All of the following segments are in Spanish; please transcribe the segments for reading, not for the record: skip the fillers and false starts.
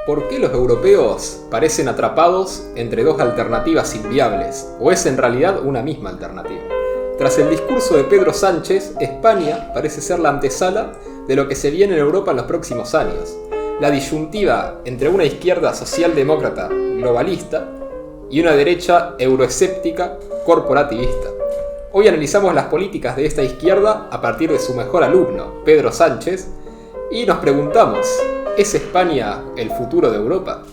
¿Por qué los europeos parecen atrapados entre dos alternativas inviables? ¿O es en realidad una misma alternativa? Tras el discurso de Pedro Sánchez, España parece ser la antesala de lo que se viene en Europa en los próximos años. La disyuntiva entre una izquierda socialdemócrata globalista y una derecha euroescéptica corporativista. Hoy analizamos las políticas de esta izquierda a partir de su mejor alumno, Pedro Sánchez, y nos preguntamos, ¿es España el futuro de Europa?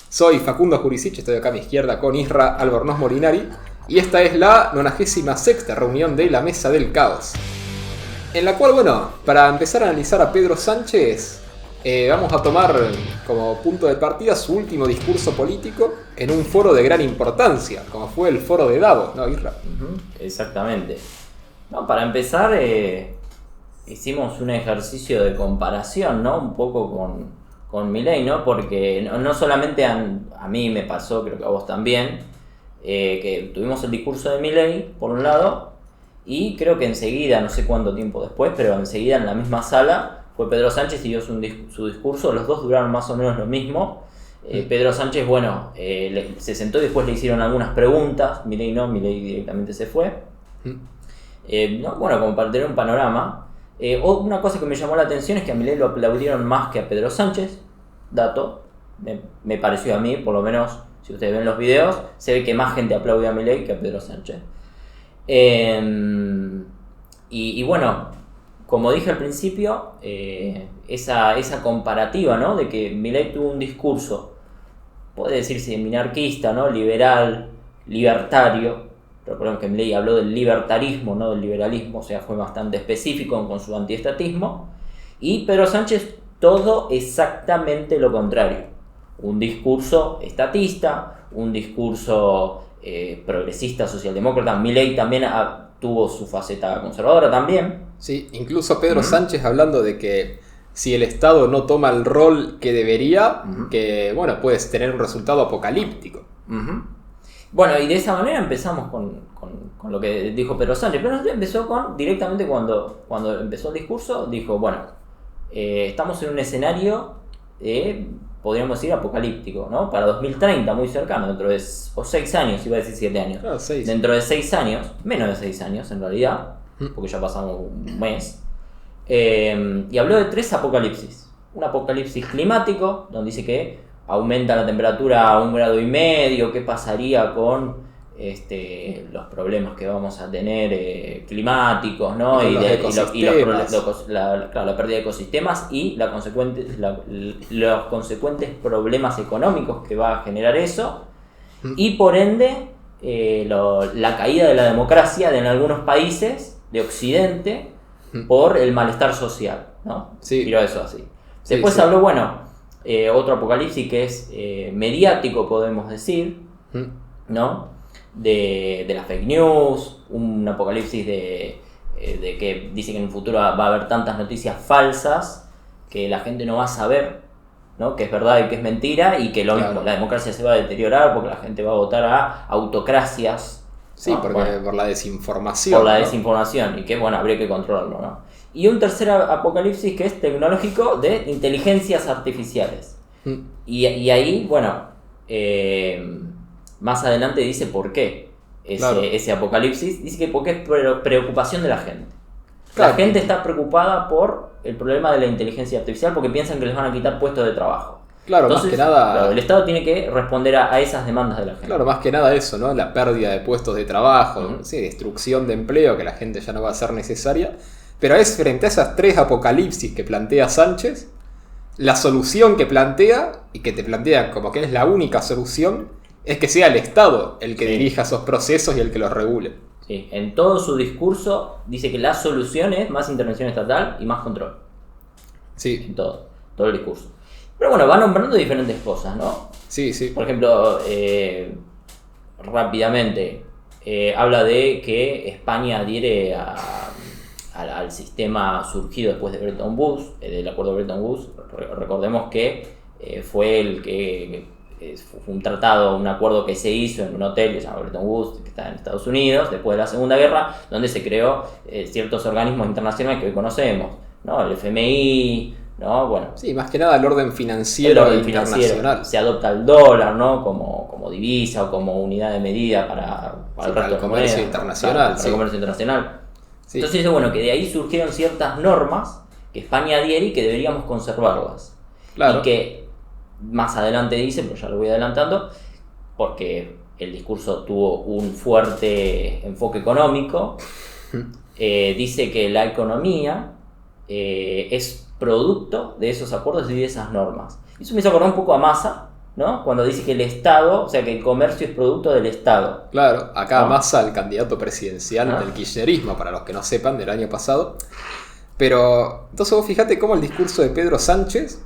Soy Facundo Jurisic, estoy acá a mi izquierda con Isra Albornoz Molinari, y esta es la 96ª reunión de la Mesa del Caos, en la cual, para empezar a analizar a Pedro Sánchez, vamos a tomar como punto de partida su último discurso político en un foro de gran importancia, como fue el foro de Davos, ¿no, Isra? Exactamente. No, para empezar, hicimos un ejercicio de comparación, ¿no? Un poco con Milei, ¿no? Porque no solamente a mí me pasó, creo que a vos también, que tuvimos el discurso de Milei, por un lado, y creo que enseguida, no sé cuánto tiempo después, pero enseguida en la misma sala fue Pedro Sánchez y dio su discurso. Los dos duraron más o menos lo mismo. Pedro Sánchez, se sentó y después le hicieron algunas preguntas. Milei no, Milei directamente se fue. Como para tener un panorama. Una cosa que me llamó la atención es que a Milei lo aplaudieron más que a Pedro Sánchez. Dato, me pareció a mí, por lo menos si ustedes ven los videos, se ve que más gente aplaude a Milei que a Pedro Sánchez. Como dije al principio, esa comparativa, ¿no? De que Milei tuvo un discurso, puede decirse minarquista, ¿no? Liberal, libertario. Recordemos que Milei habló del libertarismo, no del liberalismo, o sea, fue bastante específico con su antiestatismo. Y Pedro Sánchez, todo exactamente lo contrario. Un discurso estatista, un discurso progresista, socialdemócrata. Milei también tuvo su faceta conservadora también. Sí, incluso Pedro Sánchez hablando de que si el Estado no toma el rol que debería, que puedes tener un resultado apocalíptico. Bueno, y de esa manera empezamos con lo que dijo Pedro Sánchez. Pero empezó directamente cuando empezó el discurso, dijo, estamos en un escenario, podríamos decir, apocalíptico, ¿no? Para 2030, muy cercano, dentro de 6 años, iba a decir 7 años. Claro, 6. Dentro de 6 años, menos de 6 años en realidad, porque ya pasamos un mes. Y habló de 3 apocalipsis. Un apocalipsis climático, donde dice que aumenta la temperatura a 1,5 grados, qué pasaría con los problemas que vamos a tener climáticos, ¿no? La pérdida de ecosistemas y los consecuentes problemas económicos que va a generar eso, y por ende la caída de la democracia en algunos países de Occidente por el malestar social, ¿no? Sí. Tiró eso así. Después habló, otro apocalipsis que es mediático, podemos decir, ¿no? De las fake news, un apocalipsis de que dice que en el futuro va a haber tantas noticias falsas que la gente no va a saber, ¿no? Que es verdad y que es mentira, y que mismo, la democracia se va a deteriorar porque la gente va a votar a autocracias. Sí, ¿no? por la desinformación. Por la desinformación, y que habría que controlarlo, ¿no? Y un tercer apocalipsis que es tecnológico, de inteligencias artificiales. Y ahí, más adelante dice por qué ese apocalipsis. Dice que porque es preocupación de la gente. La gente está preocupada por el problema de la inteligencia artificial porque piensan que les van a quitar puestos de trabajo. Claro, entonces, más que nada, el Estado tiene que responder a esas demandas de la gente. Claro, más que nada eso, ¿no? La pérdida de puestos de trabajo, sí, destrucción de empleo que la gente ya no va a ser necesaria. Pero es frente a esas 3 apocalipsis que plantea Sánchez, la solución que plantea, y que te plantea como que es la única solución, es que sea el Estado el que dirija esos procesos y el que los regule. Sí, en todo su discurso dice que la solución es más intervención estatal y más control. Sí. En todo el discurso. Pero va nombrando diferentes cosas, ¿no? Sí. Por ejemplo, rápidamente, habla de que España adhiere al sistema surgido después de Bretton Woods, del acuerdo de Bretton Woods. Recordemos que fue un tratado, un acuerdo que se hizo en un hotel que se llama Bretton Woods, que está en Estados Unidos, después de la Segunda Guerra, donde se creó ciertos organismos internacionales que hoy conocemos, ¿no? El FMI, ¿no? Bueno, Sí, más que nada el orden financiero el orden internacional. se adopta el dólar, ¿no? Como divisa o como unidad de medida para Sí, el para resto el de comercio monedas, internacional, para sí. el comercio internacional. Sí. Entonces, bueno, que de ahí surgieron ciertas normas que España adhiere y que deberíamos conservarlas. Claro. Y que más adelante dice, pero ya lo voy adelantando, porque el discurso tuvo un fuerte enfoque económico, dice que la economía es producto de esos acuerdos y de esas normas. Eso me hizo acordar un poco a Massa, ¿no? Cuando dice que el Estado, o sea, que el comercio es producto del Estado. Claro, acá ¿No? Massa, el candidato presidencial Ah. del kirchnerismo, para los que no sepan, del año pasado. Pero, entonces vos fijate cómo el discurso de Pedro Sánchez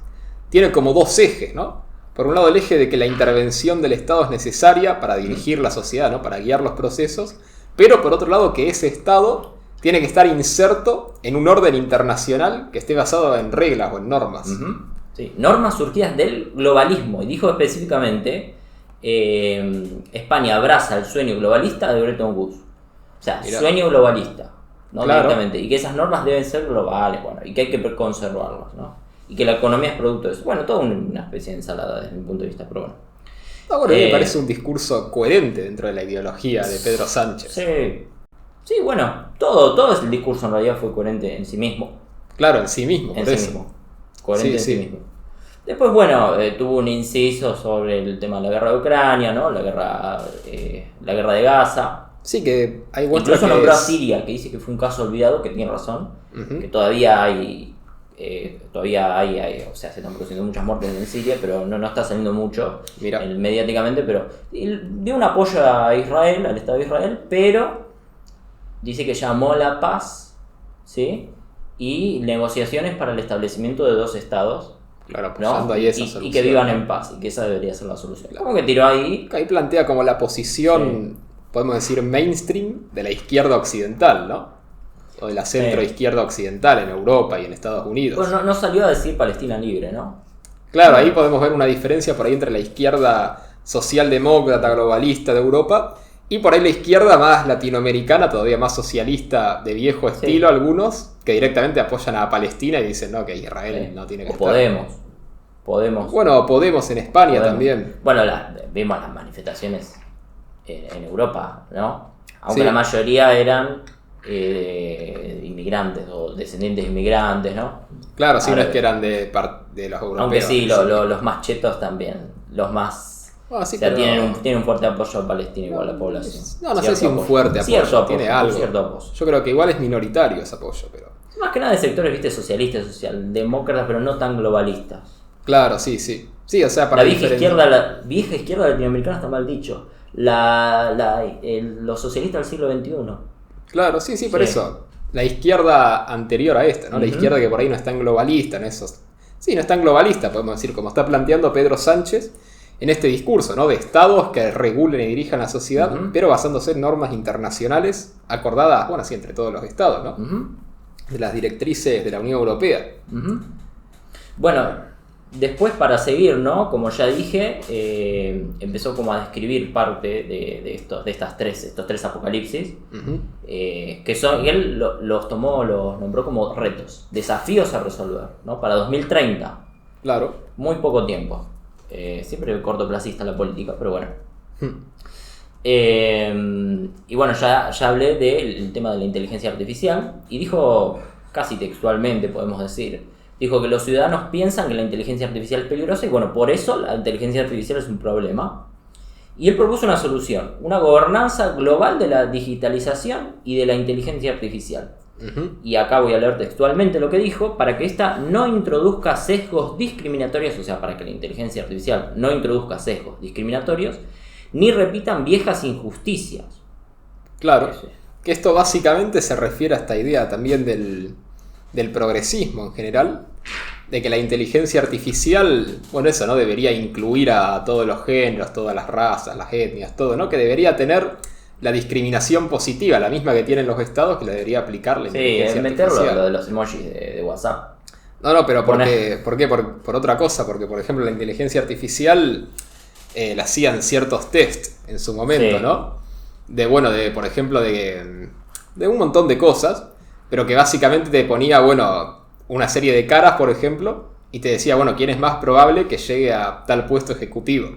tiene como dos ejes, ¿no? Por un lado el eje de que la intervención del Estado es necesaria para dirigir la sociedad, ¿no? Para guiar los procesos, pero por otro lado que ese Estado tiene que estar inserto en un orden internacional que esté basado en reglas o en normas. Uh-huh. Sí, normas surgidas del globalismo. Y dijo específicamente, España abraza el sueño globalista de Bretton Woods. O sea, Mirá. sueño globalista, ¿no? Claro. Directamente. Y que esas normas deben ser globales, bueno, y que hay que conservarlas, ¿no? Y que la economía es producto de eso. Bueno, toda una especie de ensalada desde mi punto de vista, pero bueno. Ah, bueno, a mí me parece un discurso coherente dentro de la ideología de Pedro Sánchez. Sí. Sí, bueno, todo el discurso en realidad fue coherente en sí mismo. Claro, en sí mismo, En por sí eso. mismo. Coherente Sí, en sí sí. mismo. Después, bueno, tuvo un inciso sobre el tema de la guerra de Ucrania, ¿no? La guerra de Gaza. Sí, que hay muestra Incluso que nombró a es- Siria, que dice que fue un caso olvidado, que tiene razón. Ujú. Que todavía hay, o sea, se están produciendo muchas muertes en Siria, pero no está saliendo mucho Mira. mediáticamente, pero dio un apoyo a Israel, al Estado de Israel, pero dice que llamó a la paz, ¿sí? Y negociaciones para el establecimiento de dos estados, Claro, ¿no? apoyando ahí esa Y solución. que vivan en paz, y que esa debería ser la solución. Claro. Como que tiró ahí. Ahí plantea como la posición, podemos decir, mainstream de la izquierda occidental, ¿no? O de la centro-izquierda occidental en Europa y en Estados Unidos. Bueno, no salió a decir Palestina libre, ¿no? Claro, ahí podemos ver una diferencia por ahí entre la izquierda socialdemócrata globalista de Europa y por ahí la izquierda más latinoamericana, todavía más socialista de viejo estilo, algunos, que directamente apoyan a Palestina y dicen no, que Israel no tiene que O estar. Podemos. Bueno, Podemos en España Podemos. también. Bueno, vimos las manifestaciones en Europa, ¿no? Aunque Sí. la mayoría eran inmigrantes o descendientes de inmigrantes, ¿no? Claro, sí, no Ahora, es que eran de los europeos. aunque sí, los más chetos también, los más... Ah, sí, o sea, pero- tienen un fuerte apoyo a Palestina igual la población. No sé Cierto si un apoyo. fuerte apoyo, Cierto apoyo, tiene algo. Cierto apoyo. Yo creo que igual es minoritario ese apoyo, pero... Más que nada de sectores, viste, socialistas, socialdemócratas, pero no tan globalistas. Claro, sí. Sí, o sea, para La vieja diferenciar- vieja izquierda latinoamericana está mal dicho. Los socialistas del siglo XXI. Claro, sí, por Sí. eso. La izquierda anterior a esta, ¿no? La Ujú. izquierda que por ahí no es tan globalista, en esos... Sí, no es tan globalista, podemos decir, como está planteando Pedro Sánchez en este discurso, ¿no? De estados que regulen y dirijan la sociedad, Ujú. pero basándose en normas internacionales acordadas, bueno, sí, entre todos los estados, ¿no? Ujú. De las directrices de la Unión Europea. Ujú. Bueno, después para seguir, ¿no? Como ya dije, empezó como a describir parte de estos tres apocalipsis, Ujú. que son, y él los nombró como retos, desafíos a resolver, ¿no? Para 2030, Claro. muy poco tiempo. Siempre cortoplacista la política, pero bueno. Hmm. Y bueno, ya hablé del tema de la inteligencia artificial y dijo, casi textualmente podemos decir, dijo que los ciudadanos piensan que la inteligencia artificial es peligrosa y bueno, por eso la inteligencia artificial es un problema. Y él propuso una solución, una gobernanza global de la digitalización y de la inteligencia artificial. Ujú. Y acá voy a leer textualmente lo que dijo, para que ésta no introduzca sesgos discriminatorios, o sea, para que la inteligencia artificial no introduzca sesgos discriminatorios, ni repitan viejas injusticias. Claro. Sí. Que esto básicamente se refiere a esta idea también del progresismo en general, de que la inteligencia artificial, bueno, eso, ¿no? Debería incluir a todos los géneros, todas las razas, las etnias, todo, ¿no? Que debería tener la discriminación positiva, la misma que tienen los estados, que la debería aplicar la Sí, inteligencia meterlo artificial. lo de los emojis de WhatsApp. No, pero ¿por Poner- qué? Por otra cosa, porque por ejemplo la inteligencia artificial la hacían ciertos test en su momento, Sí. ¿no? Por ejemplo, de un montón de cosas, pero que básicamente te ponía, bueno, una serie de caras, por ejemplo, y te decía, bueno, quién es más probable que llegue a tal puesto ejecutivo.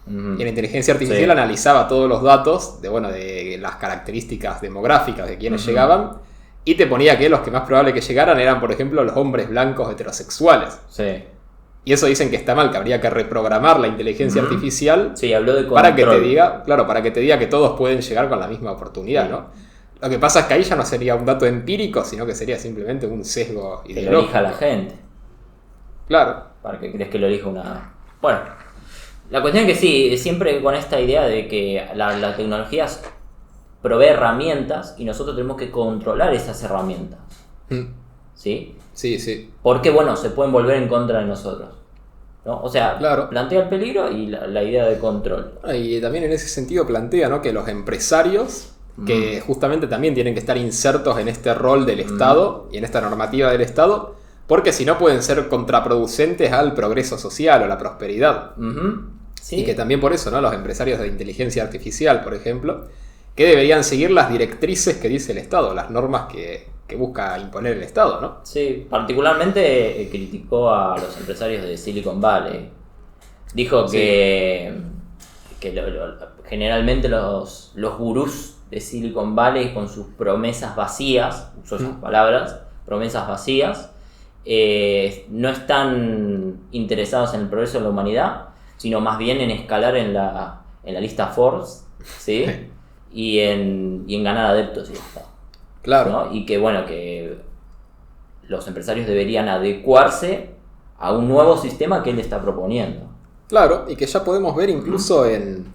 Y la inteligencia artificial analizaba todos los datos de las características demográficas de quienes llegaban, y te ponía que los que más probable que llegaran eran, por ejemplo, los hombres blancos heterosexuales. Sí. Y eso dicen que está mal, que habría que reprogramar la inteligencia artificial, sí, habló de para que te diga, que todos pueden llegar con la misma oportunidad, ¿no? Lo que pasa es que ahí ya no sería un dato empírico, sino que sería simplemente un sesgo ideológico. Que lo elija la gente. Claro. ¿Para qué crees que lo elija una...? Bueno, la cuestión es que sí, siempre con esta idea de que la tecnología provee herramientas y nosotros tenemos que controlar esas herramientas. ¿Sí? Sí, sí. Porque, bueno, se pueden volver en contra de nosotros, ¿no? O sea, claro, plantea el peligro y la idea de control. Y también en ese sentido plantea, ¿no?, que los empresarios, que justamente también tienen que estar insertos en este rol del Estado y en esta normativa del Estado, porque si no pueden ser contraproducentes al progreso social o la prosperidad. ¿Sí? Y que también por eso, ¿no?, los empresarios de inteligencia artificial, por ejemplo, que deberían seguir las directrices que dice el Estado, las normas que busca imponer el Estado, ¿no? Sí, particularmente criticó a los empresarios de Silicon Valley. Dijo que generalmente los gurús de Silicon Valley, con sus promesas vacías, usó esas palabras, promesas vacías, no están interesados en el progreso de la humanidad, sino más bien en escalar en la lista Forbes, ¿sí? y en ganar adeptos y ya está. Claro. ¿No? Y que bueno, que los empresarios deberían adecuarse a un nuevo sistema que él está proponiendo. Claro, y que ya podemos ver incluso en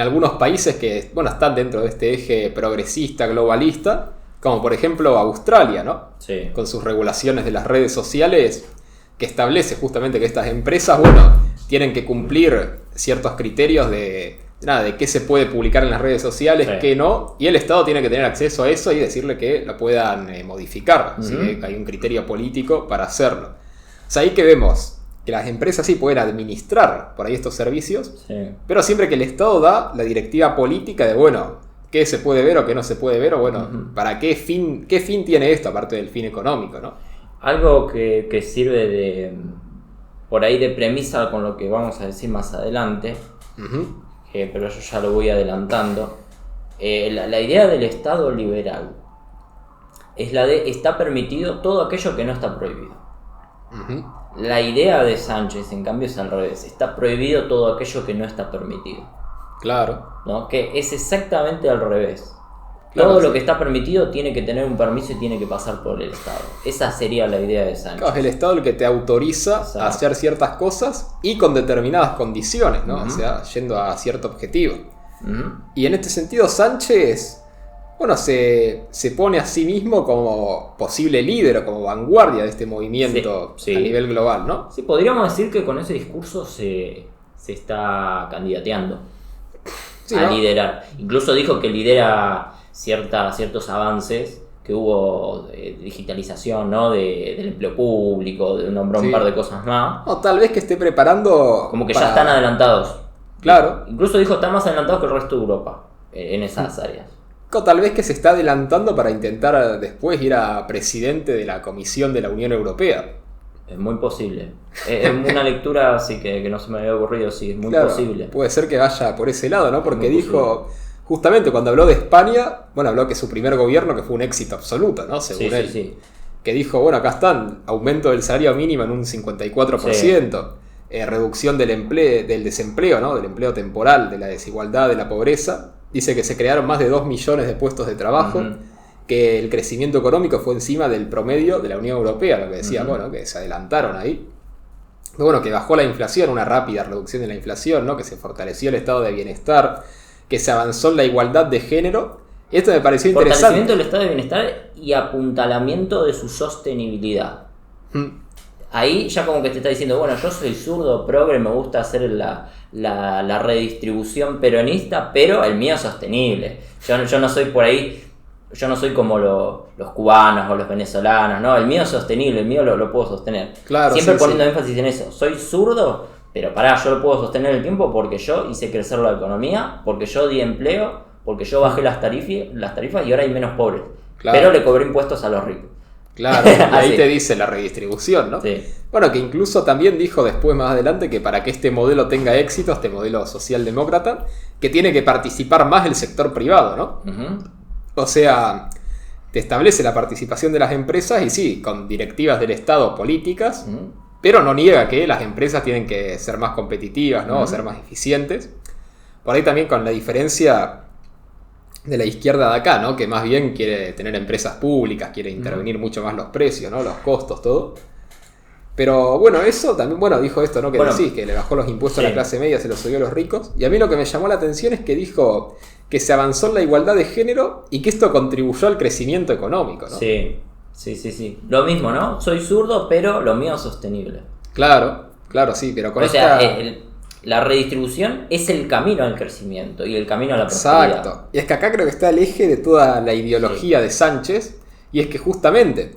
algunos países que, bueno, están dentro de este eje progresista, globalista, como por ejemplo Australia, ¿no? Sí. Con sus regulaciones de las redes sociales, que establece justamente que estas empresas, bueno, tienen que cumplir ciertos criterios de qué se puede publicar en las redes sociales, qué no, y el Estado tiene que tener acceso a eso y decirle que lo puedan modificar, ¿sí? Hay un criterio político para hacerlo. O sea, ahí que vemos que las empresas sí pueden administrar por ahí estos servicios, pero siempre que el Estado da la directiva política de, bueno, qué se puede ver o qué no se puede ver, o bueno, para qué fin tiene esto, aparte del fin económico, ¿no? Algo que sirve por ahí de premisa con lo que vamos a decir más adelante, pero yo ya lo voy adelantando. La idea del Estado liberal es la de está permitido todo aquello que no está prohibido. La idea de Sánchez, en cambio, es al revés. Está prohibido todo aquello que no está permitido. Claro. ¿No? Que es exactamente al revés. Claro, todo lo que está permitido tiene que tener un permiso y tiene que pasar por el Estado. Esa sería la idea de Sánchez. Claro, es el Estado el que te autoriza a hacer ciertas cosas y con determinadas condiciones, ¿no? O sea, yendo a cierto objetivo. Y en este sentido Sánchez, bueno, se pone a sí mismo como posible líder o como vanguardia de este movimiento a nivel global, ¿no? Sí, podríamos decir que con ese discurso se está candidateando a liderar. Incluso dijo que lidera ciertos avances que hubo de digitalización, ¿no? Del empleo público, nombró un par de cosas más. O tal vez que esté preparando... Como que ya están adelantados. Claro. Incluso dijo están más adelantados que el resto de Europa en esas áreas. O tal vez que se está adelantando para intentar después ir a presidente de la Comisión de la Unión Europea. Es muy posible. Es una lectura así que no se me había ocurrido, sí, es muy posible. Puede ser que vaya por ese lado, ¿no? Porque dijo, justamente cuando habló de España, bueno, habló que su primer gobierno, que fue un éxito absoluto, ¿no? Según él. Sí. Que dijo, bueno, acá están, aumento del salario mínimo en un 54%, reducción del desempleo, ¿no? Del empleo temporal, de la desigualdad, de la pobreza. Dice que se crearon más de 2 millones de puestos de trabajo, que el crecimiento económico fue encima del promedio de la Unión Europea, lo que decía, bueno, que se adelantaron ahí. Pero bueno, que bajó la inflación, una rápida reducción de la inflación, ¿no? Que se fortaleció el estado de bienestar, que se avanzó en la igualdad de género. Y esto me pareció interesante. Fortalecimiento del estado de bienestar y apuntalamiento de su sostenibilidad. Ahí ya como que te está diciendo, bueno, yo soy zurdo, progre, me gusta hacer la redistribución peronista, pero el mío es sostenible. Yo no soy por ahí, yo no soy como los cubanos o los venezolanos, ¿no? El mío es sostenible, el mío lo puedo sostener. Claro, siempre poniendo énfasis en eso. Soy zurdo, pero yo lo puedo sostener en el tiempo porque yo hice crecer la economía, porque yo di empleo, porque yo bajé las tarifas y ahora hay menos pobres. Claro. Pero le cobré impuestos a los ricos. Claro, y ahí Sí. te dice la redistribución, ¿no? Sí. Bueno, que incluso también dijo después más adelante que para que este modelo tenga éxito, este modelo socialdemócrata, que tiene que participar más el sector privado, ¿no? Ujú. O sea, te establece la participación de las empresas y sí, con directivas del Estado políticas, Ujú. pero no niega que las empresas tienen que ser más competitivas, ¿no? O Ujú. ser más eficientes. Por ahí también con la diferencia de la izquierda de acá, ¿no? Que más bien quiere tener empresas públicas, quiere intervenir mucho más los precios, ¿no? Los costos, todo. Pero bueno, eso también, bueno, dijo esto, ¿no? Que Bueno, decís, que le bajó los impuestos a la sí. clase media, se los subió a los ricos. Y a mí lo que me llamó la atención es que dijo que se avanzó en la igualdad de género y que esto contribuyó al crecimiento económico, ¿no? Sí, sí, sí, sí. Lo mismo, ¿no? Soy zurdo, pero lo mío es sostenible. Claro, claro, sí, pero con O sea, esta... la redistribución es el camino al crecimiento y el camino a la prosperidad. Exacto. Y es que acá creo que está el eje de toda la ideología de Sánchez, y es que justamente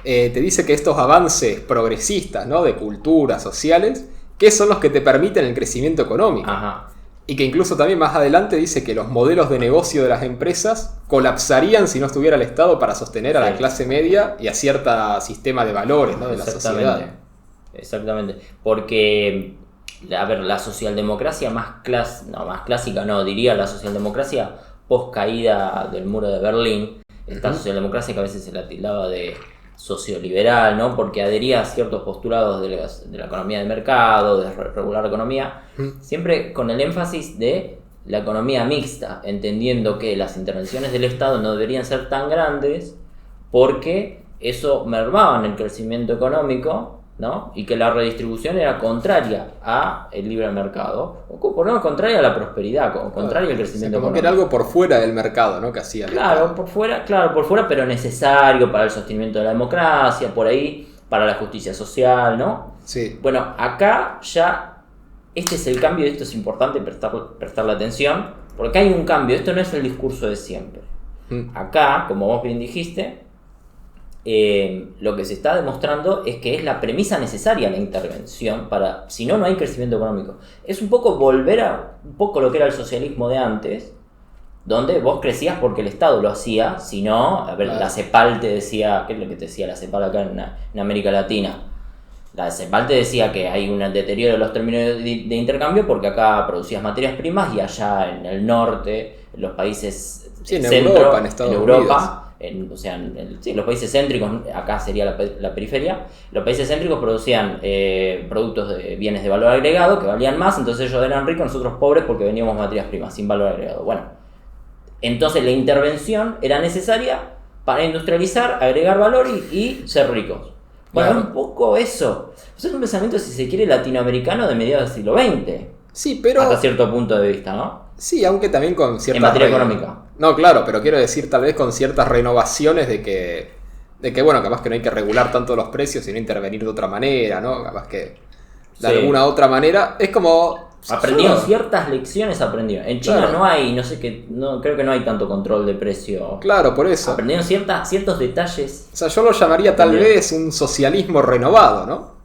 te dice que estos avances progresistas, ¿no? De culturas sociales, que son los que te permiten el crecimiento económico. Ajá. Y que incluso también más adelante dice que los modelos de negocio de las empresas colapsarían si no estuviera el Estado para sostener a la Sí. clase media y a cierto sistema de valores, ¿no? De la sociedad. Exactamente. Porque, a ver, la socialdemocracia más clásica, no, diría la socialdemocracia post caída del muro de Berlín, esta socialdemocracia que a veces se la tildaba de socioliberal, ¿no? Porque adhería a ciertos postulados de la economía de mercado, de regular la economía, siempre con el énfasis de la economía mixta, entendiendo que las intervenciones del Estado no deberían ser tan grandes porque eso mermaba en el crecimiento económico, ¿no? Y que la redistribución era contraria a el libre mercado, o por lo menos contraria a la prosperidad, contraria al O sea, crecimiento como que económico. era algo por fuera del mercado, ¿no? Que hacía el Claro, Estado. por fuera, pero necesario para el sostenimiento de la democracia, por ahí, para la justicia social, ¿no? Sí. Bueno, acá ya, este es el cambio, y esto es importante prestarle atención, porque hay un cambio, esto no es el discurso de siempre. Acá, como vos bien dijiste, lo que se está demostrando es que es la premisa necesaria la intervención para, si no, no hay crecimiento económico. Es un poco volver a un poco lo que era el socialismo de antes, donde vos crecías porque el Estado lo hacía, si no, a ver, Claro. la CEPAL te decía, ¿qué es lo que te decía la CEPAL acá en América Latina? La CEPAL te decía que hay un deterioro de los términos de intercambio porque acá producías materias primas y allá en el norte, en los países Sí, en centro, Europa, en Estados Europa, sí, los países céntricos, acá sería la periferia, los países céntricos producían productos de bienes de valor agregado que valían más, entonces ellos eran ricos, nosotros pobres porque veníamos materias primas sin valor agregado. Bueno, entonces la intervención era necesaria para industrializar, agregar valor y ser ricos. Bueno, Claro. un poco eso. O sea, es un pensamiento, si se quiere, latinoamericano de mediados del siglo XX. Sí, pero... Hasta cierto punto de vista, ¿no? Sí, aunque también con ciertas... En materia económica. No, claro, pero quiero decir tal vez con ciertas renovaciones de que, bueno, capaz que no hay que regular tanto los precios, sino intervenir de otra manera, ¿no? Capaz que de Sí. alguna otra manera. Es como... Aprendieron yo- ciertas lecciones, aprendieron. En China Claro. no hay, no sé qué, no, creo que no hay tanto control de precio. Claro, por eso. Aprendieron ciertos detalles O sea, yo lo llamaría tal Aprendieron. vez un socialismo renovado, ¿no?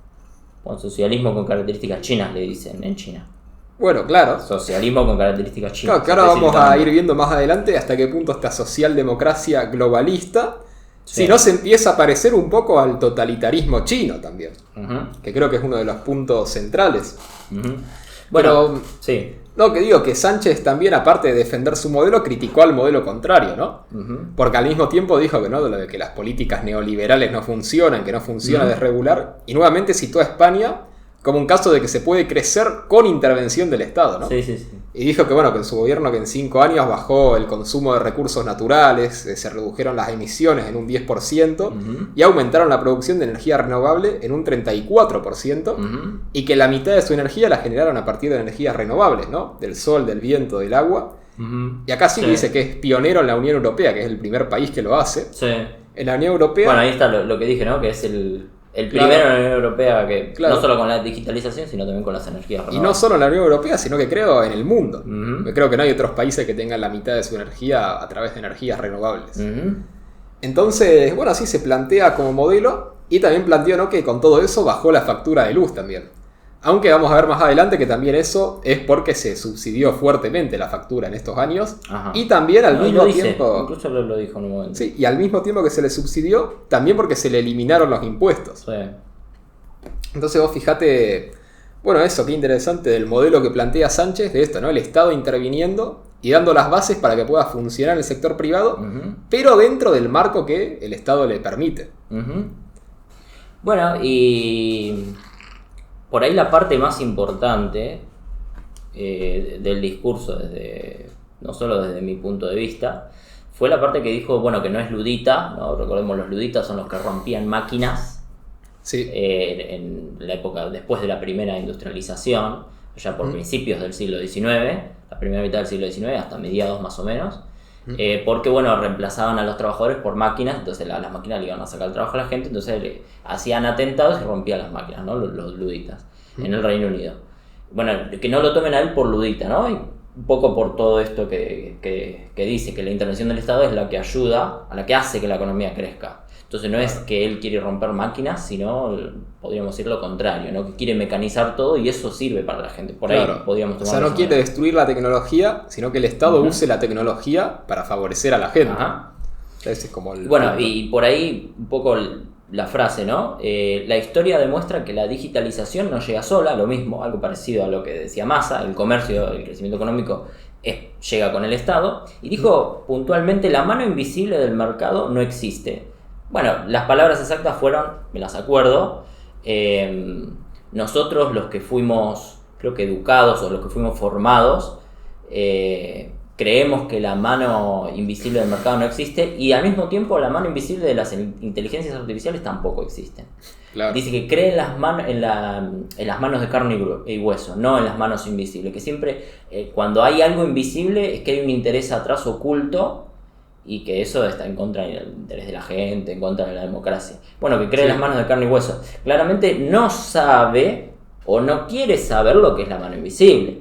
con socialismo con características chinas, le dicen en China. Bueno, claro. Socialismo con características chinas. Claro, que ahora vamos a específicamente. ir viendo más adelante hasta qué punto esta socialdemocracia globalista, Sí. si no se empieza a parecer un poco al totalitarismo chino también, Ujú, que creo que es uno de los puntos centrales. ujú. Bueno, Pero, sí. no, que digo que Sánchez también, aparte de defender su modelo, criticó al modelo contrario, ¿no? Ujú. Porque al mismo tiempo dijo que no, lo de que las políticas neoliberales no funcionan, que no funciona desregular, y nuevamente citó a España como un caso de que se puede crecer con intervención del Estado, ¿no? Sí, sí, sí. Y dijo que bueno, que en su gobierno que en 5 años bajó el consumo de recursos naturales, se redujeron las emisiones en un 10% Ujú. y aumentaron la producción de energía renovable en un 34%, Ujú. y que la mitad de su energía la generaron a partir de energías renovables, ¿no? Del sol, del viento, del agua. Ujú. Y acá sí Sí. dice que es pionero en la Unión Europea, que es el primer país que lo hace. Sí. En la Unión Europea... Bueno, ahí está lo que dije, ¿no? Que es el Claro. primero en la Unión Europea que Claro. no solo con la digitalización, sino también con las energías y no renovables. solo en la Unión Europea, sino que creo en el mundo. Ujú. Creo que no hay otros países que tengan la mitad de su energía a través de energías renovables. Ujú. Entonces, bueno, así se plantea como modelo y también planteó, ¿no?, que con todo eso bajó la factura de luz también. Aunque vamos a ver más adelante que también eso es porque se subsidió fuertemente la factura en estos años. Ajá. Y también al mismo tiempo... Incluso lo dijo en un momento. Sí, y al mismo tiempo que se le subsidió, también porque se le eliminaron los impuestos. Sí. Entonces vos fijate, bueno, eso, qué interesante del modelo que plantea Sánchez de esto, ¿no? El Estado interviniendo y dando las bases para que pueda funcionar el sector privado, pero dentro del marco que el Estado le permite. Bueno, y por ahí la parte más importante del discurso, no solo desde mi punto de vista, fue la parte que dijo, bueno, que no es ludita, ¿no? Recordemos, los luditas son los que rompían máquinas. Sí. En la época después de la primera industrialización, ya por principios del siglo XIX, la primera mitad del siglo XIX, hasta mediados más o menos, porque bueno, reemplazaban a los trabajadores por máquinas, entonces las máquinas le iban a sacar el trabajo a la gente, entonces hacían atentados y rompían las máquinas, ¿no? Los luditas, en el Reino Unido. Bueno, que no lo tomen a él por ludita, ¿no? Y un poco por todo esto que dice que la intervención del Estado es la que ayuda, a la que hace que la economía crezca. Entonces no es que él quiere romper máquinas, sino podríamos decir lo contrario, ¿no? Que quiere mecanizar todo y eso sirve para la gente. Por ahí podríamos tomar. O sea, no quiere destruir la tecnología, sino que el Estado use la tecnología para favorecer a la gente. Ese es como el punto. Y por ahí un poco la frase, ¿no? La historia demuestra que la digitalización no llega sola, lo mismo, algo parecido a lo que decía Massa, el comercio, el crecimiento económico llega con el Estado. Y dijo puntualmente, la mano invisible del mercado no existe. Bueno, las palabras exactas fueron, me las acuerdo, nosotros los que fuimos, creo que educados o los que fuimos formados, creemos que la mano invisible del mercado no existe y al mismo tiempo la mano invisible de las inteligencias artificiales tampoco existen. Claro. Dice que cree en las manos de carne y hueso, no en las manos invisibles, que siempre cuando hay algo invisible es que hay un interés atrás oculto y que eso está en contra del interés de la gente, en contra de la democracia. Bueno, que cree en las manos de carne y hueso. Claramente no sabe o no quiere saber lo que es la mano invisible.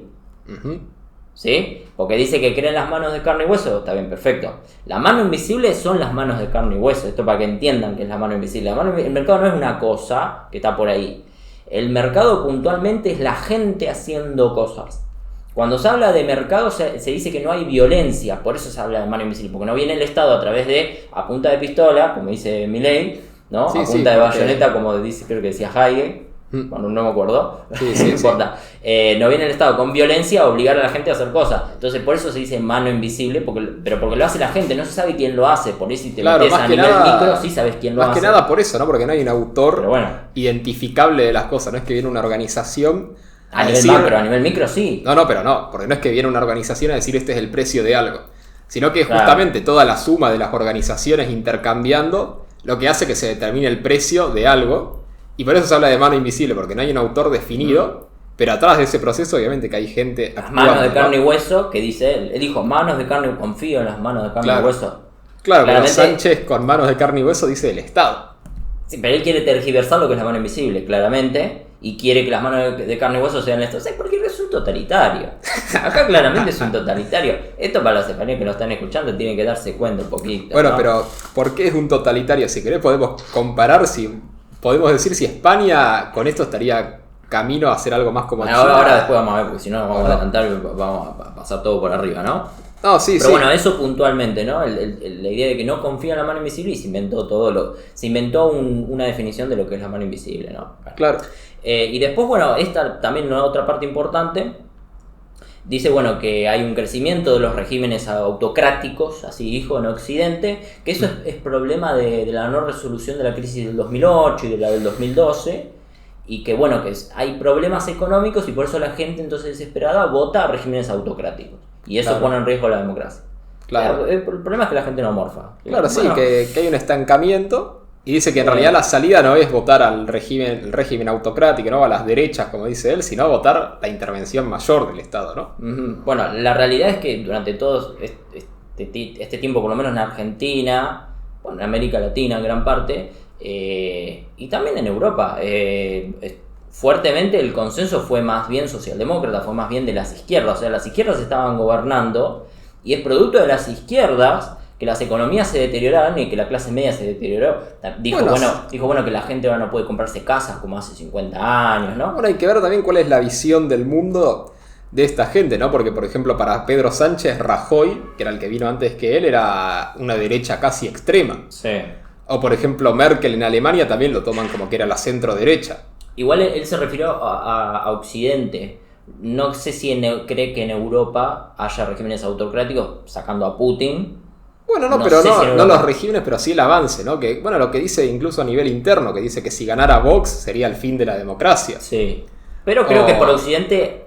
¿Sí? Porque dice que cree en las manos de carne y hueso, está bien, perfecto. La mano invisible son las manos de carne y hueso, esto para que entiendan que es la mano invisible. El mercado no es una cosa que está por ahí. El mercado puntualmente es la gente haciendo cosas. Cuando se habla de mercado se dice que no hay violencia, por eso se habla de mano invisible, porque no viene el Estado a través de, a punta de pistola, como dice Milei, ¿no? Sí, a punta de bayoneta, como dice, creo que decía Hayek, bueno, no me acuerdo, no importa. No viene el Estado con violencia a obligar a la gente a hacer cosas, entonces por eso se dice mano invisible, pero porque lo hace la gente, no se sabe quién lo hace, por eso si te metes a nivel micro sí sabes quién lo hace. Más que nada por eso, ¿no? Porque no hay un autor identificable de las cosas, no es que viene una organización... A nivel macro, a nivel micro sí. No, pero no, porque no es que viene una organización a decir este es el precio de algo, sino que justamente toda la suma de las organizaciones intercambiando lo que hace que se determine el precio de algo, y por eso se habla de mano invisible, porque no hay un autor definido, pero atrás de ese proceso obviamente que hay gente actuando. Manos de carne y hueso, que dice él dijo manos de carne, confío en las manos de carne y hueso. Claro, pero Sánchez con manos de carne y hueso dice el Estado. Sí, pero él quiere tergiversar lo que es la mano invisible, claramente. Y quiere que las manos de carne y hueso sean estos. ¿Sabes por qué? Es un totalitario. Acá claramente es un totalitario. Esto para los españoles que lo están escuchando tienen que darse cuenta un poquito. Bueno, ¿no? Pero ¿por qué es un totalitario? Si querés podemos comparar, podemos decir si España con esto estaría camino a hacer algo más como China. Ahora después vamos a ver, porque si no nos vamos a adelantar y vamos a pasar todo por arriba, ¿no? No, sí, pero bueno, eso puntualmente, ¿no? La idea de que no confía en la mano invisible y se inventó se inventó una definición de lo que es la mano invisible, ¿no? Claro. Y después, bueno, esta también una otra parte importante, dice, bueno, que hay un crecimiento de los regímenes autocráticos, así dijo, en Occidente, que eso es problema de la no resolución de la crisis del 2008 y de la del 2012, y que, bueno, que hay problemas económicos y por eso la gente entonces desesperada vota a regímenes autocráticos. Y eso pone en riesgo la democracia. Claro. El problema es que la gente no morfa. Claro, sí, que hay un estancamiento. Y dice que en realidad la salida no es votar al el régimen autocrático, no a las derechas, como dice él, sino votar la intervención mayor del Estado, ¿no? Bueno, la realidad es que durante todo este tiempo, por lo menos en Argentina, bueno, en América Latina en gran parte, y también en Europa, fuertemente el consenso fue más bien socialdemócrata, fue más bien de las izquierdas. O sea, las izquierdas estaban gobernando y es producto de las izquierdas que las economías se deterioraron y que la clase media se deterioró. Dijo bueno que la gente ahora no puede comprarse casas como hace 50 años, ¿no? Bueno, hay que ver también cuál es la visión del mundo de esta gente, ¿no? Porque, por ejemplo, para Pedro Sánchez, Rajoy, que era el que vino antes que él, era una derecha casi extrema. Sí. O, por ejemplo, Merkel en Alemania también lo toman como que era la centro derecha. Igual él se refirió a Occidente. No sé si cree que en Europa haya regímenes autocráticos, sacando a Putin. Bueno, no, pero no los regímenes, pero sí el avance, ¿no? Que, bueno, lo que dice incluso a nivel interno, que dice que si ganara Vox sería el fin de la democracia. Sí. Pero creo que por Occidente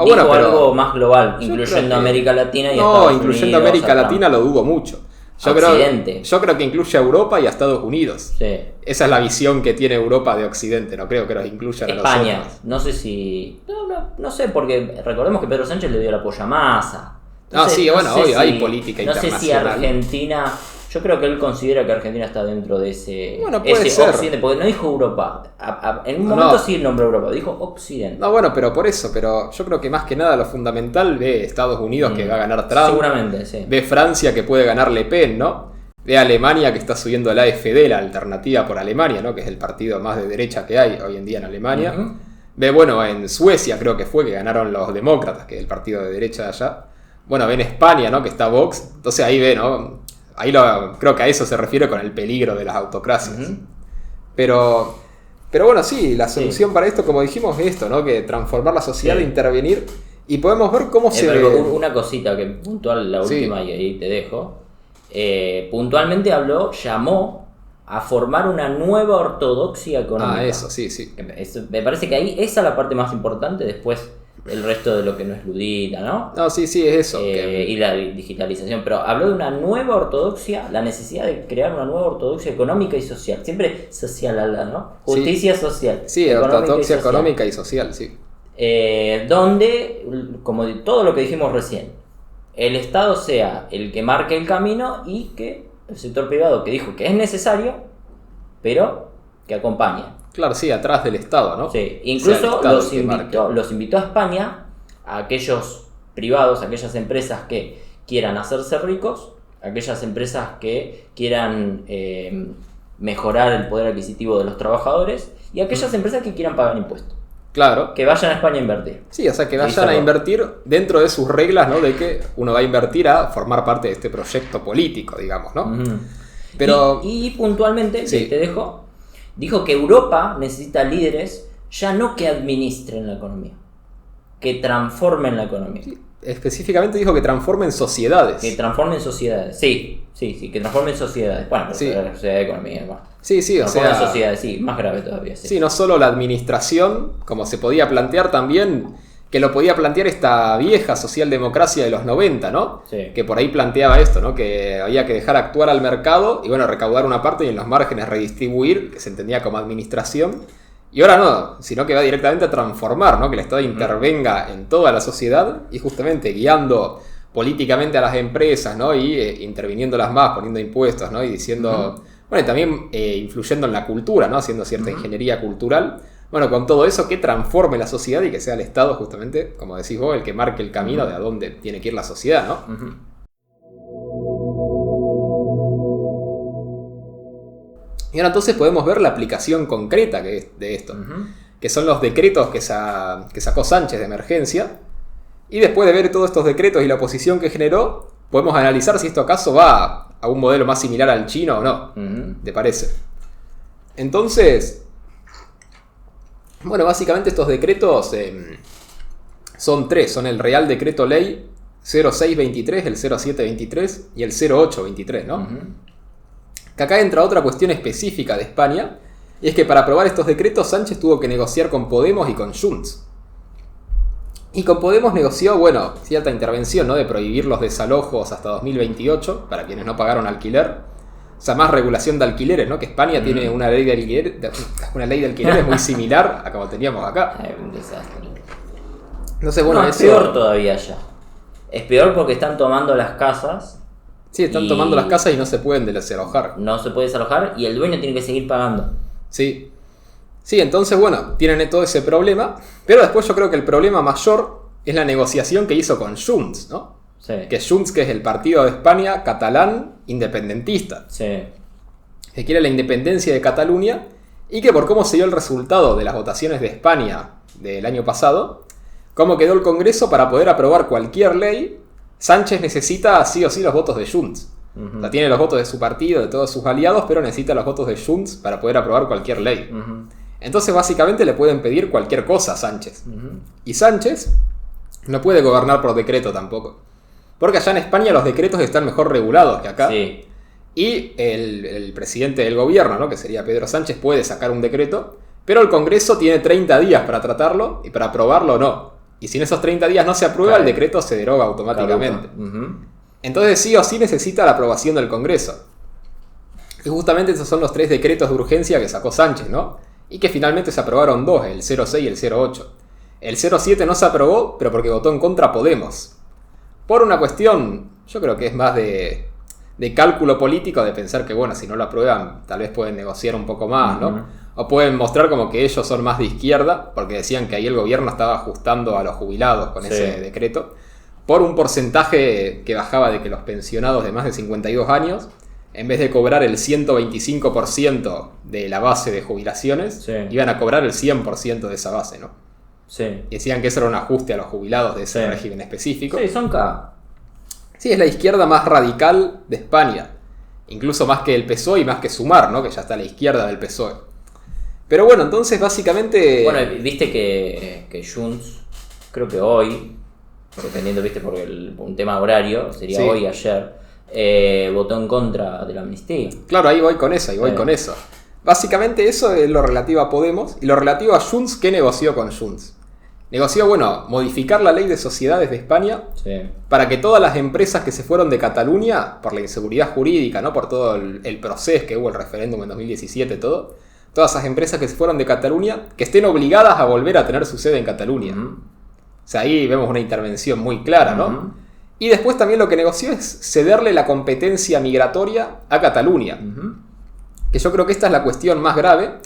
dijo algo más global, incluyendo América Latina y Estados Unidos. No, incluyendo América Latina lo dudo mucho. Yo creo que incluye a Europa y a Estados Unidos. Sí. Esa es la visión que tiene Europa de Occidente, no creo que los incluyan a España, nosotros. no sé si... No sé, porque recordemos que Pedro Sánchez le dio el apoyo a Massa. Hoy hay política internacional. No sé si Argentina... Yo creo que él considera que Argentina está dentro de ese, puede ser. Occidente, porque no dijo Europa. En un momento sí el nombre Europa, dijo Occidente. No, bueno, pero por eso, pero yo creo que más que nada lo fundamental ve Estados Unidos que va a ganar Trump. Seguramente, sí. Ve Francia que puede ganar Le Pen, ¿no? Ve Alemania que está subiendo la AfD, la alternativa por Alemania, ¿no? Que es el partido más de derecha que hay hoy en día en Alemania. Uh-huh. Ve, en Suecia creo que fue que ganaron los demócratas, que es el partido de derecha de allá. Bueno, ve en España, ¿no? Que está Vox. Entonces ahí ve, ¿no? Creo que a eso se refiere con el peligro de las autocracias. Uh-huh. Pero bueno, sí, la solución para esto, como dijimos, es esto, ¿no? Que transformar la sociedad, intervenir, y podemos ver cómo se ve. Una cosita que puntual, la última, y ahí te dejo. Puntualmente llamó a formar una nueva ortodoxia económica. Eso, sí. Me parece que ahí esa es la parte más importante, después el resto de lo que no es ludita, ¿no? No, sí, es eso. Y la digitalización, pero habló de una nueva ortodoxia, la necesidad de crear una nueva ortodoxia económica y social, siempre social, ¿no? Justicia social. Sí, ortodoxia económica y social, sí. Donde, como todo lo que dijimos recién, el Estado sea el que marque el camino y que el sector privado, que dijo que es necesario, pero que acompañe. Claro, sí, atrás del Estado, ¿no? Sí, incluso los invitó a España, a aquellos privados, a aquellas empresas que quieran hacerse ricos, a aquellas empresas que quieran mejorar el poder adquisitivo de los trabajadores y a aquellas empresas que quieran pagar impuestos. Claro. Que vayan a España a invertir. Sí, o sea, que vayan a invertir dentro de sus reglas, ¿no? De que uno va a invertir a formar parte de este proyecto político, digamos, ¿no? Uh-huh. Pero... Y puntualmente, te dejo, dijo que Europa necesita líderes ya no que administren la economía, que transformen la economía. Sí, específicamente dijo que transformen sociedades. Que transformen sociedades, sí, que transformen sociedades. Bueno, pero la sociedad de economía, bueno. Sí, o sea... sociedades, sí, más grave todavía. Sí, no solo la administración, como se podía plantear también, que lo podía plantear esta vieja socialdemocracia de los 90, ¿no? Sí. Que por ahí planteaba esto, ¿no? Que había que dejar actuar al mercado y, recaudar una parte y en los márgenes redistribuir, que se entendía como administración. Y ahora no, sino que va directamente a transformar, ¿no? Que el Estado intervenga en toda la sociedad y justamente guiando políticamente a las empresas, ¿no? Y interviniéndolas más, poniendo impuestos, ¿no? Y diciendo... Bueno, y también influyendo en la cultura, ¿no? Haciendo cierta ingeniería cultural. Bueno, con todo eso, que transforme la sociedad y que sea el Estado, justamente, como decís vos, el que marque el camino de a dónde tiene que ir la sociedad, ¿no? Y ahora entonces podemos ver la aplicación concreta de esto, que son los decretos que sacó Sánchez de emergencia. Y después de ver todos estos decretos y la oposición que generó, podemos analizar si esto acaso va a un modelo más similar al chino o no. ¿Te parece? Entonces, básicamente estos decretos son tres. Son el Real Decreto Ley 0623, el 0723 y el 0823, ¿no? Que acá entra otra cuestión específica de España, y es que para aprobar estos decretos Sánchez tuvo que negociar con Podemos y con Junts. Y con Podemos negoció, cierta intervención, ¿no? De prohibir los desalojos hasta 2028 para quienes no pagaron alquiler. O sea, más regulación de alquileres, ¿no? Que España tiene una ley de alquileres muy similar a como teníamos acá. Es un desastre. Entonces, es peor todavía ya. Es peor porque están tomando las casas. Sí, están tomando las casas y no se pueden desalojar. No se puede desalojar y el dueño tiene que seguir pagando. Sí. Sí, entonces, tienen todo ese problema. Pero después yo creo que el problema mayor es la negociación que hizo con Junts, ¿no? Sí. Que Junts, que es el partido de España catalán independentista. Sí. Que quiere la independencia de Cataluña y que por cómo se dio el resultado de las votaciones de España del año pasado, cómo quedó el Congreso para poder aprobar cualquier ley, Sánchez necesita sí o sí los votos de Junts. Uh-huh. O sea, tiene los votos de su partido, de todos sus aliados, pero necesita los votos de Junts para poder aprobar cualquier ley. Uh-huh. Entonces básicamente le pueden pedir cualquier cosa a Sánchez. Uh-huh. Y Sánchez no puede gobernar por decreto tampoco. Porque allá en España los decretos están mejor regulados que acá. Sí. Y el presidente del gobierno, ¿no? Que sería Pedro Sánchez, puede sacar un decreto, pero el Congreso tiene 30 días para tratarlo y para aprobarlo no. Y si en esos 30 días no se aprueba, el decreto se deroga automáticamente. Uh-huh. Entonces sí o sí necesita la aprobación del Congreso. Y justamente esos son los 3 decretos de urgencia que sacó Sánchez, ¿no? Y que finalmente se aprobaron 2, el 06 y el 08. El 07 no se aprobó, pero porque votó en contra Podemos. Por una cuestión, yo creo que es más de cálculo político, de pensar que, bueno, si no lo aprueban, tal vez pueden negociar un poco más, ¿no? Uh-huh. O pueden mostrar como que ellos son más de izquierda, porque decían que ahí el gobierno estaba ajustando a los jubilados con ese decreto, por un porcentaje que bajaba de que los pensionados de más de 52 años, en vez de cobrar el 125% de la base de jubilaciones, iban a cobrar el 100% de esa base, ¿no? Sí. Y decían que eso era un ajuste a los jubilados de ese régimen específico. Sí, son K. Sí, es la izquierda más radical de España. Incluso más que el PSOE y más que Sumar, ¿no? Que ya está a la izquierda del PSOE. Pero bueno, entonces básicamente... Bueno, viste que Junts, creo que hoy, dependiendo, viste, por un tema horario, sería hoy, ayer, votó en contra de la amnistía. Claro, ahí voy con eso, con eso. Básicamente eso es lo relativo a Podemos. Y lo relativo a Junts, ¿qué negoció con Junts? Negoció, bueno, modificar la ley de sociedades de España para que todas las empresas que se fueron de Cataluña, por la inseguridad jurídica, ¿no? Por todo el proceso que hubo, el referéndum en 2017, todas esas empresas que se fueron de Cataluña, que estén obligadas a volver a tener su sede en Cataluña. Uh-huh. O sea, ahí vemos una intervención muy clara, ¿no? Uh-huh. Y después también lo que negoció es cederle la competencia migratoria a Cataluña. Uh-huh. Que yo creo que esta es la cuestión más grave,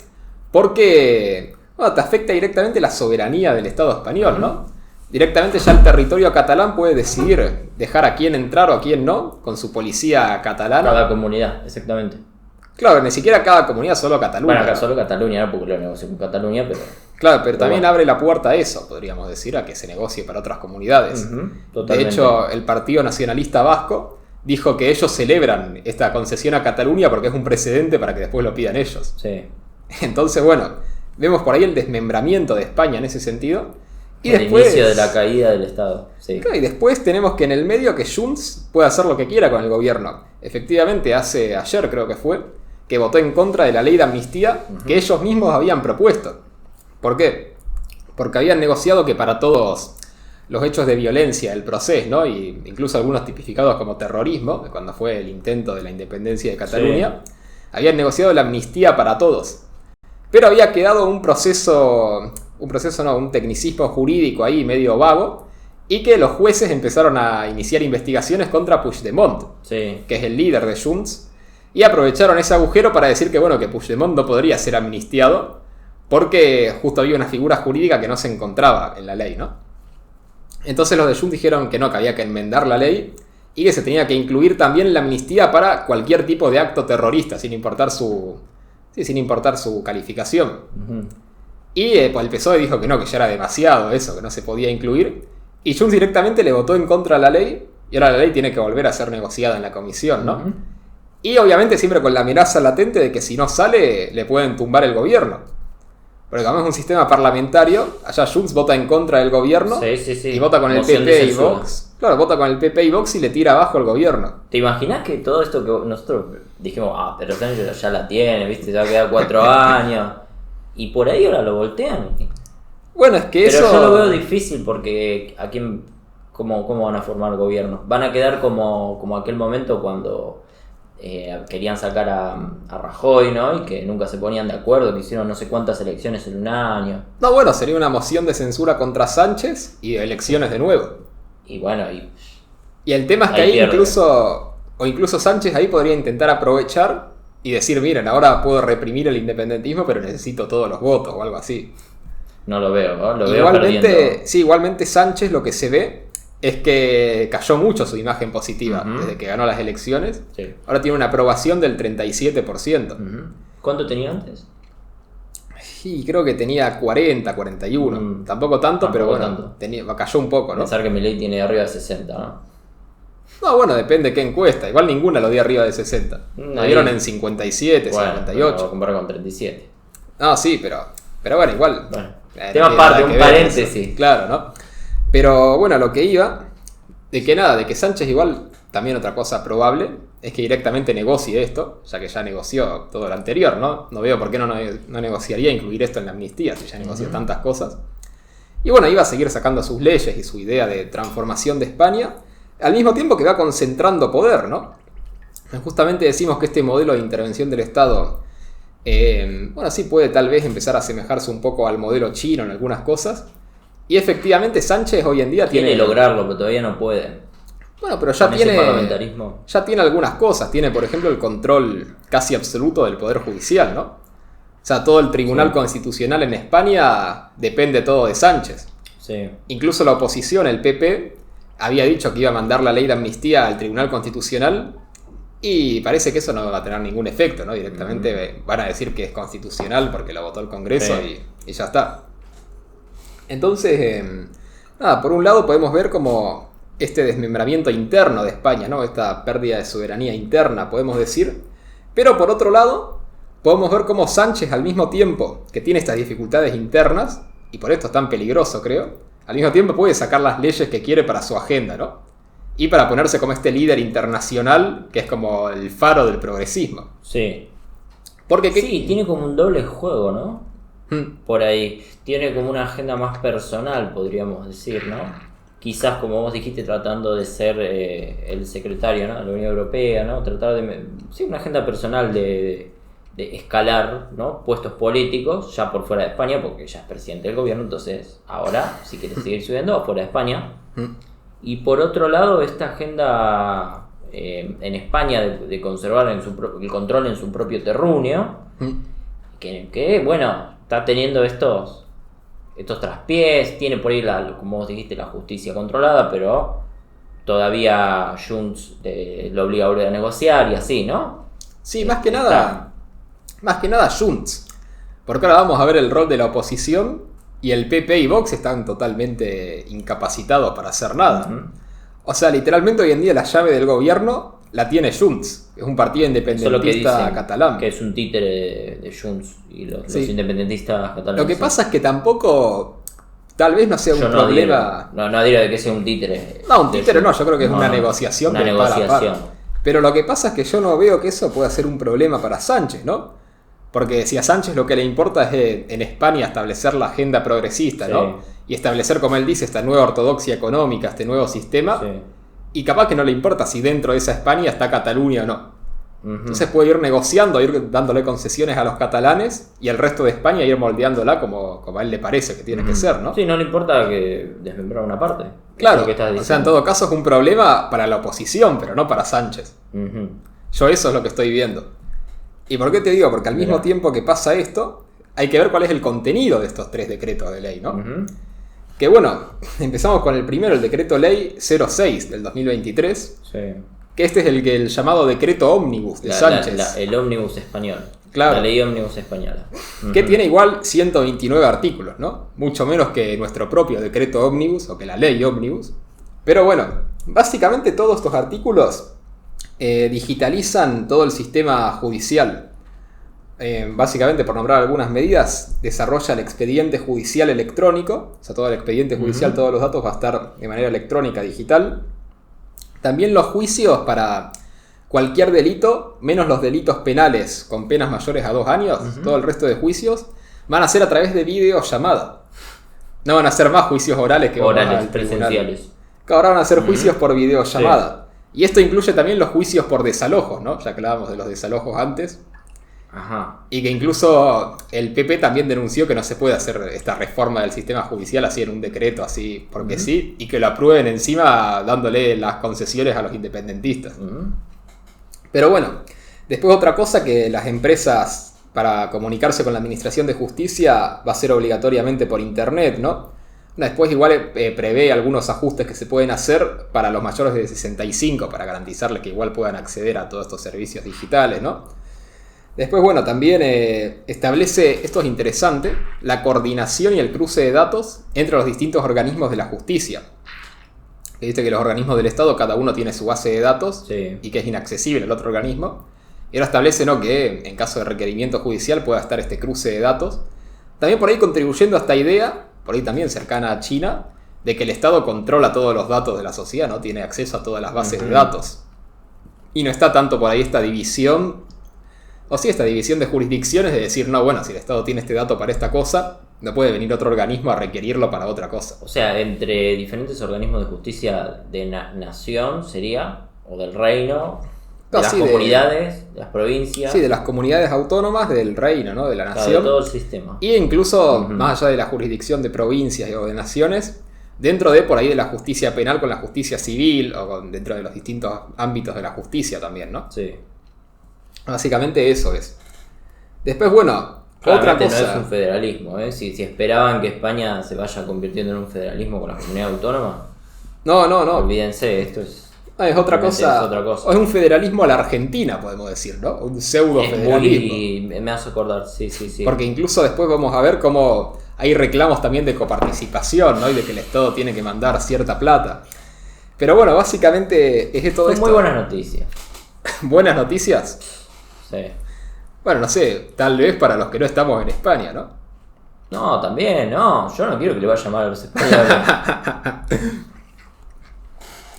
porque... bueno, te afecta directamente la soberanía del Estado español, ¿no? Directamente ya el territorio catalán puede decidir dejar a quién entrar o a quién no, con su policía catalana. Cada comunidad, exactamente. Claro, ni siquiera cada comunidad, solo Cataluña. Bueno, acá solo Cataluña, no porque lo negocio con Cataluña, pero... Claro, pero también abre la puerta a eso, podríamos decir, a que se negocie para otras comunidades. Totalmente. De hecho, el Partido Nacionalista Vasco dijo que ellos celebran esta concesión a Cataluña porque es un precedente para que después lo pidan ellos. Sí. Entonces, bueno... vemos por ahí el desmembramiento de España en ese sentido. Y el después, inicio de la caída del Estado. Sí. Claro, y después tenemos que en el medio que Junts puede hacer lo que quiera con el gobierno. Efectivamente, ayer creo que fue, que votó en contra de la ley de amnistía que ellos mismos habían propuesto. ¿Por qué? Porque habían negociado que para todos los hechos de violencia del proceso, ¿no? Y incluso algunos tipificados como terrorismo, cuando fue el intento de la independencia de Cataluña, habían negociado la amnistía para todos. Pero había quedado un tecnicismo jurídico ahí medio vago, y que los jueces empezaron a iniciar investigaciones contra Puigdemont, que es el líder de Junts, y aprovecharon ese agujero para decir que, bueno, que Puigdemont no podría ser amnistiado, porque justo había una figura jurídica que no se encontraba en la ley, ¿no? Entonces los de Junts dijeron que no, que había que enmendar la ley, y que se tenía que incluir también la amnistía para cualquier tipo de acto terrorista, sin importar su calificación. Uh-huh. Y pues el PSOE dijo que no, que ya era demasiado eso, que no se podía incluir. Y Junts directamente le votó en contra de la ley, y ahora la ley tiene que volver a ser negociada en la comisión, ¿no? Uh-huh. Y obviamente siempre con la amenaza latente de que si no sale, le pueden tumbar el gobierno. Porque como es un sistema parlamentario, allá Junts vota en contra del gobierno y vota con el PP y Vox. Claro, vota con el PP y Vox y le tira abajo al gobierno. ¿Te imaginas que todo esto que nosotros dijimos, pero Sánchez ya la tiene, viste, ya queda 4 años, y por ahí ahora lo voltean? Bueno, es que pero eso... yo lo veo difícil porque ¿a quién, cómo van a formar el gobierno? Van a quedar como aquel momento cuando querían sacar a Rajoy, ¿no? Y que nunca se ponían de acuerdo, que hicieron no sé cuántas elecciones en un año. No, bueno, sería una moción de censura contra Sánchez y elecciones de nuevo. Y bueno, y el tema es que ahí incluso Sánchez ahí podría intentar aprovechar y decir, miren, ahora puedo reprimir el independentismo, pero necesito todos los votos o algo así. No lo veo, ¿no? Lo igualmente, veo perdiendo. Sí, igualmente Sánchez lo que se ve es que cayó mucho su imagen positiva desde que ganó las elecciones. Sí. Ahora tiene una aprobación del 37%. ¿Cuánto tenía antes? Y creo que tenía 40, 41. Tampoco tanto, pero bueno, tanto. Cayó un poco, ¿no? Pensar que Milei tiene arriba de 60, ¿no? No, bueno, depende de qué encuesta. Igual ninguna lo dio arriba de 60. Lo dieron en 57, bueno, 58. Lo comparar con 37. No, sí, pero bueno, igual. Bueno, tema aparte, un paréntesis. Claro, ¿no? Pero bueno, lo que iba, de que Sánchez igual, también otra cosa probable, es que directamente negocie esto, ya que ya negoció todo lo anterior, ¿no? No veo por qué no negociaría incluir esto en la amnistía, si ya negoció tantas cosas. Y bueno, iba a seguir sacando sus leyes y su idea de transformación de España, al mismo tiempo que va concentrando poder, ¿no? Justamente decimos que este modelo de intervención del Estado, bueno, sí puede tal vez empezar a asemejarse un poco al modelo chino en algunas cosas. Y efectivamente Sánchez hoy en día quiere lograrlo, pero todavía no puede. Bueno, pero ya tiene algunas cosas. Tiene, por ejemplo, el control casi absoluto del Poder Judicial, ¿no? O sea, todo el Tribunal Constitucional en España depende todo de Sánchez. Sí. Incluso la oposición, el PP, había dicho que iba a mandar la ley de amnistía al Tribunal Constitucional y parece que eso no va a tener ningún efecto, ¿no? Directamente van a decir que es constitucional porque lo votó el Congreso y ya está. Entonces, nada, por un lado podemos ver como este desmembramiento interno de España, ¿no? Esta pérdida de soberanía interna, podemos decir. Pero por otro lado, podemos ver cómo Sánchez, al mismo tiempo que tiene estas dificultades internas, y por esto es tan peligroso, creo, al mismo tiempo puede sacar las leyes que quiere para su agenda, ¿no? Y para ponerse como este líder internacional, que es como el faro del progresismo. Sí. Porque tiene como un doble juego, ¿no? Por ahí. Tiene como una agenda más personal, podríamos decir, ¿no? Quizás, como vos dijiste, tratando de ser el secretario, ¿no? de la Unión Europea, ¿no? Tratar de... Sí, una agenda personal de escalar, ¿no? Puestos políticos, ya por fuera de España, porque ya es presidente del gobierno, entonces ahora, si quiere seguir subiendo, fuera de España. Y por otro lado, esta agenda en España de conservar el control en su propio terruño, que bueno, está teniendo estos traspiés, tiene por ahí, como vos dijiste, la justicia controlada, pero todavía Junts lo obliga a volver a negociar y así, ¿no? Sí, más que nada Junts, porque ahora vamos a ver el rol de la oposición y el PP y Vox están totalmente incapacitados para hacer nada. O sea, literalmente hoy en día la llave del gobierno la tiene Junts, que es un partido independentista catalán. Que es un títere de Junts y los independentistas catalanes. Lo que pasa es que tampoco, tal vez no sea un problema... No digo de que sea un títere. No, un títere no, yo creo que es una negociación. Una negociación. Pero lo que pasa es que yo no veo que eso pueda ser un problema para Sánchez, ¿no? Porque si a Sánchez lo que le importa es en España establecer la agenda progresista, ¿no? Y establecer, como él dice, esta nueva ortodoxia económica, este nuevo sistema... Y capaz que no le importa si dentro de esa España está Cataluña o no. Entonces puede ir negociando, ir dándole concesiones a los catalanes y el resto de España ir moldeándola como a él le parece que tiene que ser, ¿no? Sí, no le importa que desmembrar una parte. Claro, o sea, en todo caso es un problema para la oposición, pero no para Sánchez. Yo eso es lo que estoy viendo. ¿Y por qué te digo? Porque al mismo tiempo que pasa esto, hay que ver cuál es el contenido de estos 3 decretos de ley, ¿no? Que bueno, empezamos con el primero, el decreto ley 06 del 2023. Sí. Que este es el llamado decreto ómnibus de Sánchez. El ómnibus español. Claro. La ley ómnibus española. Que tiene igual 129 artículos, ¿no? Mucho menos que nuestro propio decreto ómnibus o que la ley ómnibus. Pero bueno, básicamente todos estos artículos digitalizan todo el sistema judicial. Básicamente, por nombrar algunas medidas, desarrolla el expediente judicial electrónico. O sea, todo el expediente judicial, todos los datos va a estar de manera electrónica, digital. También los juicios para cualquier delito, menos los delitos penales con penas mayores a 2 años, todo el resto de juicios, van a ser a través de videollamada. No van a ser más juicios orales que presenciales. Ahora van a ser juicios por videollamada. Sí. Y esto incluye también los juicios por desalojos, ¿no? Ya que hablábamos de los desalojos antes. Y que incluso el PP también denunció que no se puede hacer esta reforma del sistema judicial así en un decreto, así porque sí, y que lo aprueben encima dándole las concesiones a los independentistas. Pero bueno, después otra cosa, que las empresas, para comunicarse con la Administración de Justicia, va a ser obligatoriamente por internet, ¿no? Después igual prevé algunos ajustes que se pueden hacer para los mayores de 65 para garantizarles que igual puedan acceder a todos estos servicios digitales, ¿no? Después, bueno, también establece, esto es interesante, la coordinación y el cruce de datos entre los distintos organismos de la justicia. Que dice que los organismos del Estado, cada uno tiene su base de datos, Sí. y que es inaccesible al otro organismo. Y ahora establece, ¿no?, que en caso de requerimiento judicial pueda estar este cruce de datos. También por ahí contribuyendo a esta idea, por ahí también cercana a China, de que el Estado controla todos los datos de la sociedad, ¿no? Tiene acceso a todas las bases de datos. Y no está tanto por ahí esta división, o sí, esta división de jurisdicciones de decir, no, bueno, si el Estado tiene este dato para esta cosa, no puede venir otro organismo a requerirlo para otra cosa. O sea, entre diferentes organismos de justicia de nación sería, o del reino, de las comunidades, de las provincias. Sí, de las comunidades autónomas, del reino, ¿no? De la nación. De todo el sistema. Y incluso, más allá de la jurisdicción de provincias o de naciones, dentro de por ahí de la justicia penal con la justicia civil, o dentro de los distintos ámbitos de la justicia también, ¿no? Sí. Básicamente eso es. Después, bueno, otra cosa. No es un federalismo, ¿eh? Si esperaban que España se vaya convirtiendo en un federalismo con la comunidad autónoma, No. olvídense, esto es... Es otra cosa. Es otra cosa. O es un federalismo a la Argentina, podemos decir, ¿no? Un pseudo-federalismo. Me hace acordar, sí. Porque incluso después vamos a ver cómo hay reclamos también de coparticipación, ¿no? Y de que el Estado tiene que mandar cierta plata. Pero bueno, básicamente es todo esto. Son muy buenas noticias. ¿Buenas noticias? Sí. Bueno, no sé, tal vez para los que no estamos en España, ¿no? No, también, no. Yo no quiero que le vaya mal a los españoles.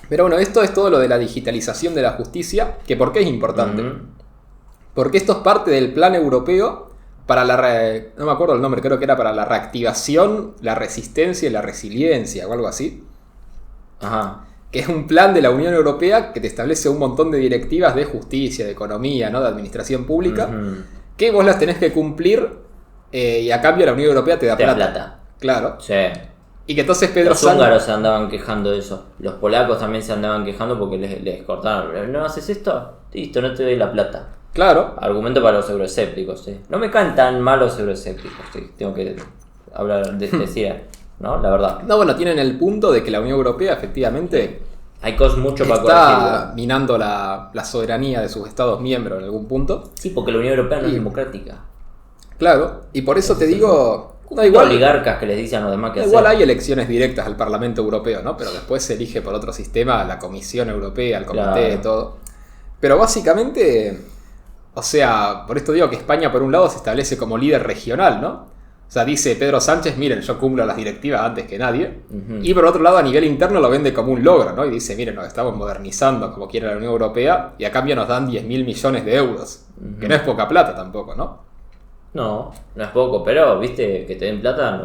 Pero bueno, esto es todo lo de la digitalización de la justicia, que ¿por qué es importante? Porque esto es parte del plan europeo para no me acuerdo el nombre, creo que era para la reactivación, la resistencia y la resiliencia o algo así. Ajá. Que es un plan de la Unión Europea que te establece un montón de directivas de justicia, de economía, ¿no? De administración pública, que vos las tenés que cumplir y a cambio la Unión Europea te da plata. Claro. Sí. Y que entonces Pedro Los húngaros se andaban quejando de eso. Los polacos también se andaban quejando porque les cortaron. ¿No haces esto? Listo, no te doy la plata. Claro. Argumento para los euroescépticos, ¿sí? No me caen tan mal los euroescépticos, ¿sí? Tengo que decir, ¿no? La verdad. No, bueno, tienen el punto de que la Unión Europea efectivamente hay cosas mucho para corregir. Está minando la soberanía de sus estados miembros en algún punto. Sí, porque la Unión Europea no es democrática. Claro, y por eso te digo... No hay oligarcas que les dicen a los demás que hacer. Igual hay elecciones directas al Parlamento Europeo, ¿no? Pero después se elige por otro sistema la Comisión Europea, el Comité, todo. Pero básicamente, o sea, por esto digo que España por un lado se establece como líder regional, ¿no? O sea, dice Pedro Sánchez, miren, yo cumplo las directivas antes que nadie. Y por otro lado, a nivel interno lo vende como un logro, ¿no? Y dice, miren, nos estamos modernizando como quiere la Unión Europea y a cambio nos dan 10.000 millones de euros. Que no es poca plata tampoco, ¿no? No es poco, pero, viste, que te den plata,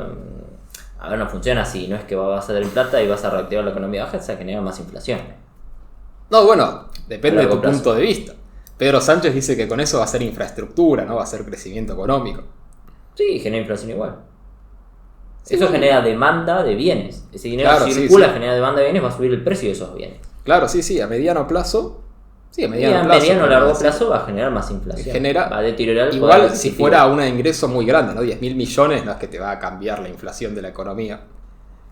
a ver, no funciona así. No es que vas a tener plata y vas a reactivar la economía baja, se genera más inflación. No, bueno, depende de tu punto de vista. Pedro Sánchez dice que con eso va a ser infraestructura, ¿no? Va a ser crecimiento económico. Sí, genera inflación igual. Sí, eso genera demanda de bienes. Ese dinero circula, genera demanda de bienes, va a subir el precio de esos bienes. Claro, sí, a mediano plazo. Sí, a mediano o largo plazo va a generar más inflación. Va a deteriorar el igual si fuera un ingreso muy grande, ¿no? 10.000 millones no es que te va a cambiar la inflación de la economía.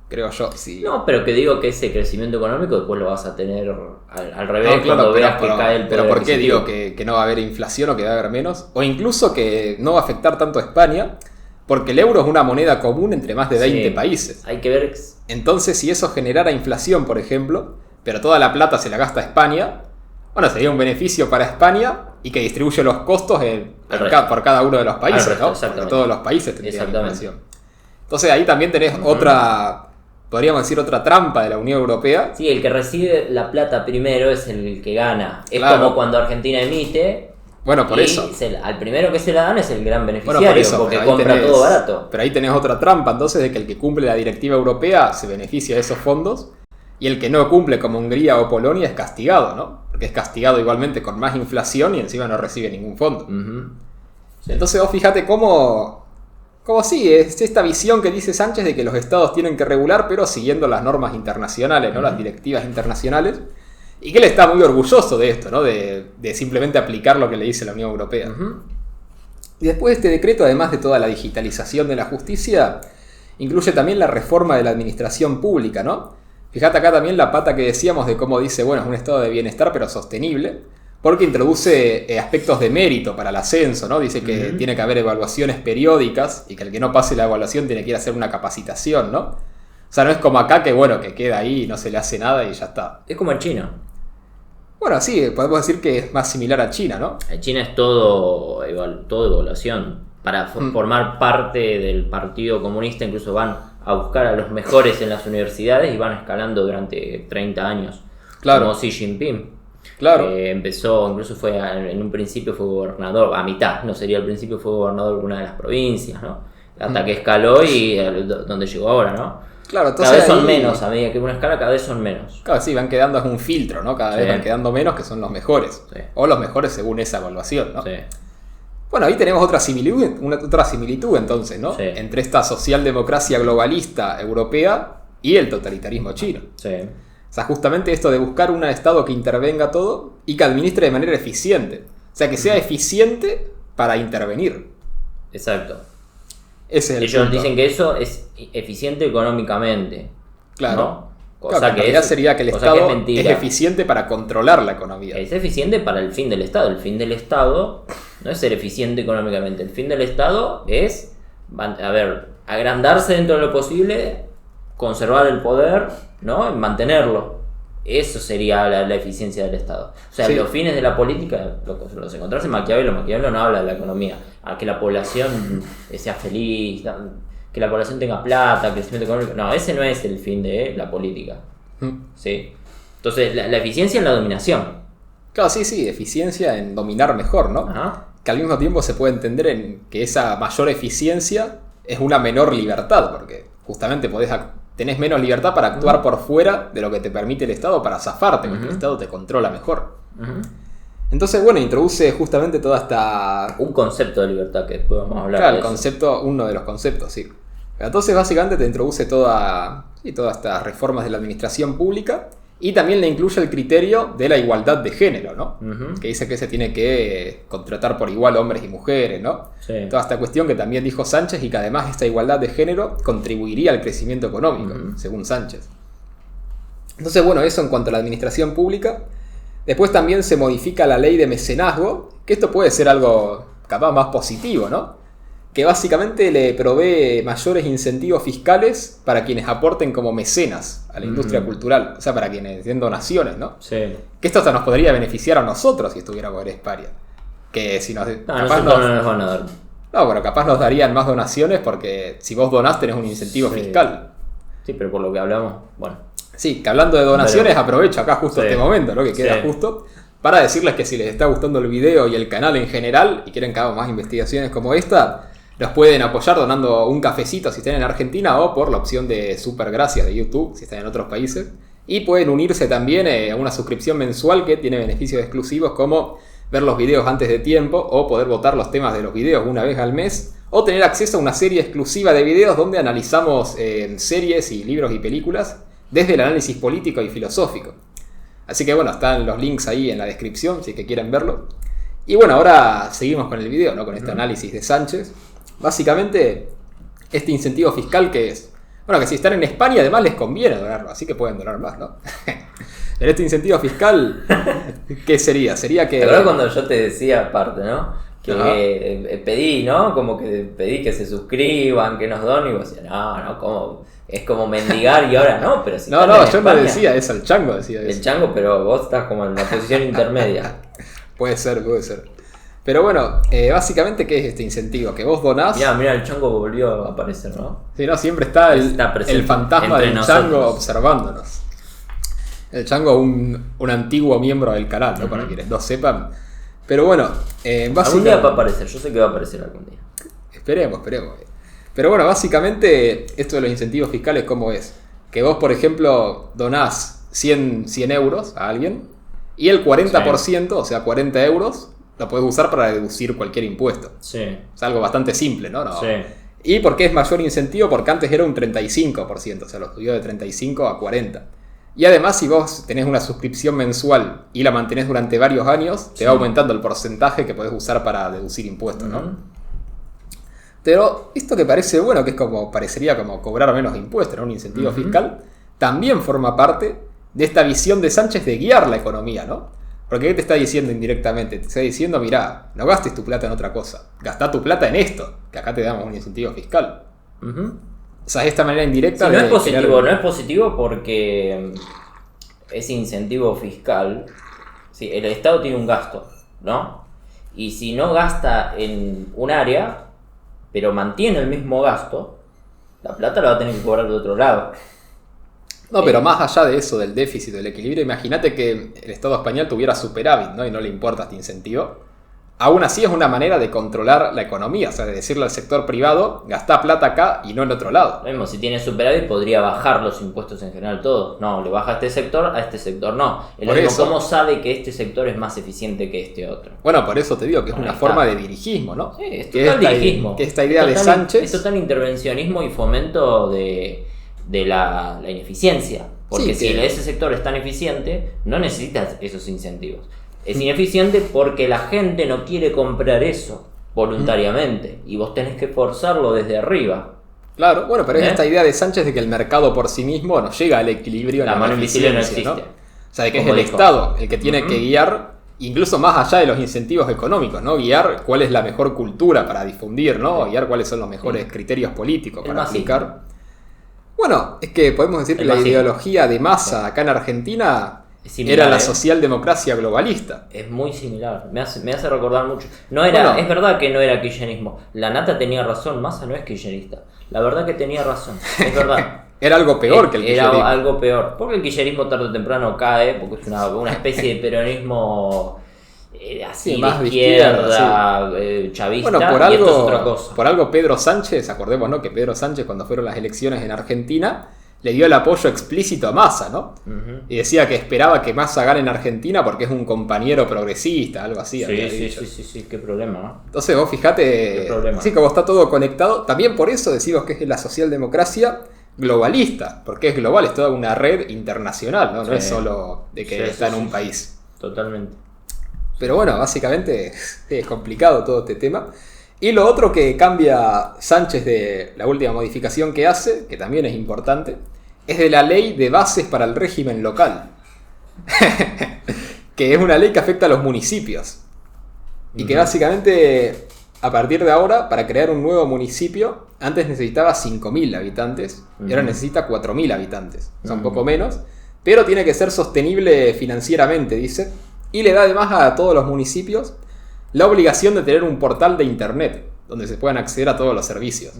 Creo yo, sí. No, pero que digo que ese crecimiento económico después lo vas a tener al revés cuando veas que cae el poder. Pero ¿por qué digo que no va a haber inflación o que va a haber menos? O incluso que no va a afectar tanto a España, porque el euro es una moneda común entre más de 20 países. Hay que ver. Entonces, si eso generara inflación, por ejemplo, pero toda la plata se la gasta España, bueno, sería un beneficio para España y que distribuye los costos por cada uno de los países, ¿no? Porque todos los países tendrían inflación. Entonces ahí también tenés podríamos decir otra trampa de la Unión Europea. Sí, el que recibe la plata primero es el que gana. Es como cuando Argentina emite. Bueno, por eso. Al primero que se la dan es el gran beneficiario, bueno, por eso, porque compra todo barato. Pero ahí tenés otra trampa, entonces, de que el que cumple la directiva europea se beneficia de esos fondos y el que no cumple, como Hungría o Polonia, es castigado, ¿no? Porque es castigado igualmente con más inflación y encima no recibe ningún fondo. Sí. Entonces vos fíjate cómo sí, es esta visión que dice Sánchez de que los estados tienen que regular, pero siguiendo las normas internacionales, ¿no? Las directivas internacionales. Y que él está muy orgulloso de esto, ¿no? De simplemente aplicar lo que le dice la Unión Europea. Y después de este decreto, además de toda la digitalización de la justicia, incluye también la reforma de la administración pública, ¿no? Fíjate acá también la pata que decíamos de cómo dice, bueno, es un estado de bienestar pero sostenible, porque introduce aspectos de mérito para el ascenso, ¿no? Dice que tiene que haber evaluaciones periódicas y que el que no pase la evaluación tiene que ir a hacer una capacitación, ¿no? O sea, no es como acá que, bueno, que queda ahí y no se le hace nada y ya está. Es como en China. Bueno, sí, podemos decir que es más similar a China, ¿no? En China es todo evaluación. Para formar parte del Partido Comunista incluso van a buscar a los mejores en las universidades y van escalando durante 30 años. Claro. Como Xi Jinping. Claro. Empezó, incluso en un principio fue gobernador, a mitad, no sería al principio, fue gobernador de una de las provincias, ¿no? Hasta que escaló y donde llegó ahora, ¿no? Claro, entonces cada vez son ahí, menos, a medida que una escala cada vez son menos. Claro, sí, van quedando, es un filtro, ¿no? Cada vez van quedando menos que son los mejores. Sí. O los mejores según esa evaluación, ¿no? Sí. Bueno, ahí tenemos otra similitud entonces, ¿no? Sí. Entre esta socialdemocracia globalista europea y el totalitarismo chino. Sí. O sea, justamente esto de buscar un Estado que intervenga todo y que administre de manera eficiente. O sea, que sea eficiente para intervenir. Exacto. Ese es el Ellos punto. dicen que eso es eficiente económicamente. Claro. ¿no? Claro, que en realidad sería que el Estado es eficiente para controlar la economía. Es eficiente para el fin del Estado. El fin del Estado no es ser eficiente económicamente. El fin del Estado es, agrandarse dentro de lo posible, conservar el poder, ¿no? Y mantenerlo. Eso sería la eficiencia del Estado. O sea, Sí. los fines de la política los encontrás en Maquiavelo. Maquiavelo no habla de la economía. A que la población sea feliz, que la población tenga plata, crecimiento económico. No, ese no es el fin de la política. ¿Sí? Entonces, la eficiencia es la dominación. Claro, sí, eficiencia en dominar mejor, ¿no? Ajá. Que al mismo tiempo se puede entender en que esa mayor eficiencia es una menor libertad, porque justamente tenés menos libertad para actuar por fuera de lo que te permite el Estado para zafarte, porque el Estado te controla mejor. Entonces, bueno, introduce justamente toda esta... Un concepto de libertad que después vamos a hablar Claro, de el eso. concepto, uno de los conceptos, sí. Entonces, básicamente te introduce todas estas reformas de la administración pública y también le incluye el criterio de la igualdad de género, ¿no? Que dice que se tiene que contratar por igual hombres y mujeres, ¿no? Sí. Toda esta cuestión que también dijo Sánchez y que además esta igualdad de género contribuiría al crecimiento económico, según Sánchez. Entonces, bueno, eso en cuanto a la administración pública. Después también se modifica la ley de mecenazgo, que esto puede ser algo capaz más positivo, ¿no? Que básicamente le provee mayores incentivos fiscales para quienes aporten como mecenas a la industria cultural, o sea, para quienes den donaciones, ¿no? Sí. Que esto hasta nos podría beneficiar a nosotros si estuviéramos en España. Que si nos... No, nosotros no nos van a dar. No, pero capaz nos darían más donaciones porque si vos donás tenés un incentivo fiscal. Sí, pero por lo que hablamos, bueno. Sí, que hablando de donaciones, aprovecho acá justo este momento, ¿no? Que queda Sí. justo, para decirles que si les está gustando el video y el canal en general y quieren que hagamos más investigaciones como esta, los pueden apoyar donando un cafecito si están en Argentina o por la opción de Super Gracias de YouTube si están en otros países. Y pueden unirse también a una suscripción mensual que tiene beneficios exclusivos como ver los videos antes de tiempo o poder votar los temas de los videos una vez al mes o tener acceso a una serie exclusiva de videos donde analizamos series y libros y películas desde el análisis político y filosófico. Así que bueno, están los links ahí en la descripción si es que quieren verlo. Y bueno, ahora seguimos con el video, ¿no? Con este análisis de Sánchez. Básicamente, este incentivo fiscal que es... Bueno, que si están en España además les conviene donarlo, así que pueden donar más, ¿no? Pero este incentivo fiscal, ¿qué sería? Sería que... ¿Te acuerdas cuando yo te decía aparte, no? Que pedí, ¿no? Como que pedí que se suscriban, que nos donen, y vos decías, no, como... Es como mendigar y ahora no, pero si No, están en yo España, no decía eso, el chango decía eso. El chango, pero vos estás como en la posición intermedia. Puede ser. Pero bueno, básicamente, ¿qué es este incentivo? Que vos donás... Mirá, el chango volvió a aparecer, ¿no? Sí, no, siempre está presente el fantasma entre del nosotros. chango observándonos. El chango un antiguo miembro del canal, ¿no? Para quienes no sepan. Pero bueno, Algún día va a aparecer, yo sé que va a aparecer algún día. Esperemos. Pero bueno, básicamente, esto de los incentivos fiscales, ¿cómo es? Que vos, por ejemplo, donás 100 euros a alguien y el 40%, o sea, 40 euros, lo podés usar para deducir cualquier impuesto. Sí. Es algo bastante simple, ¿no? Sí. ¿Y por qué es mayor incentivo? Porque antes era un 35%, o sea, lo subió de 35 a 40. Y además, si vos tenés una suscripción mensual y la mantenés durante varios años, te va aumentando el porcentaje que podés usar para deducir impuestos, ¿no? Pero esto que parece bueno, que es como parecería como cobrar menos impuestos, ¿no? Un incentivo fiscal, también forma parte de esta visión de Sánchez de guiar la economía, ¿no? Porque ¿qué te está diciendo indirectamente? Te está diciendo, mirá, no gastes tu plata en otra cosa, gastá tu plata en esto, que acá te damos un incentivo fiscal. O sea, esta manera indirecta sí, de... no es positivo, no es positivo porque ese incentivo fiscal, sí, el Estado tiene un gasto, ¿no? Y si no gasta en un área, pero mantiene el mismo gasto, la plata la va a tener que cobrar de otro lado. No, pero más allá de eso, del déficit, del equilibrio, imagínate que el Estado español tuviera superávit, ¿no? Y no le importa este incentivo. Aún así es una manera de controlar la economía, o sea, de decirle al sector privado, gastá plata acá y no en otro lado. Lo mismo, si tiene superávit podría bajar los impuestos en general todos. No, le baja a este sector no. El mismo, ¿cómo sabe que este sector es más eficiente que este otro? Bueno, por eso te digo que es una forma de dirigismo, ¿no? Sí, es total dirigismo. Que esta idea de Sánchez... Es total intervencionismo y fomento de la ineficiencia. Porque si ese sector es tan eficiente, no necesitas esos incentivos. Es ineficiente porque la gente no quiere comprar eso voluntariamente y vos tenés que forzarlo desde arriba. Claro, bueno, pero es esta idea de Sánchez de que el mercado por sí mismo no llega al equilibrio. La mano invisible no existe, ¿no? O sea, de que es el Estado el que tiene que guiar, incluso más allá de los incentivos económicos, ¿no? Guiar cuál es la mejor cultura para difundir, ¿no? Guiar cuáles son los mejores criterios políticos para aplicar. Bueno, es que podemos decir que la ideología de Massa acá en Argentina... Similar, era la socialdemocracia globalista. Es muy similar, me hace recordar mucho. No era, es verdad que no era kirchnerismo. La Nata tenía razón, Massa no es kirchnerista. La verdad que tenía razón, es verdad. Era algo peor que el kirchnerismo. Era algo peor, porque el kirchnerismo tarde o temprano cae, porque es una especie de peronismo así más de izquierda, chavista, bueno, y esto es otra cosa. Por algo Pedro Sánchez, acordémonos, ¿no? Que Pedro Sánchez cuando fueron las elecciones en Argentina... le dio el apoyo explícito a Massa, ¿no? Y decía que esperaba que Massa gane en Argentina porque es un compañero progresista, algo así. Sí, qué problema, ¿no? Entonces vos fijate, así como está todo conectado, también por eso decimos que es la socialdemocracia globalista, porque es global, es toda una red internacional, ¿no? No es solo de que está en un país. Totalmente. Pero bueno, básicamente es complicado todo este tema. Y lo otro que cambia Sánchez de la última modificación que hace, que también es importante, es de la ley de bases para el régimen local. Que es una ley que afecta a los municipios. Y que básicamente, a partir de ahora, para crear un nuevo municipio, antes necesitaba 5.000 habitantes y ahora necesita 4.000 habitantes. O sea, un poco menos. Pero tiene que ser sostenible financieramente, dice. Y le da además a todos los municipios la obligación de tener un portal de internet donde se puedan acceder a todos los servicios.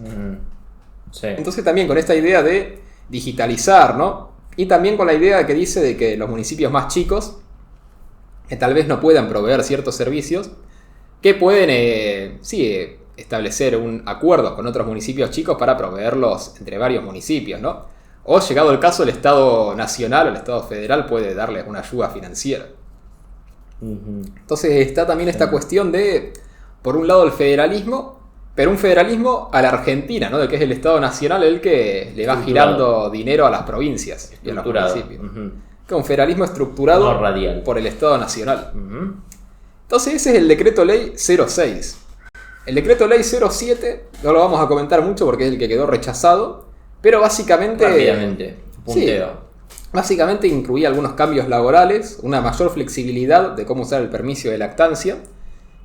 Sí. Entonces también con esta idea de digitalizar, ¿no? Y también con la idea que dice de que los municipios más chicos, que tal vez no puedan proveer ciertos servicios, que pueden establecer un acuerdo con otros municipios chicos para proveerlos entre varios municipios, ¿no? O llegado el caso, el Estado nacional o el Estado federal puede darles una ayuda financiera. Entonces está también esta cuestión de, por un lado, el federalismo, pero un federalismo a la Argentina, ¿no? De que es el Estado nacional el que le va girando dinero a las provincias y a los municipios. Que es un federalismo estructurado por el Estado nacional. Entonces ese es el decreto ley 06. El decreto ley 07 no lo vamos a comentar mucho porque es el que quedó rechazado, pero básicamente... Rápidamente, punteo. Sí, básicamente incluía algunos cambios laborales, una mayor flexibilidad de cómo usar el permiso de lactancia,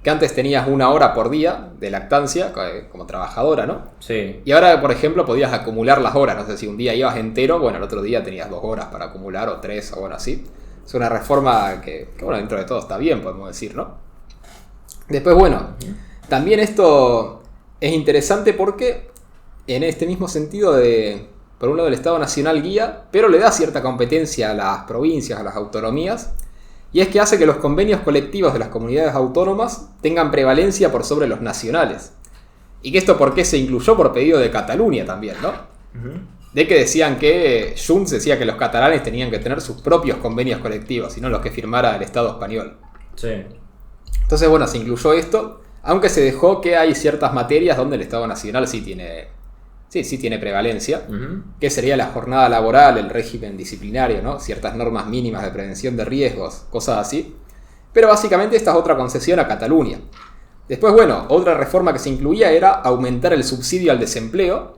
que antes tenías 1 hora por día de lactancia como trabajadora, ¿no? Sí. Y ahora, por ejemplo, podías acumular las horas, no sé si un día ibas entero, bueno, el otro día tenías 2 horas para acumular o 3 o bueno, así. Es una reforma que bueno, dentro de todo está bien, podemos decir, ¿no? Después, bueno, también esto es interesante porque en este mismo sentido de... Por un lado el Estado Nacional guía, pero le da cierta competencia a las provincias, a las autonomías, y es que hace que los convenios colectivos de las comunidades autónomas tengan prevalencia por sobre los nacionales. Y que esto porque se incluyó por pedido de Cataluña también, ¿no? De que decían que Junts decía que los catalanes tenían que tener sus propios convenios colectivos, y no los que firmara el Estado español. Sí. Entonces, bueno, se incluyó esto, aunque se dejó que hay ciertas materias donde el Estado Nacional sí tiene prevalencia, que sería la jornada laboral, el régimen disciplinario, ¿no? Ciertas normas mínimas de prevención de riesgos, cosas así. Pero básicamente esta es otra concesión a Cataluña. Después, bueno, otra reforma que se incluía era aumentar el subsidio al desempleo.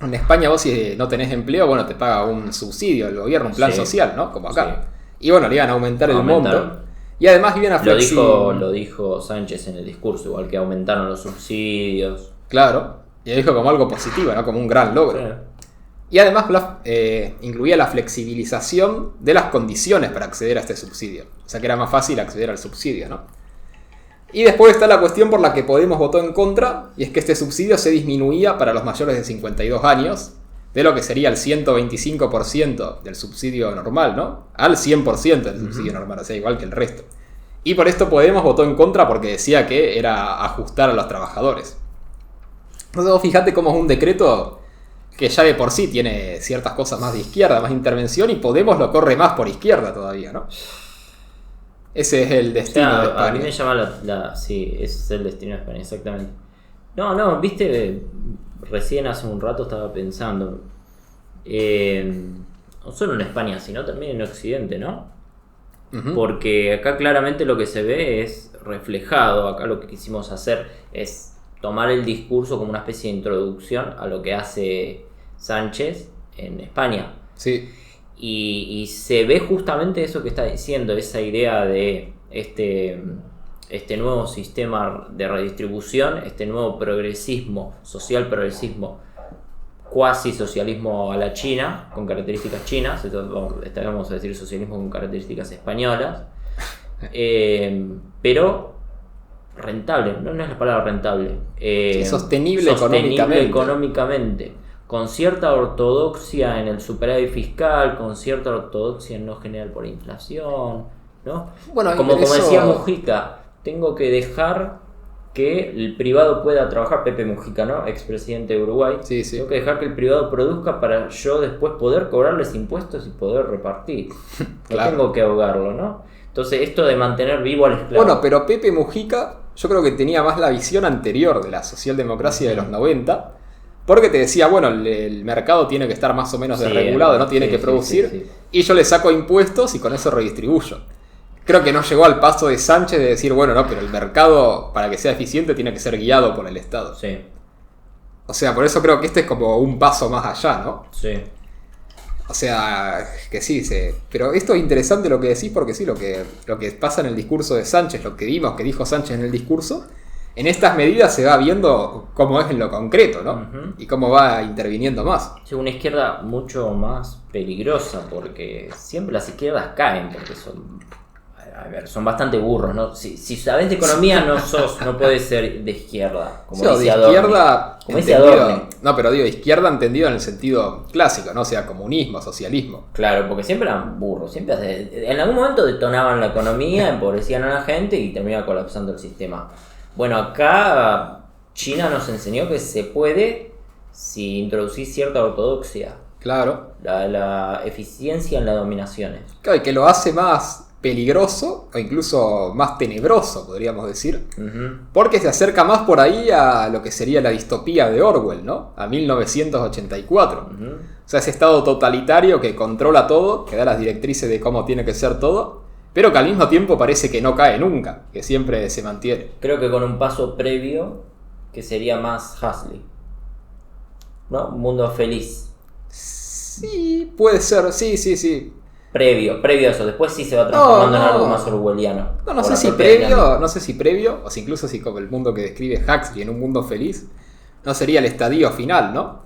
En España vos si no tenés empleo, bueno, te paga un subsidio el gobierno, un plan social, ¿no? Como acá. Y bueno, le iban a aumentar el monto. Y además iban a Lo dijo Sánchez en el discurso, igual que aumentaron los subsidios. Claro, y lo dijo como algo positivo, ¿no? Como un gran logro. Sí. Y además incluía la flexibilización de las condiciones para acceder a este subsidio. O sea que era más fácil acceder al subsidio, ¿no? Y después está la cuestión por la que Podemos votó en contra, y es que este subsidio se disminuía para los mayores de 52 años, de lo que sería el 125% del subsidio normal, ¿no? Al 100% del subsidio normal, o sea, igual que el resto. Y por esto Podemos votó en contra porque decía que era ajustar a los trabajadores. Entonces vos fijate cómo es un decreto que ya de por sí tiene ciertas cosas más de izquierda, más intervención, y Podemos lo corre más por izquierda todavía, ¿no? Ese es el destino de España. A mí me llama sí, ese es el destino de España, exactamente. No, viste, recién hace un rato estaba pensando, no solo en España, sino también en Occidente, ¿no? Porque acá claramente lo que se ve es reflejado, acá lo que quisimos hacer es tomar el discurso como una especie de introducción a lo que hace Sánchez en España. Sí. Y se ve justamente eso que está diciendo, esa idea de este nuevo sistema de redistribución, este nuevo progresismo, social progresismo, cuasi socialismo a la China, con características chinas, vamos a decir socialismo con características españolas, pero rentable, no es la palabra rentable, sostenible económicamente. Con cierta ortodoxia en el superávit fiscal, con cierta ortodoxia en no generar por inflación, ¿no? Bueno, como decía Mujica, tengo que dejar que el privado pueda trabajar, Pepe Mujica, ¿no? Expresidente de Uruguay. Sí. Tengo que dejar que el privado produzca para yo después poder cobrarles impuestos y poder repartir. Claro. No tengo que ahogarlo, ¿no? Entonces esto de mantener vivo al esclavo. Bueno, pero Pepe Mujica yo creo que tenía más la visión anterior de la socialdemocracia de los 90, porque te decía, bueno, el mercado tiene que estar más o menos desregulado, no tiene que producir, y yo le saco impuestos y con eso redistribuyo. Creo que no llegó al paso de Sánchez de decir, bueno, no, pero el mercado, para que sea eficiente, tiene que ser guiado por el Estado. Sí. O sea, por eso creo que este es como un paso más allá, ¿no? Sí. O sea, que sí, pero esto es interesante lo que decís, porque sí, lo que pasa en el discurso de Sánchez, lo que vimos que dijo Sánchez en el discurso, en estas medidas se va viendo cómo es en lo concreto, ¿no? Y cómo va interviniendo más. Sí, una izquierda mucho más peligrosa, porque siempre las izquierdas caen, porque son bastante burros, ¿no? Si sabes de economía no puedes ser de izquierda, como sí, dice de Adorno. Izquierda como dice Adorno. No, pero digo, izquierda entendido en el sentido clásico, ¿no? O sea, comunismo, socialismo. Claro, porque siempre eran burros, siempre en algún momento detonaban la economía, empobrecían a la gente y terminaba colapsando el sistema. Bueno, acá China nos enseñó que se puede si introducís cierta ortodoxia. Claro. La eficiencia en las dominaciones. Claro, y que lo hace más peligroso o incluso más tenebroso, podríamos decir, porque se acerca más por ahí a lo que sería la distopía de Orwell, ¿no? A 1984. O sea, ese estado totalitario que controla todo, que da las directrices de cómo tiene que ser todo, pero que al mismo tiempo parece que no cae nunca, que siempre se mantiene. Creo que con un paso previo que sería más Huxley, ¿no? Un mundo feliz. Sí, puede ser, sí. Previo a eso, después sí se va transformando en algo más orwelliano. No sé si previo, o si incluso si como el mundo que describe Huxley en un mundo feliz, no sería el estadio final, ¿no?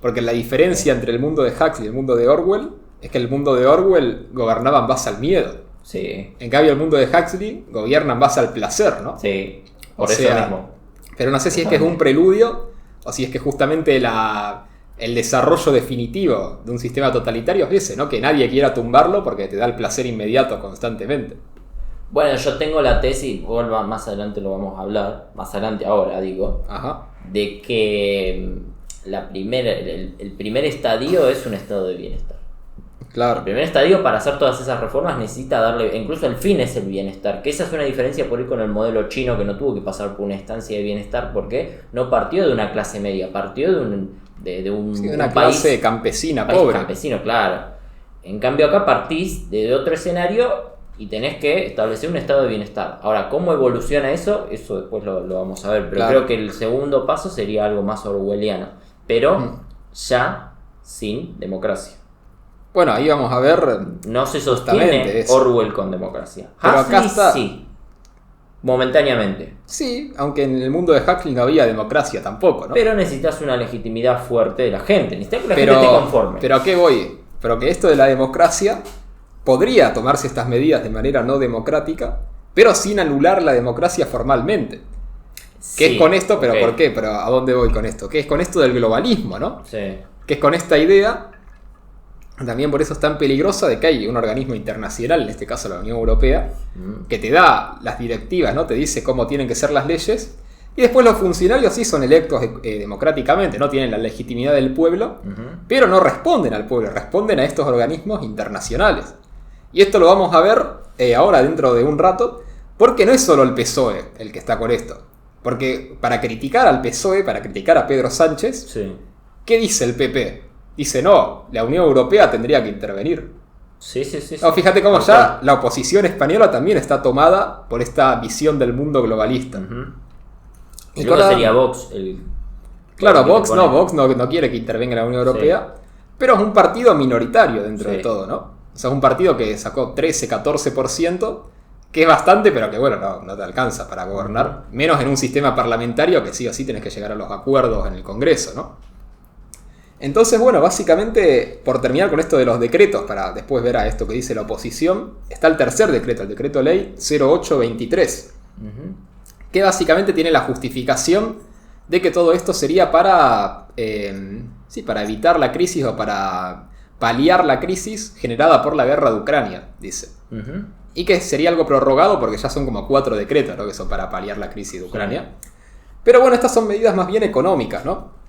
Porque la diferencia entre el mundo de Huxley y el mundo de Orwell es que el mundo de Orwell gobernaba en base al miedo. Sí. En cambio el mundo de Huxley gobierna en base al placer, ¿no? Sí, por eso mismo. Pero no sé si es que es un preludio o si es que justamente el desarrollo definitivo de un sistema totalitario es ese, ¿no? Que nadie quiera tumbarlo porque te da el placer inmediato constantemente. Bueno, yo tengo la tesis, más adelante lo vamos a hablar, más adelante ahora digo, de que el primer estadio es un estado de bienestar. Claro. El primer estadio para hacer todas esas reformas necesita darle, incluso el fin es el bienestar, que esa es una diferencia por ir con el modelo chino que no tuvo que pasar por una estancia de bienestar porque no partió de una clase media, partió de una clase campesina, pobre. Campesino, claro. En cambio acá partís de otro escenario y tenés que establecer un estado de bienestar. Ahora, ¿cómo evoluciona eso? Eso después lo vamos a ver, pero Claro. creo que el segundo paso sería algo más orwelliano, pero ya sin democracia. Bueno, ahí vamos a ver. No se Justamente sostiene eso. Orwell con democracia. Pero acá Huxley está. sí, momentáneamente. Sí, aunque en el mundo de Huxley no había democracia tampoco, ¿no? Pero necesitas una legitimidad fuerte de la gente. Necesitas que la gente esté conforme. Pero ¿a qué voy? Pero que esto de la democracia podría tomarse estas medidas de manera no democrática, pero sin anular la democracia formalmente. ¿Qué Sí, es con esto? ¿Pero ok. por qué? ¿Pero a dónde voy con esto? ¿Qué es con esto del globalismo, no? Sí. Que es con esta idea, también por eso es tan peligrosa, de que hay un organismo internacional, en este caso la Unión Europea, que te da las directivas, ¿no? Te dice cómo tienen que ser las leyes, y después los funcionarios sí son electos democráticamente, no tienen la legitimidad del pueblo, pero no responden al pueblo, responden a estos organismos internacionales. Y esto lo vamos a ver ahora dentro de un rato, porque no es solo el PSOE el que está con esto. Porque para criticar al PSOE, para criticar a Pedro Sánchez, Sí. ¿qué dice el PP? Dice, no, la Unión Europea tendría que intervenir. Sí. No, fíjate cómo Tal ya cual. la oposición española también está tomada por esta visión del mundo globalista. Y Y luego ahora- sería Vox el... Claro, el que Vox te no, pone- Vox no quiere que intervenga la Unión Europea, pero es un partido minoritario dentro Sí. de todo, ¿no? O sea, es un partido que sacó 13-14%, que es bastante, pero que bueno, no te alcanza para gobernar, menos en un sistema parlamentario que sí o sí tenés que llegar a los acuerdos en el Congreso, ¿no? Entonces, bueno, básicamente, por terminar con esto de los decretos, para después ver a esto que dice la oposición, está el tercer decreto, el decreto ley 0823, Ujú. que básicamente tiene la justificación de que todo esto sería para evitar la crisis o para paliar la crisis generada por la guerra de Ucrania, dice. Ujú. Y que sería algo prorrogado porque ya son como 4 decretos, ¿no? Que son para paliar la crisis de Ucrania. Pero bueno, estas son medidas más bien económicas, ¿no?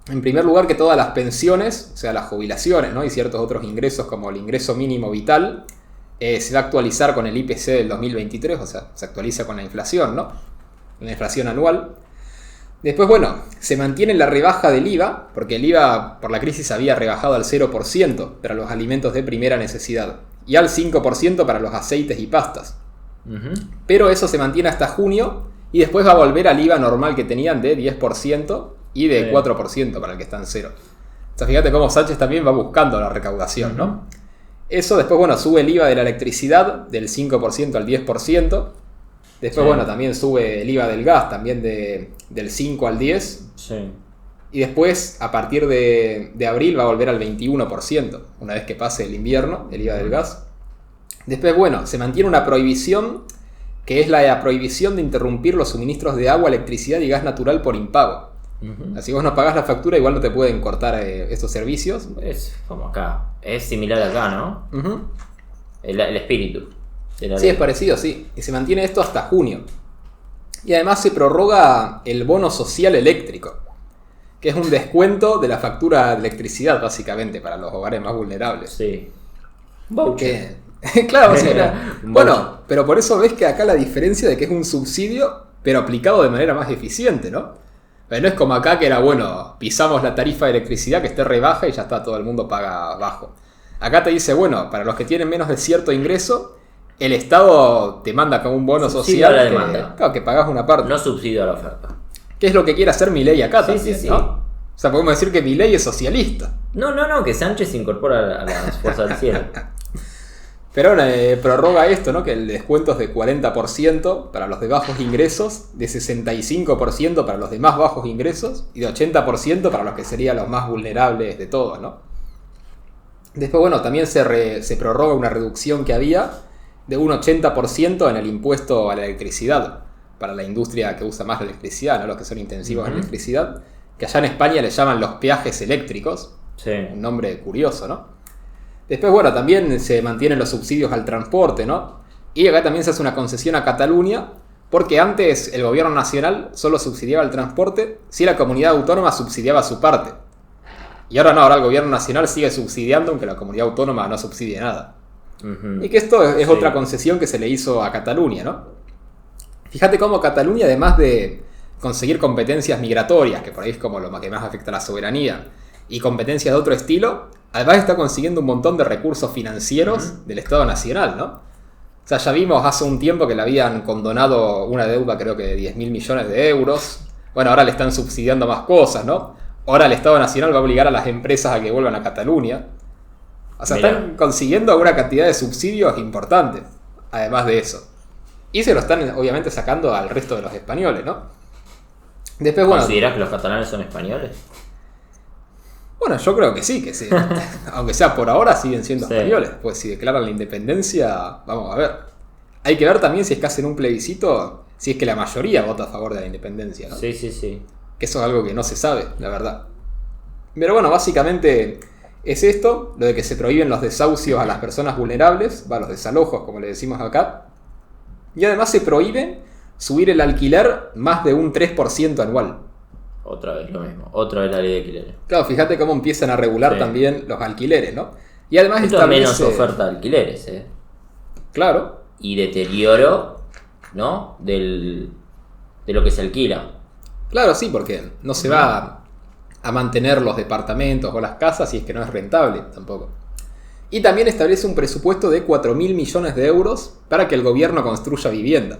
En primer lugar, que todas las pensiones, o sea, las jubilaciones, ¿no? Y ciertos otros ingresos como el ingreso mínimo vital, se va a actualizar con el IPC del 2023, o sea, se actualiza con la inflación, ¿no? La inflación anual. Después, bueno, se mantiene la rebaja del IVA, porque el IVA por la crisis había rebajado al 0% para los alimentos de primera necesidad y al 5% para los aceites y pastas. Ujú. Pero eso se mantiene hasta junio y después va a volver al IVA normal que tenían de 10% y de Sí. 4% para el que está en cero. O sea, fíjate cómo Sánchez también va buscando la recaudación, ¿no? Eso después, bueno, sube el IVA de la electricidad del 5% al 10%. Después, Sí. bueno, también sube el IVA del gas, también del 5 al 10. Sí. Y después, a partir de abril, va a volver al 21%, una vez que pase el invierno, el IVA del gas. Después, bueno, se mantiene una prohibición, que es la prohibición de interrumpir los suministros de agua, electricidad y gas natural por impago. Ujú. Así que vos no pagás la factura, igual no te pueden cortar estos servicios. Es como acá. Es similar acá, ¿no? Ujú. El espíritu de la Sí, ley. es parecido, sí. Y se mantiene esto hasta junio. Y además se prorroga el bono social eléctrico, que es un descuento de la factura de electricidad, básicamente, para los hogares más vulnerables. Sí. Voucher. Claro, o sea, Un bueno, pero por eso ves que acá la diferencia de que es un subsidio, pero aplicado de manera más eficiente, ¿no? Pero no es como acá que era, bueno, pisamos la tarifa de electricidad que esté rebaja y ya está, todo el mundo paga bajo. Acá te dice, bueno, para los que tienen menos de cierto ingreso, el Estado te manda como un bono Subsidio social a la que, demanda. claro, que pagás una parte. No subsidio a la oferta. ¿Qué es lo que quiere hacer Milei acá Sí, también, sí. ¿no? O sea, podemos decir que Milei es socialista. No, que Sánchez se incorpora a las fuerzas del cielo. Pero bueno, prorroga esto, ¿no? Que el descuento es de 40% para los de bajos ingresos, de 65% para los de más bajos ingresos y de 80% para los que serían los más vulnerables de todos, ¿no? Después, bueno, también se prorroga una reducción que había de un 80% en el impuesto a la electricidad para la industria que usa más la electricidad, ¿no? Los que son intensivos en Ujú. electricidad, que allá en España le llaman los peajes eléctricos, Sí. un nombre curioso, ¿no? Después, bueno, también se mantienen los subsidios al transporte, ¿no? Y acá también se hace una concesión a Cataluña, porque antes el gobierno nacional solo subsidiaba el transporte si la comunidad autónoma subsidiaba su parte. Y ahora no, ahora el gobierno nacional sigue subsidiando, aunque la comunidad autónoma no subsidie nada. Ujú. Y que esto es Sí. otra concesión que se le hizo a Cataluña, ¿no? Fíjate cómo Cataluña, además de conseguir competencias migratorias, que por ahí es como lo que más afecta a la soberanía, y competencias de otro estilo, además está consiguiendo un montón de recursos financieros del Estado Nacional, ¿no? O O sea, ya vimos hace un tiempo que le habían condonado una deuda, creo que de 10.000 millones de euros. Bueno, ahora le están subsidiando más cosas, ¿no? Ahora el Estado Nacional va a obligar a las empresas a que vuelvan a Cataluña. O sea, Mirá. están consiguiendo una cantidad de subsidios importantes, además de eso. Y se lo están, obviamente, sacando al resto de los españoles, ¿no? Después, bueno... ¿Considerás que los catalanes son españoles? Bueno, yo creo que sí. Aunque sea por ahora, siguen siendo Sí. españoles. Pues si declaran la independencia, vamos a ver. Hay que ver también si es que hacen un plebiscito, si es que la mayoría vota a favor de la independencia, ¿no? Sí, sí, sí. Que eso es algo que no se sabe, la verdad. Pero bueno, básicamente es esto, lo de que se prohíben los desahucios a las personas vulnerables, los desalojos, como le decimos acá. Y además se prohíbe subir el alquiler más de un 3% anual. Otra vez lo mismo. Otra vez la ley de alquileres. Claro, fíjate cómo empiezan a regular Sí. también los alquileres, ¿no? Y además Esto es menos oferta de alquileres, ¿eh? Claro, Y deterioro, ¿no? De lo que se alquila. claro, sí, porque no se va a mantener los departamentos o las casas si es que no es rentable tampoco. Y también establece un presupuesto de 4.000 millones de euros para que el gobierno construya vivienda.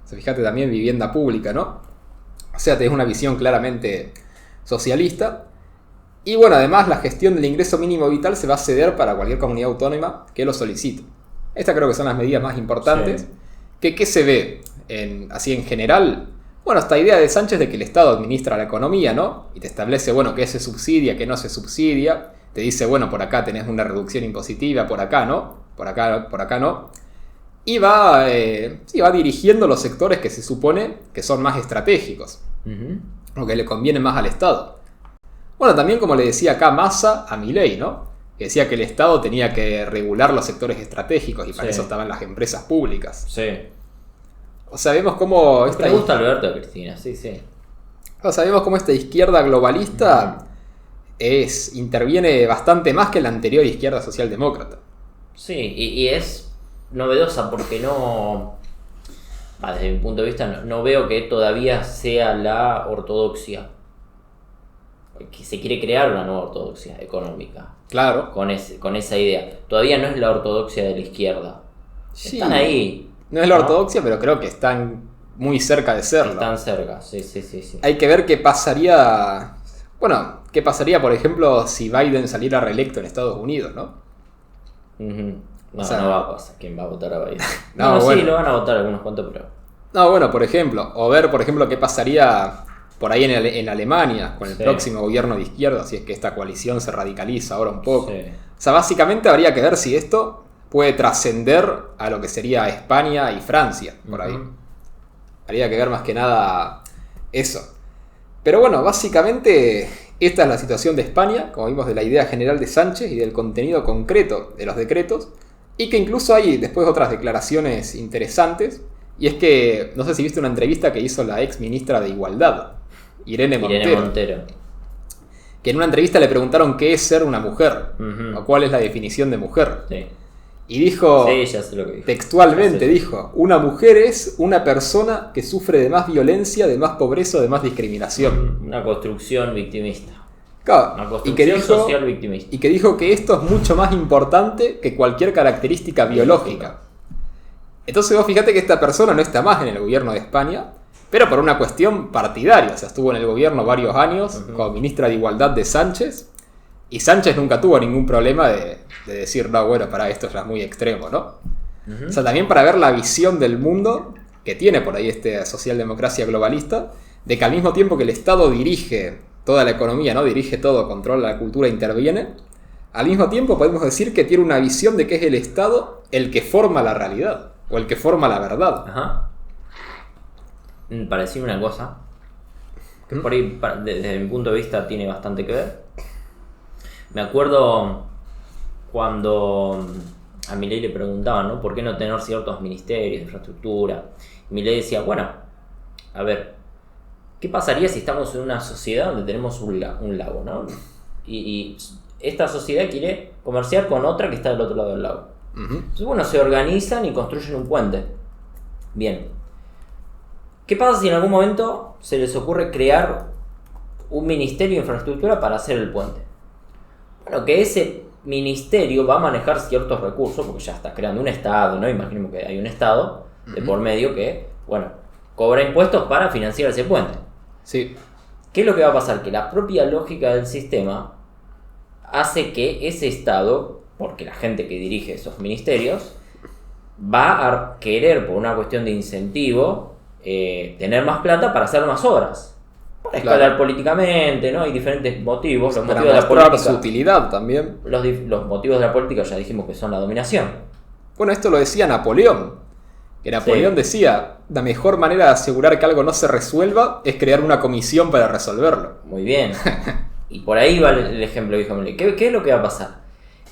O sea, fíjate también vivienda pública, ¿no? O sea, tenés una visión claramente socialista. Y bueno, además la gestión del ingreso mínimo vital se va a ceder para cualquier comunidad autónoma que lo solicite. Estas creo que son las medidas más importantes. Sí. ¿Qué se ve así en general? Bueno, esta idea de Sánchez de que el Estado administra la economía, ¿no? Y te establece, bueno, qué se subsidia, qué no se subsidia. Te dice, bueno, por acá tenés una reducción impositiva, por acá no, por acá no. Y va dirigiendo los sectores que se supone que son más estratégicos, o que le convienen más al Estado. Bueno, también como le decía acá Massa a Milei, ¿no? Que decía que el Estado tenía que regular los sectores estratégicos y para Sí. eso estaban las empresas públicas. Sí. O sea, vemos cómo Me gusta Alberto, Cristina, sí, sí. sabemos cómo esta izquierda globalista interviene bastante más que la anterior izquierda socialdemócrata. Sí, y es novedosa porque desde mi punto de vista, no veo que todavía sea la ortodoxia. Que se quiere crear una nueva ortodoxia económica Claro. con esa idea. Todavía no es la ortodoxia de la izquierda. Sí. Están ahí. No es la ¿no? ortodoxia, pero creo que están muy cerca de serlo. Están cerca, sí, sí, sí, sí. Hay que ver qué pasaría. Bueno, qué pasaría, por ejemplo, si Biden saliera reelecto en Estados Unidos, ¿no? Ujú. No, O sea, no va a pasar. ¿Quién va a votar a Biden? No, Sí, bueno. lo van a votar algunos cuantos, pero... No, bueno, por ejemplo. O ver, por ejemplo, qué pasaría por ahí en Alemania con el Sí. próximo gobierno de izquierda, si es que esta coalición se radicaliza ahora un poco. Sí. O sea, básicamente habría que ver si esto puede trascender a lo que sería España y Francia, por ahí. Ujú. Habría que ver más que nada eso. Pero bueno, básicamente esta es la situación de España, como vimos de la idea general de Sánchez y del contenido concreto de los decretos, y que incluso hay después otras declaraciones interesantes, y es que, no sé si viste una entrevista que hizo la ex ministra de Igualdad, Irene Montero, que en una entrevista le preguntaron qué es ser una mujer, Ujú. o cuál es la definición de mujer, Sí. y dijo... Sí, ya sé lo que dijo. Textualmente Ya sé. dijo, una mujer es una persona que sufre de más violencia, de más pobreza, de más discriminación. Una construcción victimista. Claro, Una y construcción que dijo, social victimista. y que dijo que esto es mucho más importante que cualquier característica biológica. Entonces vos fíjate que esta persona no está más en el gobierno de España, pero por una cuestión partidaria. O sea, estuvo en el gobierno varios años como ministra de Igualdad de Sánchez, y Sánchez nunca tuvo ningún problema de decir, no, bueno, para esto ya es muy extremo, ¿no? Ujú. O sea, también para ver la visión del mundo que tiene por ahí esta socialdemocracia globalista, de que al mismo tiempo que el Estado dirige toda la economía, ¿no? Dirige todo, controla la cultura, interviene, al mismo tiempo podemos decir que tiene una visión de que es el Estado el que forma la realidad, o el que forma la verdad. Ajá. Para decir una cosa, que por ahí, desde mi punto de vista, tiene bastante que ver. Me acuerdo cuando a Milei le preguntaban, ¿no? ¿Por qué no tener ciertos ministerios de infraestructura? Y Milei decía, bueno, a ver, ¿qué pasaría si estamos en una sociedad donde tenemos un lago, ¿no? Y esta sociedad quiere comerciar con otra que está del otro lado del lago. Ujú. Entonces, bueno, se organizan y construyen un puente. Bien. ¿Qué pasa si en algún momento se les ocurre crear un ministerio de infraestructura para hacer el puente? Bueno, que ese ministerio va a manejar ciertos recursos, porque ya está creando un Estado, ¿no? Imaginemos que hay un Estado de por medio que, bueno, cobra impuestos para financiar ese puente. Sí. ¿Qué es lo que va a pasar? Que la propia lógica del sistema hace que ese Estado, porque la gente que dirige esos ministerios, va a querer, por una cuestión de incentivo, tener más plata para hacer más obras. Para escalar políticamente, ¿no? Hay diferentes motivos. Los para motivos de la mostrar política, su utilidad también. los motivos de la política ya dijimos que son la dominación. Bueno, esto lo decía Napoleón. Que Napoleón decía, la mejor manera de asegurar que algo no se resuelva es crear una comisión para resolverlo. Muy bien. Y por ahí va el ejemplo que dijo Milei. ¿Qué es lo que va a pasar?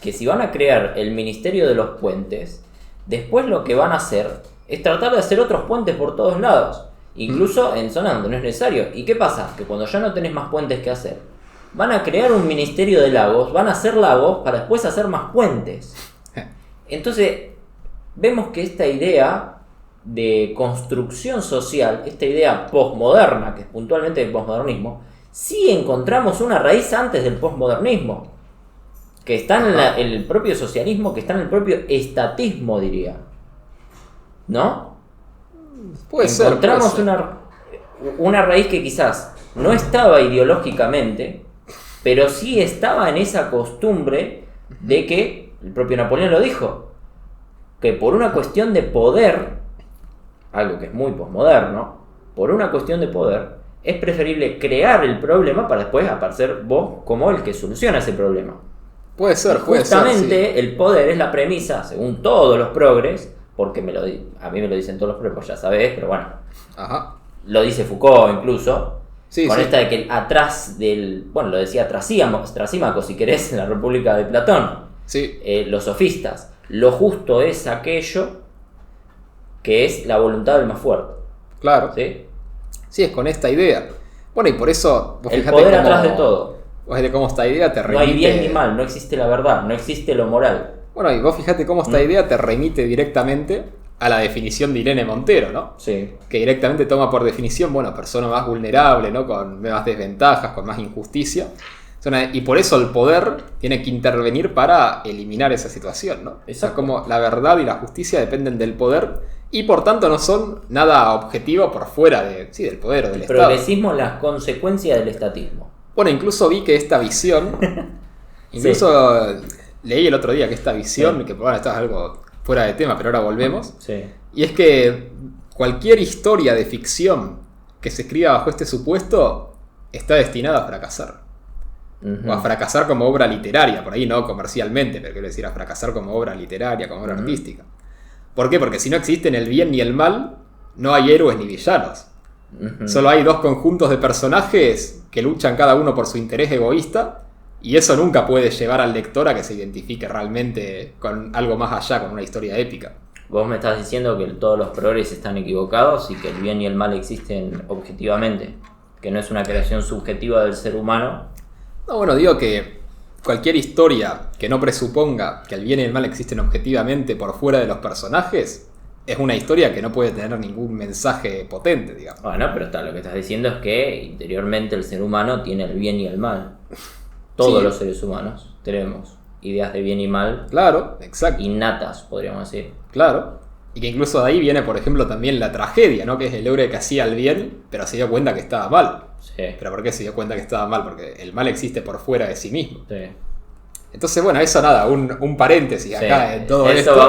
Que si van a crear el Ministerio de los Puentes, después lo que van a hacer es tratar de hacer otros puentes por todos lados. Incluso en zonas donde no es necesario. ¿Y qué pasa? Que cuando ya no tenés más puentes que hacer, van a crear un ministerio de lagos, van a hacer lagos para después hacer más puentes. Entonces, vemos que esta idea de construcción social, esta idea posmoderna, que es puntualmente el posmodernismo, sí encontramos una raíz antes del posmodernismo, que está en el propio socialismo, que está en el propio estatismo, diría. ¿No? Puede ser. Encontramos una raíz que quizás no estaba ideológicamente, pero sí estaba en esa costumbre de que, el propio Napoleón lo dijo, que por una cuestión de poder, algo que es muy posmoderno, por una cuestión de poder, es preferible crear el problema para después aparecer vos como el que soluciona ese problema. Puede ser, Justamente el poder es la premisa, según todos los progres, porque a mí me lo dicen todos los progres, ya sabés, pero bueno. Ajá. Lo dice Foucault incluso, con sí. esta de que atrás del, bueno, lo decía Trasímaco, si querés, en la República de Platón, Sí. Los sofistas, lo justo es aquello que es la voluntad del más fuerte. Claro. ¿Sí? Sí, es con esta idea. Bueno, y por eso... El poder atrás de todo. Vos fíjate cómo esta idea te remite... No hay bien ni mal, no existe la verdad, no existe lo moral. Bueno, y vos fíjate cómo esta idea te remite directamente a la definición de Irene Montero, ¿no? Sí. Que directamente toma por definición, bueno, persona más vulnerable, ¿no? Con más desventajas, con más injusticia. Y por eso el poder tiene que intervenir para eliminar esa situación, ¿no? Exacto. O sea, como la verdad y la justicia dependen del poder y por tanto no son nada objetivo por fuera del poder o del Estado. El progresismo es la consecuencia del estatismo. Bueno, incluso vi que esta visión, leí el otro día que esta visión, que bueno, esto es algo fuera de tema, pero ahora volvemos, y es que cualquier historia de ficción que se escriba bajo este supuesto está destinada a fracasar. O a fracasar como obra literaria, por ahí no comercialmente, pero quiero decir a fracasar como obra literaria, como obra artística. ¿Por qué? Porque si no existen el bien ni el mal, no hay héroes ni villanos. Solo hay dos conjuntos de personajes que luchan cada uno por su interés egoísta, y eso nunca puede llevar al lector a que se identifique realmente con algo más allá, con una historia épica. Vos me estás diciendo que todos los progres están equivocados y que el bien y el mal existen objetivamente, que no es una creación subjetiva del ser humano. No, bueno, digo que cualquier historia que no presuponga que el bien y el mal existen objetivamente por fuera de los personajes es una historia que no puede tener ningún mensaje potente, digamos. Bueno, pero lo que estás diciendo es que interiormente el ser humano tiene el bien y el mal. Todos los seres humanos tenemos ideas de bien y mal. Claro, exacto. Innatas, podríamos decir. Claro. Y que incluso de ahí viene, por ejemplo, también la tragedia, ¿no? Que es el héroe que hacía el bien, pero se dio cuenta que estaba mal. Sí. ¿Pero por qué se dio cuenta que estaba mal? Porque el mal existe por fuera de sí mismo. Sí. Entonces, bueno, eso nada, un paréntesis acá en todo esto. Eso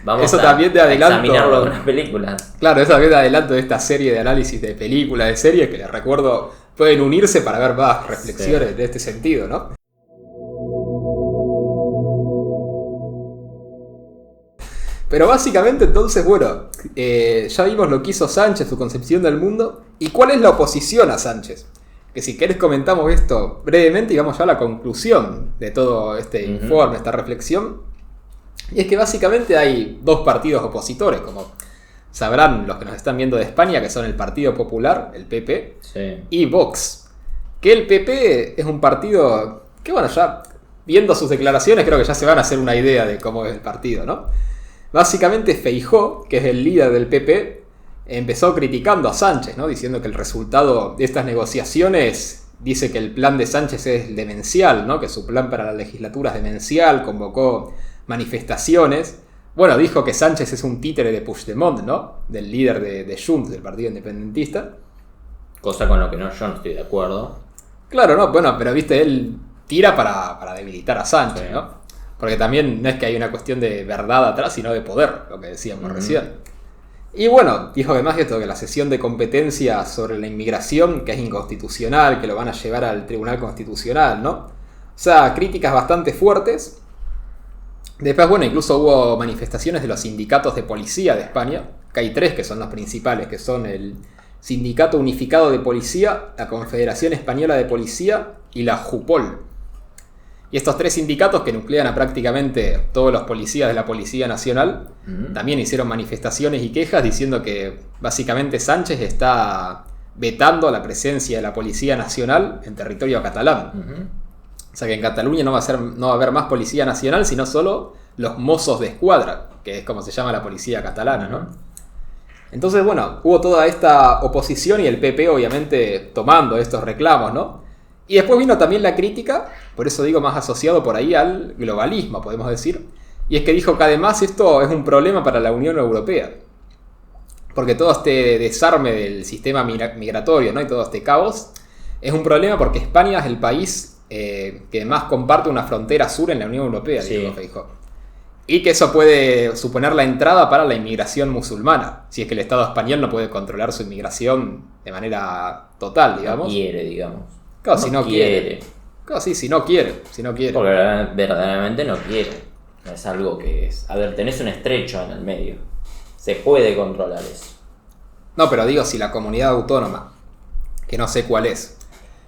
vamos eso a también te adelanto, examinarlo con las películas. Claro, eso también te adelanto de esta serie de análisis de películas, de series, que les recuerdo pueden unirse para ver más reflexiones de este sentido, ¿no? Pero básicamente entonces, bueno, ya vimos lo que hizo Sánchez, su concepción del mundo, y cuál es la oposición a Sánchez. Que si querés comentamos esto brevemente y vamos ya a la conclusión de todo este informe, esta reflexión. Y es que básicamente hay dos partidos opositores, como sabrán los que nos están viendo de España, que son el Partido Popular, el PP, y Vox. Que el PP es un partido que, bueno, ya viendo sus declaraciones creo que ya se van a hacer una idea de cómo es el partido, ¿no? Básicamente Feijóo, que es el líder del PP, empezó criticando a Sánchez, ¿no? Diciendo que el resultado de estas negociaciones dice que el plan de Sánchez es demencial, ¿no? Que su plan para la legislatura es demencial, convocó manifestaciones. Bueno, dijo que Sánchez es un títere de Puigdemont, ¿no? Del líder de Junts, del Partido Independentista. Cosa con lo que yo no estoy de acuerdo. Claro, no, bueno, pero viste, él tira para debilitar a Sánchez, sí, ¿no? Porque también no es que hay una cuestión de verdad atrás, sino de poder, lo que decíamos recién. Y bueno, dijo además esto, que la cesión de competencia sobre la inmigración, que es inconstitucional, que lo van a llevar al Tribunal Constitucional, ¿no? O sea, críticas bastante fuertes. Después, bueno, incluso hubo manifestaciones de los sindicatos de policía de España, que hay 3 que son los principales, que son el Sindicato Unificado de Policía, la Confederación Española de Policía y la JUPOL. Y estos 3 sindicatos, que nuclean a prácticamente todos los policías de la Policía Nacional, también hicieron manifestaciones y quejas diciendo que básicamente Sánchez está vetando la presencia de la Policía Nacional en territorio catalán. O sea que en Cataluña no va a haber más Policía Nacional, sino solo los Mossos de Escuadra, que es como se llama la policía catalana, ¿no? Entonces, bueno, hubo toda esta oposición y el PP obviamente tomando estos reclamos, ¿no? Y después vino también la crítica, por eso digo más asociado por ahí al globalismo, podemos decir. Y es que dijo que además esto es un problema para la Unión Europea. Porque todo este desarme del sistema migratorio, ¿no? Y todo este caos es un problema porque España es el país que más comparte una frontera sur en la Unión Europea, sí, dijo Feijóo. Y que eso puede suponer la entrada para la inmigración musulmana, si es que el Estado español no puede controlar su inmigración de manera total, digamos. No quiere, digamos. Claro, si no quiere. Claro, sí, si no quiere. Porque verdaderamente no quiere. No es algo que es... A ver, tenés un estrecho en el medio. Se puede controlar eso. No, pero digo, si la comunidad autónoma, que no sé cuál es,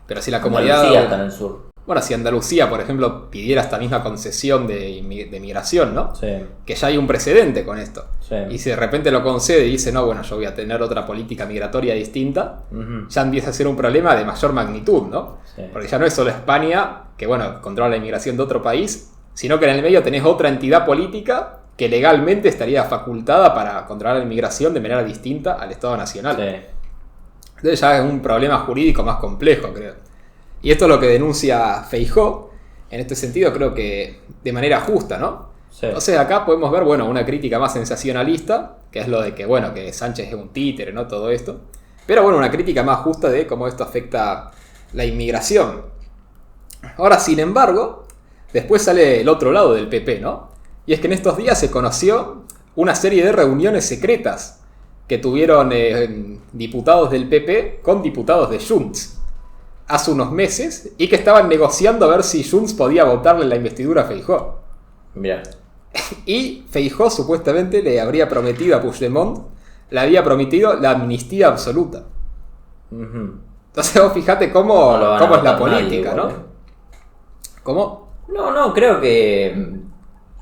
pero si la comunidad... Andalucía está en el sur. Bueno, si Andalucía, por ejemplo, pidiera esta misma concesión de migración, ¿no? Sí. Que ya hay un precedente con esto. Sí. Y si de repente lo concede y dice, no, bueno, yo voy a tener otra política migratoria distinta, ya empieza a ser un problema de mayor magnitud, ¿no? Sí. Porque ya no es solo España, que bueno, controla la inmigración de otro país, sino que en el medio tenés otra entidad política que legalmente estaría facultada para controlar la inmigración de manera distinta al Estado Nacional. Sí. Entonces ya es un problema jurídico más complejo, creo. Y esto es lo que denuncia Feijóo, en este sentido creo que de manera justa, ¿no? Sí. Entonces acá podemos ver, bueno, una crítica más sensacionalista, que es lo de que, bueno, que Sánchez es un títere, ¿no? Todo esto. Pero bueno, una crítica más justa de cómo esto afecta la inmigración. Ahora, sin embargo, después sale el otro lado del PP, ¿no? Y es que en estos días se conoció una serie de reuniones secretas que tuvieron diputados del PP con diputados de Junts hace unos meses, y que estaban negociando a ver si Junts podía votarle la investidura a Feijóo. Mirá. Y Feijóo supuestamente le habría prometido a Puigdemont, le había prometido la amnistía absoluta. Entonces vos fijate cómo es la política, nadie, ¿no? ¿Cómo? No, creo que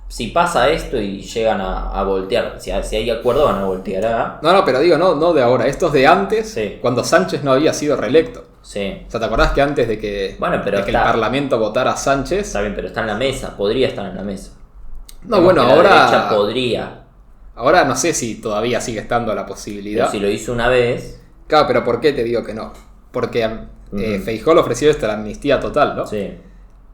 si pasa esto y llegan a voltear, si hay acuerdo van a voltear. No, pero digo, no de ahora, esto es de antes, sí, cuando Sánchez no había sido reelecto. Sí. O sea, ¿te acordás que antes de que, el Parlamento votara a Sánchez? Está bien, pero está en la mesa, podría estar en la mesa. No, bueno, ahora... podría. Ahora no sé si todavía sigue estando la posibilidad. Pero si lo hizo una vez... Claro, pero ¿por qué te digo que no? Porque Feijóo le ofreció la amnistía total, ¿no? Sí.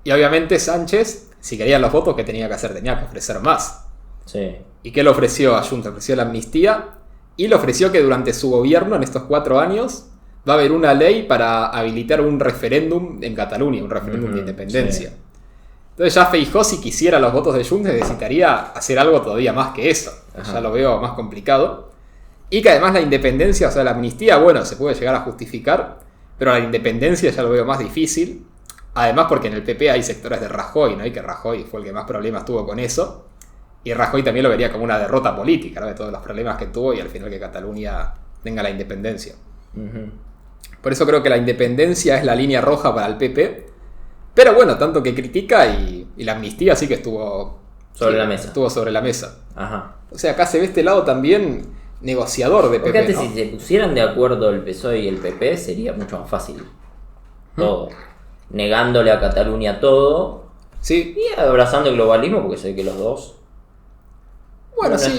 Y obviamente Sánchez, si quería los votos, ¿qué tenía que hacer? Tenía que ofrecer más. Sí. ¿Y qué le ofreció a Junts? Le ofreció la amnistía y le ofreció que durante su gobierno, en estos 4 años, va a haber una ley para habilitar un referéndum en Cataluña, un referéndum de independencia. Sí. Entonces ya Feijóo, si quisiera los votos de Junts, necesitaría hacer algo todavía más que eso. Ya lo veo más complicado. Y que además la independencia, o sea, la amnistía, bueno, se puede llegar a justificar, pero la independencia ya lo veo más difícil. Además porque en el PP hay sectores de Rajoy, ¿no? Y que Rajoy fue el que más problemas tuvo con eso. Y Rajoy también lo vería como una derrota política, ¿no? De todos los problemas que tuvo y al final que Cataluña tenga la independencia. Por eso creo que la independencia es la línea roja para el PP. Pero bueno, tanto que critica y la amnistía sí que estuvo sobre la mesa. Estuvo sobre la mesa. Ajá. O sea, acá se ve este lado también negociador de PP, porque antes, ¿no? si se pusieran de acuerdo el PSOE y el PP sería mucho más fácil. Todo. Negándole a Cataluña todo. Sí. Y abrazando el globalismo, porque sé que los dos... Bueno, sí,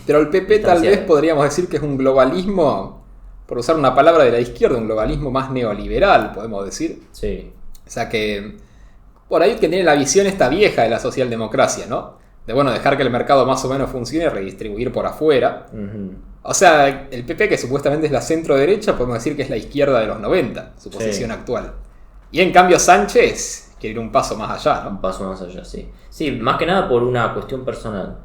pero el PP tal vez podríamos decir que es un globalismo por usar una palabra de la izquierda, un globalismo más neoliberal, podemos decir. Sí. O sea que por ahí que tiene la visión esta vieja de la socialdemocracia, ¿no? De bueno, dejar que el mercado más o menos funcione y redistribuir por afuera. O sea, el PP, que supuestamente es la centro-derecha, podemos decir que es la izquierda de los 90, su posición actual. Y en cambio Sánchez quiere ir un paso más allá, ¿no? Un paso más allá, sí. Sí, más que nada por una cuestión personal.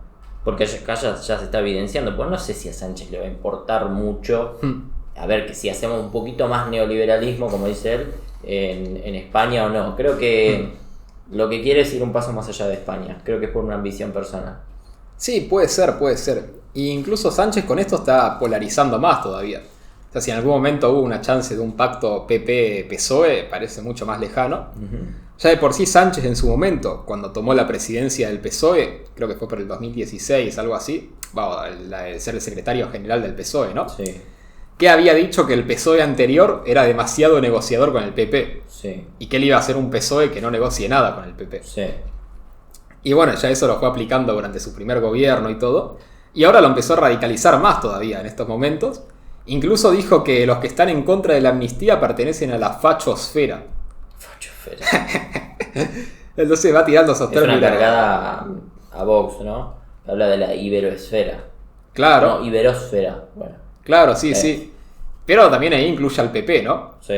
Porque acá ya se está evidenciando. Pues no sé si a Sánchez le va a importar mucho. A ver, que si hacemos un poquito más neoliberalismo, como dice él, en España o no. Creo que lo que quiere es ir un paso más allá de España. Creo que es por una ambición personal. Sí, puede ser. E incluso Sánchez con esto está polarizando más todavía. O sea, si en algún momento hubo una chance de un pacto PP-PSOE, parece mucho más lejano. Ya de por sí Sánchez en su momento, cuando tomó la presidencia del PSOE, creo que fue por el 2016, algo así, el ser el secretario general del PSOE, ¿no? Sí. Que había dicho que el PSOE anterior era demasiado negociador con el PP. Sí. Y que él iba a ser un PSOE que no negocie nada con el PP. Sí. Y bueno, ya eso lo fue aplicando durante su primer gobierno y todo. Y ahora lo empezó a radicalizar más todavía en estos momentos. Incluso dijo que los que están en contra de la amnistía pertenecen a la fachosfera. Fachosfera. Entonces va tirando esos términos. Es una cargada a Vox, ¿no? Habla de la iberoesfera. Claro. No, iberosfera. Bueno. Claro, sí. Pero también ahí incluye al PP, ¿no? Sí.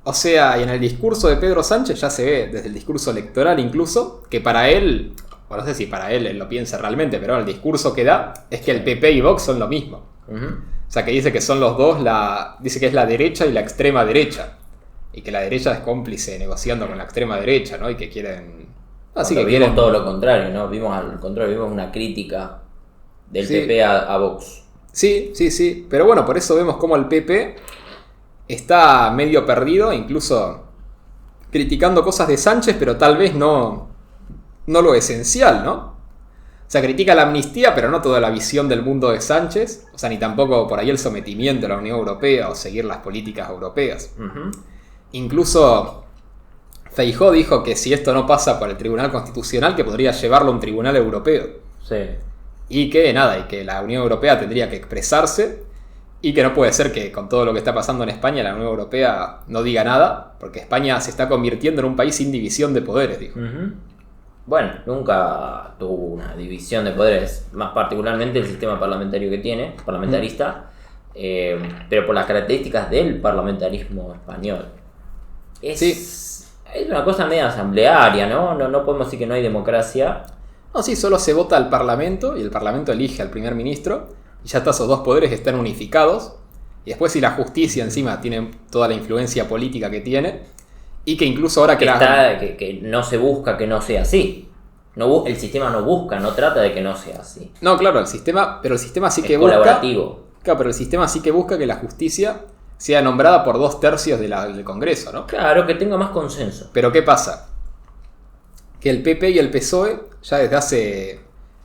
O sea, y en el discurso de Pedro Sánchez ya se ve, desde el discurso electoral incluso, que para él, o no sé si para él lo piensa realmente, pero el discurso que da es que el PP y Vox son lo mismo. O sea, que dice que son los dos, dice que es la derecha y la extrema derecha. Y que la derecha es cómplice negociando con la extrema derecha, ¿no? Y que quieren... Así que vimos todo lo contrario, ¿no? Vimos al contrario, vimos una crítica del PP a Vox. Sí. Pero bueno, por eso vemos cómo el PP está medio perdido, incluso criticando cosas de Sánchez, pero tal vez no lo esencial, ¿no? O sea, critica la amnistía, pero no toda la visión del mundo de Sánchez. O sea, ni tampoco por ahí el sometimiento a la Unión Europea o seguir las políticas europeas. Incluso Feijóo dijo que si esto no pasa por el Tribunal Constitucional, que podría llevarlo a un tribunal europeo. Sí. Y que la Unión Europea tendría que expresarse. Y que no puede ser que con todo lo que está pasando en España la Unión Europea no diga nada, porque España se está convirtiendo en un país sin división de poderes, dijo. Bueno, nunca tuvo una división de poderes, más particularmente el sistema parlamentario que tiene, parlamentarista, pero por las características del parlamentarismo español. Es una cosa media asamblearia, ¿no? No podemos decir que no hay democracia. No, sí, solo se vota al Parlamento y el Parlamento elige al primer ministro y ya está, esos dos poderes están unificados. Y después si la justicia encima tiene toda la influencia política que tiene. Y que incluso ahora que no se busca que no sea así. El sistema no busca, no trata de que no sea así. No, claro, el sistema sí que busca. Es colaborativo. Claro, pero el sistema sí que busca que la justicia sea nombrada por 2/3 del Congreso, ¿no? Claro, que tenga más consenso. Pero ¿qué pasa? Que el PP y el PSOE, ya desde hace,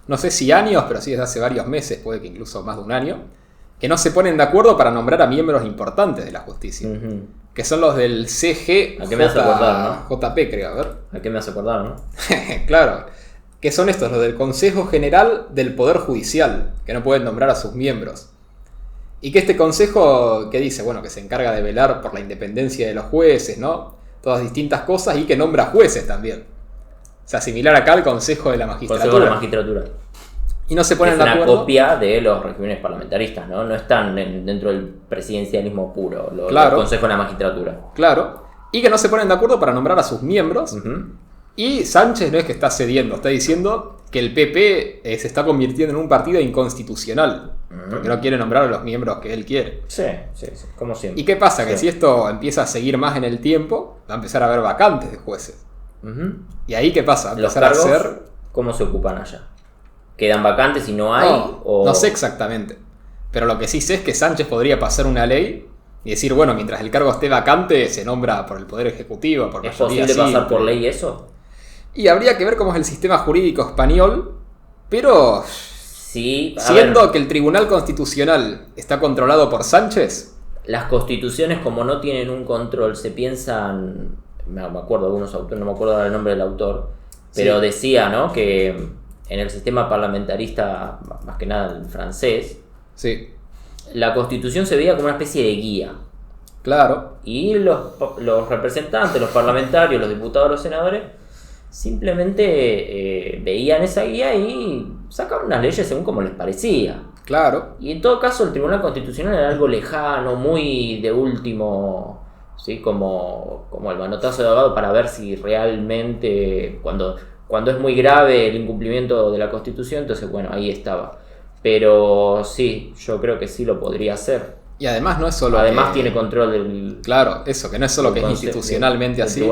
no sé si años, pero sí desde hace varios meses, puede que incluso más de un año, que no se ponen de acuerdo para nombrar a miembros importantes de la justicia. Que son los del CG. ¿A qué me hace acordar, no? JP, creo, a ver. ¿A qué me hace acordar, no? Claro. Que son estos, los del Consejo General del Poder Judicial, que no pueden nombrar a sus miembros. Y que este consejo, que dice, bueno, que se encarga de velar por la independencia de los jueces, ¿no? Todas distintas cosas, y que nombra jueces también. O sea, similar acá al Consejo de la Magistratura. Consejo de la Magistratura. Y no se ponen de acuerdo. Es una copia de los regímenes parlamentaristas, ¿no? No están dentro del presidencialismo puro, los consejos de la magistratura. Claro. Y que no se ponen de acuerdo para nombrar a sus miembros. Y Sánchez no es que está cediendo, está diciendo que el PP se está convirtiendo en un partido inconstitucional. Porque no quiere nombrar a los miembros que él quiere. Sí, como siempre. ¿Y qué pasa? Que si esto empieza a seguir más en el tiempo, va a empezar a haber vacantes de jueces. ¿Y ahí qué pasa? ¿Los cargos cómo se ocupan allá? ¿Quedan vacantes y no hay? No sé exactamente. Pero lo que sí sé es que Sánchez podría pasar una ley y decir, bueno, mientras el cargo esté vacante, se nombra por el Poder Ejecutivo, por ¿Es posible pasar por ley eso? Y habría que ver cómo es el sistema jurídico español, pero sí, siendo que el Tribunal Constitucional está controlado por Sánchez. Las constituciones, como no tienen un control, se piensan, me acuerdo de algunos autores, no me acuerdo el nombre del autor, pero decía, ¿no?, que en el sistema parlamentarista, más que nada el francés, la Constitución se veía como una especie de guía. Claro. Y los representantes, los parlamentarios, los diputados, los senadores, simplemente veían esa guía y sacaban unas leyes según como les parecía. Claro. Y en todo caso el Tribunal Constitucional era algo lejano, muy de último, ¿sí? Como el manotazo de abogado para ver si realmente, cuando es muy grave el incumplimiento de la Constitución, entonces bueno, ahí estaba. Pero sí, yo creo que sí lo podría hacer. Y además no es solo además tiene control del... Claro, eso, que no es solo que es institucionalmente así,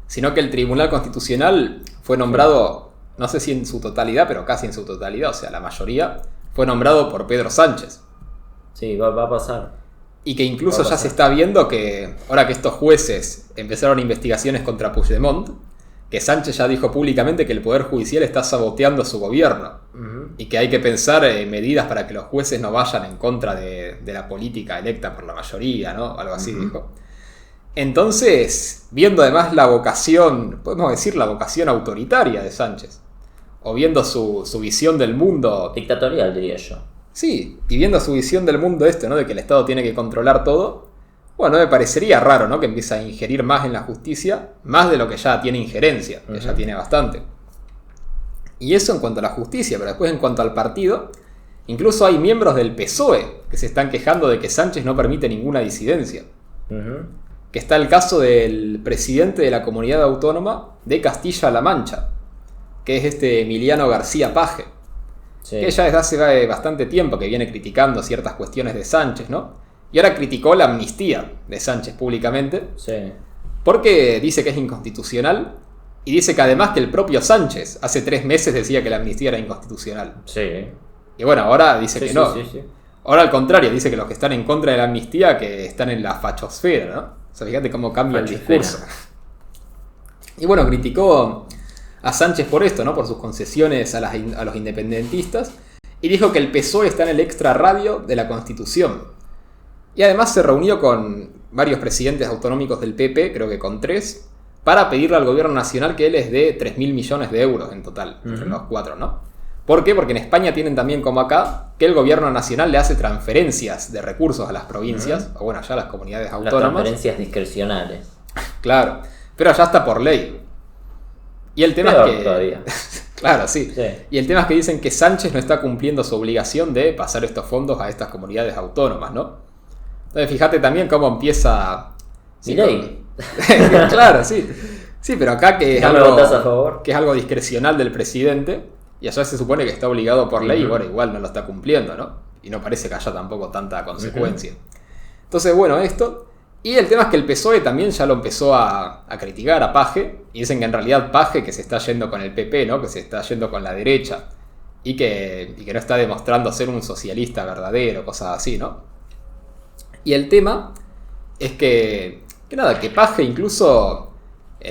sino que el Tribunal Constitucional fue nombrado, no sé si en su totalidad, pero casi en su totalidad, o sea, la mayoría, fue nombrado por Pedro Sánchez. Sí, va a pasar. Y que incluso ya se está viendo que, ahora que estos jueces empezaron investigaciones contra Puigdemont, que Sánchez ya dijo públicamente que el Poder Judicial está saboteando su gobierno. Uh-huh. Y que hay que pensar medidas para que los jueces no vayan en contra de la política electa por la mayoría, ¿no? Algo así dijo. Entonces, viendo además la vocación, podemos decir la vocación autoritaria de Sánchez, o viendo su visión del mundo... dictatorial, diría yo. Sí, y viendo su visión del mundo ¿no? De que el Estado tiene que controlar todo, bueno, me parecería raro, ¿no? Que empiece a ingerir más en la justicia, más de lo que ya tiene injerencia, que ya tiene bastante. Y eso en cuanto a la justicia, pero después en cuanto al partido, incluso hay miembros del PSOE que se están quejando de que Sánchez no permite ninguna disidencia. Que está el caso del presidente de la comunidad autónoma de Castilla-La Mancha, que es Emiliano García Paje, que ya desde hace bastante tiempo que viene criticando ciertas cuestiones de Sánchez, ¿no? Y ahora criticó la amnistía de Sánchez públicamente, porque dice que es inconstitucional, y dice que además que el propio Sánchez hace 3 meses decía que la amnistía era inconstitucional. Sí. Y bueno, ahora dice que no. Sí. Ahora al contrario, dice que los que están en contra de la amnistía que están en la fachosfera, ¿no? O sea, fíjate cómo cambia el discurso. Y bueno, criticó a Sánchez por esto, ¿no? Por sus concesiones a los independentistas, y dijo que el PSOE está en el extra radio de la Constitución. Y además se reunió con varios presidentes autonómicos del PP, creo que con 3, para pedirle al gobierno nacional que les dé 3.000 millones de euros en total, entre los 4, ¿no? ¿Por qué? Porque en España tienen también, como acá, que el gobierno nacional le hace transferencias de recursos a las provincias, o bueno, allá a las comunidades autónomas. Las transferencias discrecionales. Claro, pero allá está por ley. Y el tema peor es que... todavía. Claro, sí. Y el tema es que dicen que Sánchez no está cumpliendo su obligación de pasar estos fondos a estas comunidades autónomas, ¿no? Entonces fíjate también cómo empieza... Milei. Claro, sí. Sí, pero acá que es, algo discrecional del presidente, y allá se supone que está obligado por ley, y bueno, igual no lo está cumpliendo, ¿no? Y no parece que haya tampoco tanta consecuencia. Entonces, bueno, esto... Y el tema es que el PSOE también ya lo empezó a criticar a Paje, y dicen que en realidad Paje que se está yendo con el PP, ¿no? Que se está yendo con la derecha, y que no está demostrando ser un socialista verdadero, cosas así, ¿no? Y el tema es que Paje incluso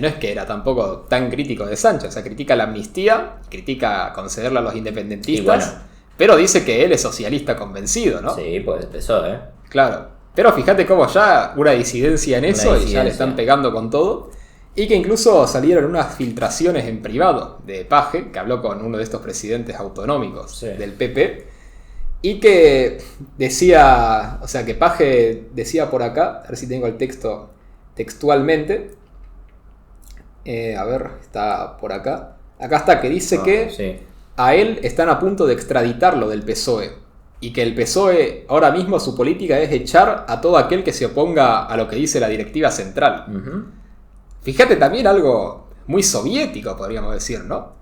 no es que era tampoco tan crítico de Sánchez, o sea, critica la amnistía, critica concederla a los independentistas, bueno, pero dice que él es socialista convencido, ¿no? Sí, pues empezó, Claro, pero fíjate cómo ya una disidencia en eso y ya le están pegando con todo, y que incluso salieron unas filtraciones en privado de Paje, que habló con uno de estos presidentes autonómicos del PP, y que decía, o sea, que Paje decía por acá, a ver si tengo el texto textualmente, a ver, está por acá, está, que dice que a él están a punto de extraditarlo del PSOE, y que el PSOE ahora mismo su política es echar a todo aquel que se oponga a lo que dice la directiva central. Fíjate también algo muy soviético, podríamos decir, ¿no?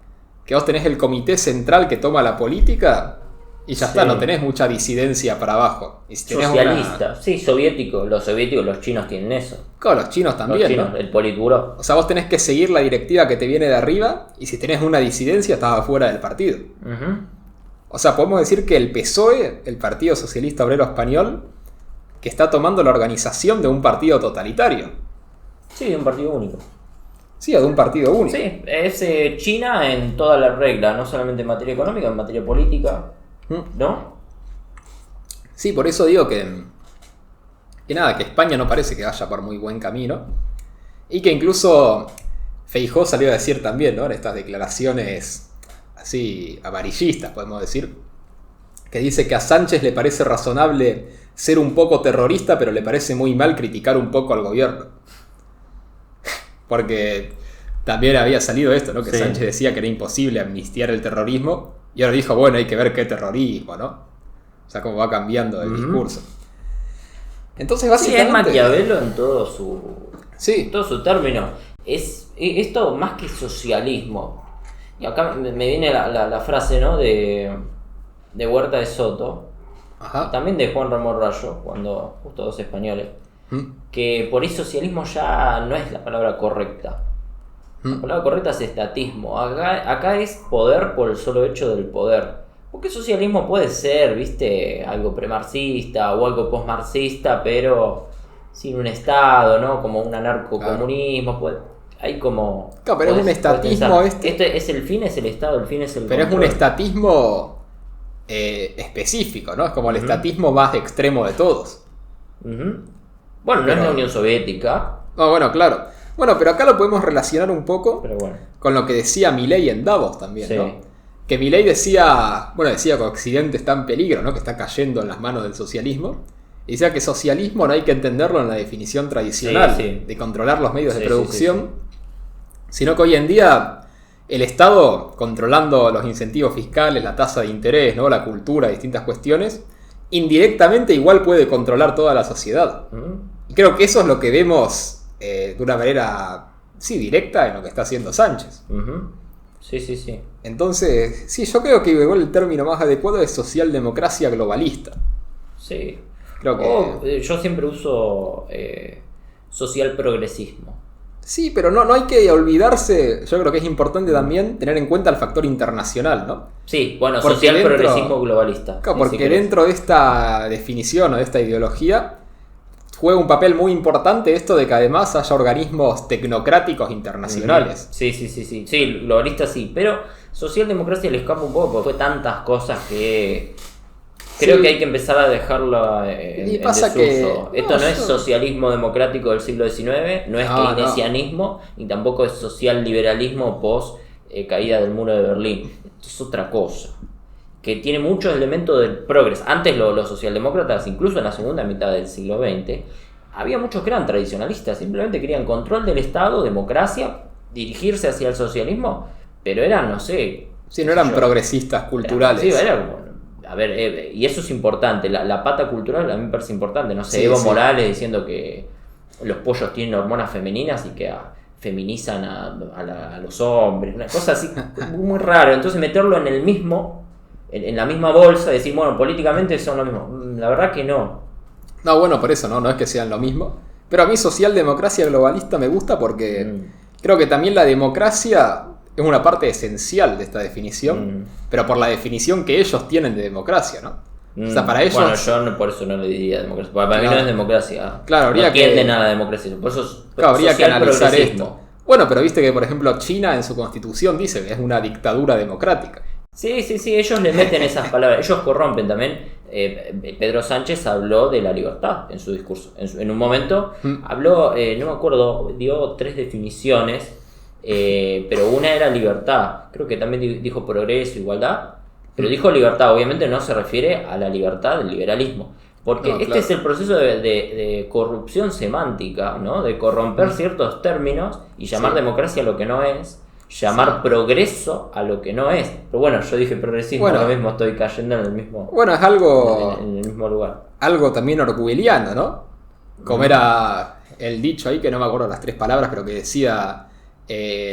Que vos tenés el comité central que toma la política... Y ya está, no tenés mucha disidencia para abajo. Y si tenés socialista, soviético. Los soviéticos, los chinos tienen eso. Claro, los chinos también, los chinos, ¿no? El Politburó. O sea, vos tenés que seguir la directiva que te viene de arriba, y si tenés una disidencia, estás afuera del partido. O sea, podemos decir que el PSOE, el Partido Socialista Obrero Español, que está tomando la organización de un partido totalitario. Sí, de un partido único. Sí, o de un partido único. Sí, es China en toda la regla, no solamente en materia económica, en materia política. ¿No? Sí, por eso digo que España no parece que vaya por muy buen camino. Y que incluso Feijóo salió a decir también, ¿no? En estas declaraciones así amarillistas, podemos decir, que dice que a Sánchez le parece razonable ser un poco terrorista, pero le parece muy mal criticar un poco al gobierno. Porque también había salido esto, ¿no? Que Sánchez decía que era imposible amnistiar el terrorismo, y ahora dijo, bueno, hay que ver qué terrorismo, ¿no? O sea, cómo va cambiando el discurso. Entonces, básicamente... es Maquiavelo en todo su término. Es esto más que socialismo. Y acá me viene la frase, ¿no? de Huerta de Soto. Ajá. Y también de Juan Ramón Rayo, cuando justo dos españoles. Que por ahí socialismo ya no es la palabra correcta. La palabra correcta es estatismo. Acá es poder por el solo hecho del poder. Porque socialismo puede ser, viste, algo premarxista o algo postmarxista, pero sin un estado, ¿no? Como un anarcocomunismo. Claro. Hay como... Claro, pero es un estatismo... Este es el fin, es el estado, el fin es el pero control. Es un estatismo específico, ¿no? Es como el estatismo más extremo de todos. Bueno, no es la Unión Soviética. No, bueno, claro. Bueno, pero acá lo podemos relacionar un poco con lo que decía Milei en Davos también, ¿no? Que Milei decía que Occidente está en peligro, ¿no? Que está cayendo en las manos del socialismo. Y decía que socialismo no hay que entenderlo en la definición tradicional de controlar los medios de producción, sino que hoy en día el Estado, controlando los incentivos fiscales, la tasa de interés, ¿no? La cultura, distintas cuestiones, indirectamente igual puede controlar toda la sociedad. Y creo que eso es lo que vemos de una manera, directa en lo que está haciendo Sánchez. Sí. Entonces, yo creo que igual el término más adecuado es socialdemocracia globalista. Sí. Creo que... yo siempre uso social progresismo. Sí, pero no hay que olvidarse, yo creo que es importante también tener en cuenta el factor internacional, ¿no? Sí, bueno, porque social progresismo globalista. Claro, porque dentro de esta definición o de esta ideología juega un papel muy importante esto de que además haya organismos tecnocráticos internacionales. Sí, globalista sí, pero socialdemocracia le escapa un poco, porque fue tantas cosas que creo que hay que empezar a dejarlo en desuso. Esto no es socialismo democrático del siglo XIX, no es keynesianismo, ni tampoco es social liberalismo post caída del muro de Berlín. Esto es otra cosa, que tiene muchos elementos del progreso. Antes los socialdemócratas, incluso en la segunda mitad del siglo XX, había muchos que eran tradicionalistas, simplemente querían control del Estado, democracia, dirigirse hacia el socialismo, pero eran, no sé... Sí, no eran progresistas culturales. Era como... A ver, y eso es importante, la pata cultural a mí me parece importante, no sé, Evo Morales diciendo que los pollos tienen hormonas femeninas y que feminizan a los hombres, una cosa así muy raro. Entonces meterlo en el mismo, en la misma bolsa y decir, bueno, políticamente son lo mismo. La verdad que no. No, bueno, por eso no es que sean lo mismo. Pero a mí socialdemocracia globalista me gusta porque creo que también la democracia es una parte esencial de esta definición, pero por la definición que ellos tienen de democracia, ¿no? O sea, para ellos... Bueno, yo por eso no le diría democracia, porque para mí no es democracia. Claro, habría no tienden a la democracia, por eso habría que analizar esto. Bueno, pero viste que, por ejemplo, China en su constitución dice que es una dictadura democrática. Sí, ellos le meten esas palabras, ellos corrompen también. Pedro Sánchez habló de la libertad en su discurso. En un momento habló, no me acuerdo, dio 3 definiciones. Pero una era libertad, creo que también dijo progreso, igualdad, pero dijo libertad, obviamente no se refiere a la libertad del liberalismo, porque este es el proceso de corrupción semántica, ¿no? De corromper ciertos términos y llamar democracia a lo que no es, llamar progreso a lo que no es. Pero bueno, yo dije progresismo, lo mismo, estoy cayendo en el mismo, es algo en el mismo lugar. Algo también orwelliano, ¿no? Como era el dicho ahí, que no me acuerdo las 3 palabras, pero que decía...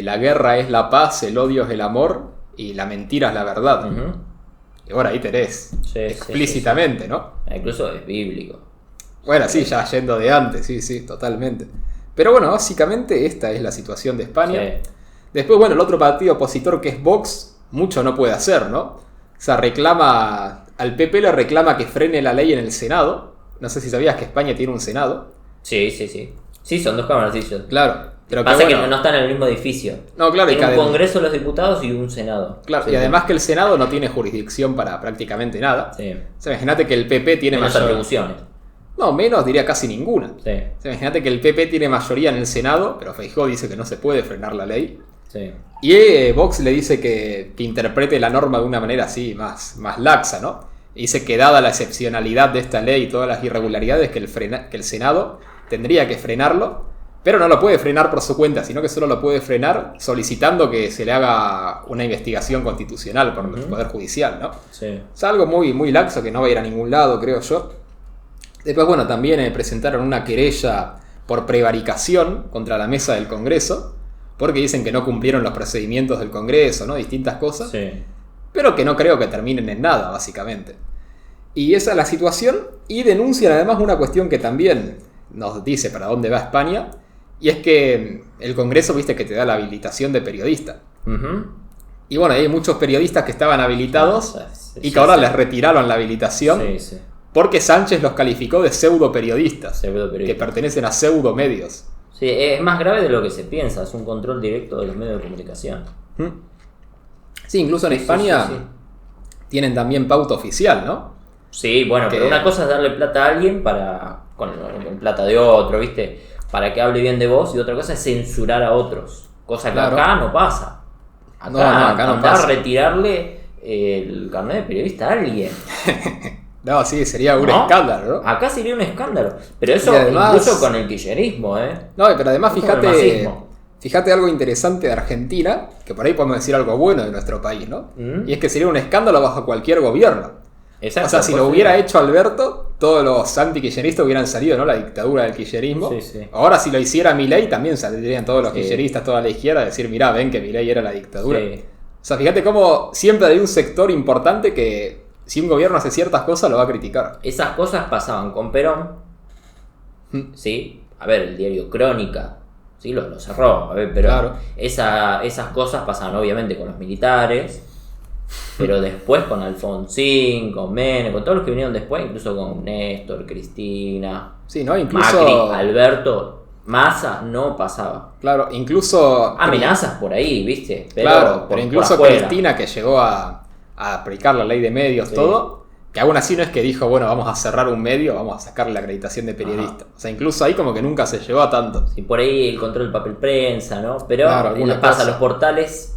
la guerra es la paz, el odio es el amor y la mentira es la verdad. Y bueno, ahí tenés explícitamente, ¿no? Incluso es bíblico. Bueno, ya yendo de antes, sí, totalmente. Pero bueno, básicamente esta es la situación de España. Después, bueno, el otro partido opositor que es Vox, mucho no puede hacer, ¿no? O sea, al PP le reclama que frene la ley en el Senado. No sé si sabías que España tiene un Senado. Sí, son 2 cámaras, Claro. Pero pasa que no están en el mismo edificio. No, claro. Tiene un Congreso de los Diputados y un Senado. Claro, y además que el Senado no tiene jurisdicción para prácticamente nada. Sí. O sea, imagínate que el PP tiene menos atribuciones. No, menos, diría casi ninguna. Sí. O sea, imagínate que el PP tiene mayoría en el Senado, pero Feijóo dice que no se puede frenar la ley. Sí. Y Vox le dice que interprete la norma de una manera así, más laxa, ¿no? Dice que dada la excepcionalidad de esta ley y todas las irregularidades, que el Senado tendría que frenarlo, pero no lo puede frenar por su cuenta, sino que solo lo puede frenar solicitando que se le haga una investigación constitucional por el Poder Judicial, ¿no? Sí. Es algo muy, muy laxo que no va a ir a ningún lado, creo yo. Después, bueno, también presentaron una querella por prevaricación contra la mesa del Congreso, porque dicen que no cumplieron los procedimientos del Congreso, ¿no? Distintas cosas. Sí. Pero que no creo que terminen en nada, básicamente. Y esa es la situación, y denuncian además una cuestión que también nos dice para dónde va España, y es que el Congreso, viste, que te da la habilitación de periodista. Y bueno, hay muchos periodistas que estaban habilitados y que ahora les retiraron la habilitación porque Sánchez los calificó de pseudo periodistas, que pertenecen a pseudo medios. Sí, es más grave de lo que se piensa, es un control directo de los medios de comunicación. Sí, incluso en España tienen también pauta oficial, ¿no? Sí, bueno, pero una cosa es darle plata a alguien con plata de otro, ¿viste? Para que hable bien de vos, y otra cosa es censurar a otros. Cosa que acá no pasa. Acá no pasa. Retirarle el carnet de periodista a alguien. No, sí, sería un escándalo, ¿no? Acá sería un escándalo. Pero eso además, incluso con el kirchnerismo, ¿eh? No, pero además fíjate algo interesante de Argentina, que por ahí podemos decir algo bueno de nuestro país, ¿no? Y es que sería un escándalo bajo cualquier gobierno. Exacto, o sea, si lo hubiera hecho Alberto, todos los anti-kirchneristas hubieran salido, ¿no? La dictadura del kirchnerismo. Ahora, si lo hiciera Milei, también saldrían todos los kirchneristas, toda la izquierda, a decir, mirá, ven que Milei era la dictadura. O sea, fíjate cómo siempre hay un sector importante que, si un gobierno hace ciertas cosas, lo va a criticar. Esas cosas pasaban con Perón. ¿Sí? A ver, el diario Crónica, ¿sí? Lo cerró. A ver, pero esas cosas pasaban obviamente con los militares. Pero después con Alfonsín, con Menem, con todos los que vinieron después, incluso con Néstor, Cristina, sí, ¿no? Incluso Macri, Alberto, Massa, no pasaba. Claro, incluso amenazas por ahí, ¿viste? Pero incluso Cristina, que llegó a aplicar la ley de medios, todo, que aún así no es que dijo, bueno, vamos a cerrar un medio, vamos a sacarle la acreditación de periodista. O sea, incluso ahí como que nunca se llegó a tanto. Sí, por ahí el control del papel prensa, ¿no? Pero pasa a los portales.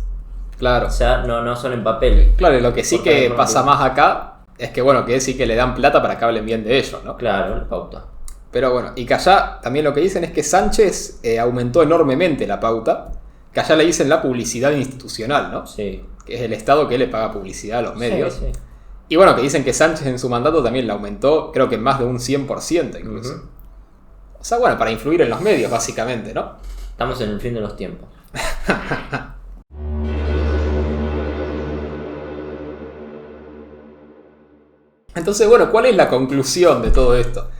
Claro. O sea, no son en papel. Claro, y lo que sí que pasa más acá es que, bueno, que sí que le dan plata para que hablen bien de ellos, ¿no? Claro, la pauta. Pero bueno, y que allá también lo que dicen es que Sánchez aumentó enormemente la pauta, que allá le dicen la publicidad institucional, ¿no? Sí. Que es el Estado que le paga publicidad a los medios. Sí. Y bueno, que dicen que Sánchez en su mandato también la aumentó, creo que en más de un 100% incluso. O sea, bueno, para influir en los medios, básicamente, ¿no? Estamos en el fin de los tiempos. Entonces, bueno, ¿cuál es la conclusión de todo esto?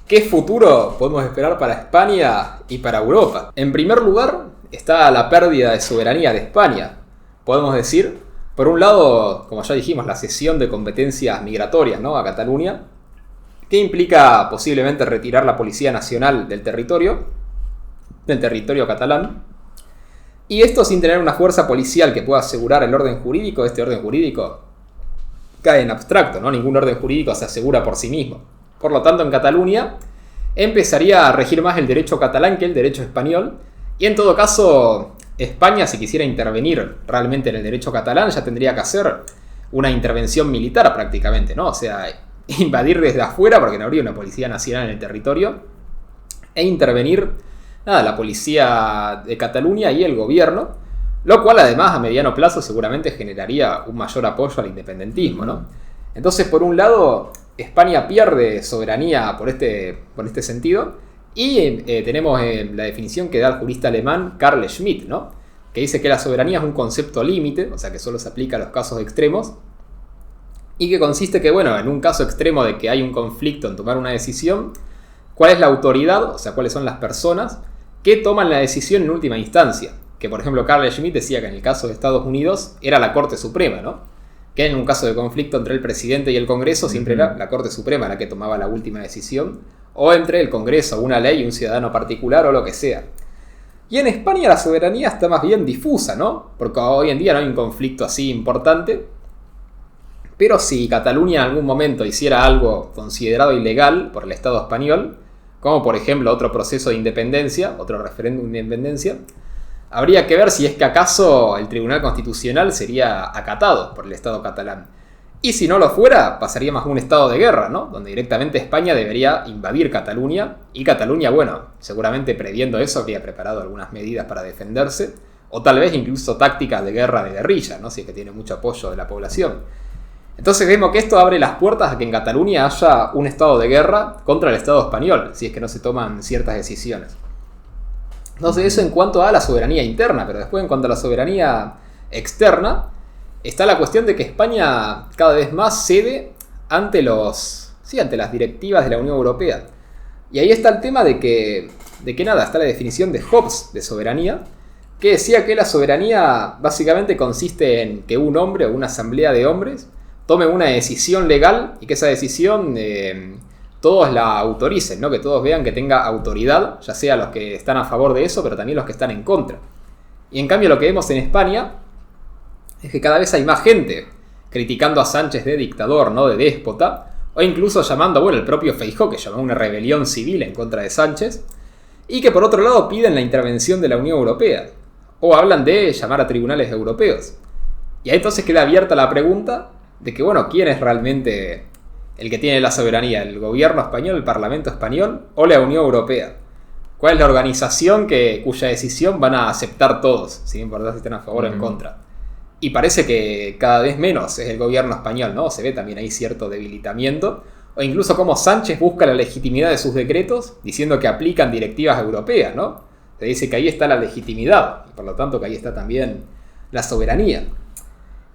¿Qué futuro podemos esperar para España y para Europa? En primer lugar, está la pérdida de soberanía de España. Podemos decir, por un lado, como ya dijimos, la cesión de competencias migratorias, ¿no?, a Cataluña, que implica posiblemente retirar la Policía Nacional del territorio catalán. Y esto sin tener una fuerza policial que pueda asegurar el orden jurídico. Este orden jurídico cae en abstracto, ¿no? Ningún orden jurídico se asegura por sí mismo. Por lo tanto, en Cataluña empezaría a regir más el derecho catalán que el derecho español. Y en todo caso, España, si quisiera intervenir realmente en el derecho catalán, ya tendría que hacer una intervención militar prácticamente, ¿no? O sea, invadir desde afuera, porque no habría una policía nacional en el territorio, e intervenir, la policía de Cataluña y el gobierno. Lo cual además a mediano plazo seguramente generaría un mayor apoyo al independentismo, ¿no? Entonces, por un lado, España pierde soberanía por este sentido. Y tenemos la definición que da el jurista alemán Carl Schmitt, ¿no? Que dice que la soberanía es un concepto límite, o sea que solo se aplica a los casos extremos. Y que consiste que, bueno, en un caso extremo de que hay un conflicto en tomar una decisión, ¿cuál es la autoridad? O sea, ¿cuáles son las personas que toman la decisión en última instancia? Que, por ejemplo, Carl Schmitt decía que en el caso de Estados Unidos era la Corte Suprema, ¿no? Que en un caso de conflicto entre el presidente y el Congreso siempre era la Corte Suprema la que tomaba la última decisión, o entre el Congreso, una ley y un ciudadano particular o lo que sea. Y en España la soberanía está más bien difusa, ¿no? Porque hoy en día no hay un conflicto así importante. Pero si Cataluña en algún momento hiciera algo considerado ilegal por el Estado español, como por ejemplo otro proceso de independencia, otro referéndum de independencia, habría que ver si es que acaso el Tribunal Constitucional sería acatado por el Estado catalán. Y si no lo fuera, pasaría más a un estado de guerra, ¿no? Donde directamente España debería invadir Cataluña. Y Cataluña, bueno, seguramente previendo eso habría preparado algunas medidas para defenderse. O tal vez incluso tácticas de guerra de guerrilla, ¿no? Si es que tiene mucho apoyo de la población. Entonces vemos que esto abre las puertas a que en Cataluña haya un estado de guerra contra el Estado español, si es que no se toman ciertas decisiones. Entonces eso en cuanto a la soberanía interna, pero después en cuanto a la soberanía externa, está la cuestión de que España cada vez más cede ante ante las directivas de la Unión Europea. Y ahí está el tema de que nada, está la definición de Hobbes de soberanía, que decía que la soberanía básicamente consiste en que un hombre o una asamblea de hombres tome una decisión legal y que esa decisión todos la autoricen, ¿no? Que todos vean que tenga autoridad, ya sea los que están a favor de eso, pero también los que están en contra. Y en cambio lo que vemos en España es que cada vez hay más gente criticando a Sánchez de dictador, ¿no? De déspota, o incluso llamando, bueno, el propio Feijóo, que llamó una rebelión civil en contra de Sánchez, y que por otro lado piden la intervención de la Unión Europea, o hablan de llamar a tribunales europeos. Y ahí entonces queda abierta la pregunta de que, bueno, ¿quién es realmente el que tiene la soberanía? ¿El gobierno español, el Parlamento español o la Unión Europea? ¿Cuál es la organización cuya decisión van a aceptar todos, sin importar si están a favor o en contra? Y parece que cada vez menos es el gobierno español, ¿no? Se ve también ahí cierto debilitamiento, o incluso como Sánchez busca la legitimidad de sus decretos diciendo que aplican directivas europeas, ¿no? Se dice que ahí está la legitimidad, y por lo tanto que ahí está también la soberanía.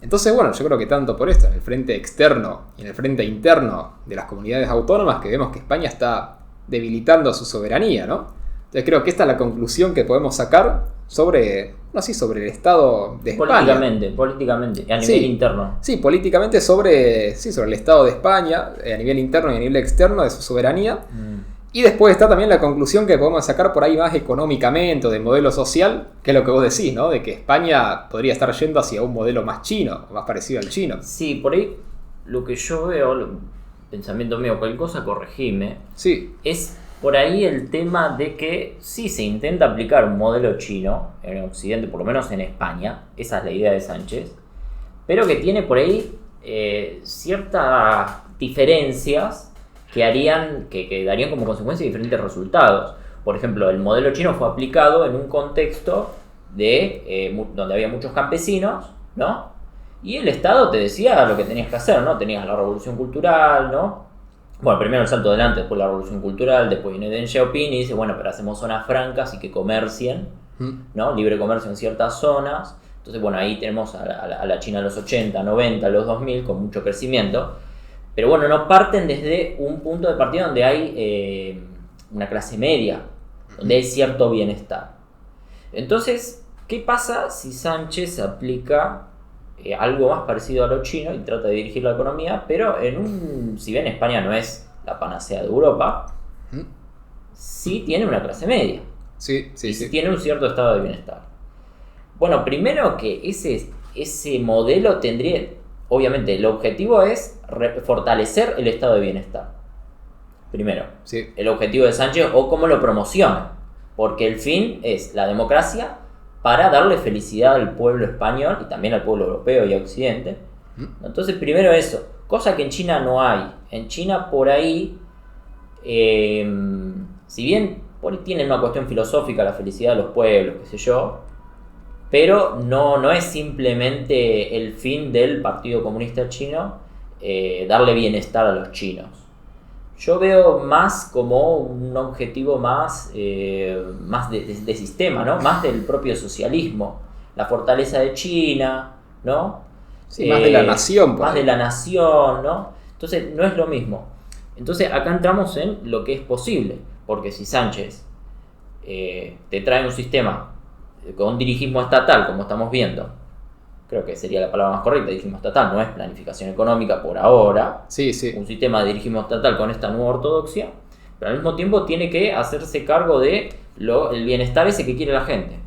Entonces, bueno, yo creo que tanto por esto, en el frente externo y en el frente interno de las comunidades autónomas, que vemos que España está debilitando su soberanía, ¿no? Entonces creo que esta es la conclusión que podemos sacar sobre el estado de España. Políticamente, a nivel interno. Sí, políticamente sobre el estado de España, a nivel interno y a nivel externo de su soberanía. Y después está también la conclusión que podemos sacar por ahí más económicamente o de modelo social, que es lo que vos decís, ¿no? De que España podría estar yendo hacia un modelo más chino, o más parecido al chino. Sí, por ahí lo que yo veo, pensamiento mío, cualquier cosa corregime, sí, es por ahí el tema de que sí se intenta aplicar un modelo chino en Occidente, por lo menos en España, esa es la idea de Sánchez, pero que tiene por ahí ciertas diferencias que darían como consecuencia diferentes resultados. Por ejemplo, el modelo chino fue aplicado en un contexto donde había muchos campesinos, ¿no? Y el Estado te decía lo que tenías que hacer, ¿no? Tenías la revolución cultural, ¿no? Bueno, primero el salto adelante, después la revolución cultural, después viene Deng Xiaoping y dice, bueno, pero hacemos zonas francas y que comercien, ¿no? Libre comercio en ciertas zonas. Entonces, bueno, ahí tenemos a la China de los 80, 90, los 2000 con mucho crecimiento. Pero bueno, no parten desde un punto de partida donde hay una clase media, donde hay cierto bienestar. Entonces, ¿qué pasa si Sánchez aplica algo más parecido a lo chino y trata de dirigir la economía, pero si bien España no es la panacea de Europa, sí tiene una clase media. Sí. Tiene un cierto estado de bienestar. Bueno, primero que ese modelo tendría... Obviamente, el objetivo es fortalecer el estado de bienestar. Primero, el objetivo de Sánchez o cómo lo promociona. Porque el fin es la democracia para darle felicidad al pueblo español y también al pueblo europeo y a Occidente. Entonces, primero eso. Cosa que en China no hay. En China, por ahí, si bien por ahí tienen una cuestión filosófica, la felicidad de los pueblos, qué sé yo, pero no es simplemente el fin del Partido Comunista Chino darle bienestar a los chinos. Yo veo más como un objetivo más de sistema, ¿no? Más del propio socialismo. La fortaleza de China, ¿no? Sí, más de la nación. Más de la nación, ¿no? Entonces no es lo mismo. Entonces acá entramos en lo que es posible. Porque si Sánchez te trae un sistema con dirigismo estatal, como estamos viendo, creo que sería la palabra más correcta, dirigismo estatal, no es planificación económica por ahora, un sistema de dirigismo estatal con esta nueva ortodoxia, pero al mismo tiempo tiene que hacerse cargo de el bienestar ese que quiere la gente.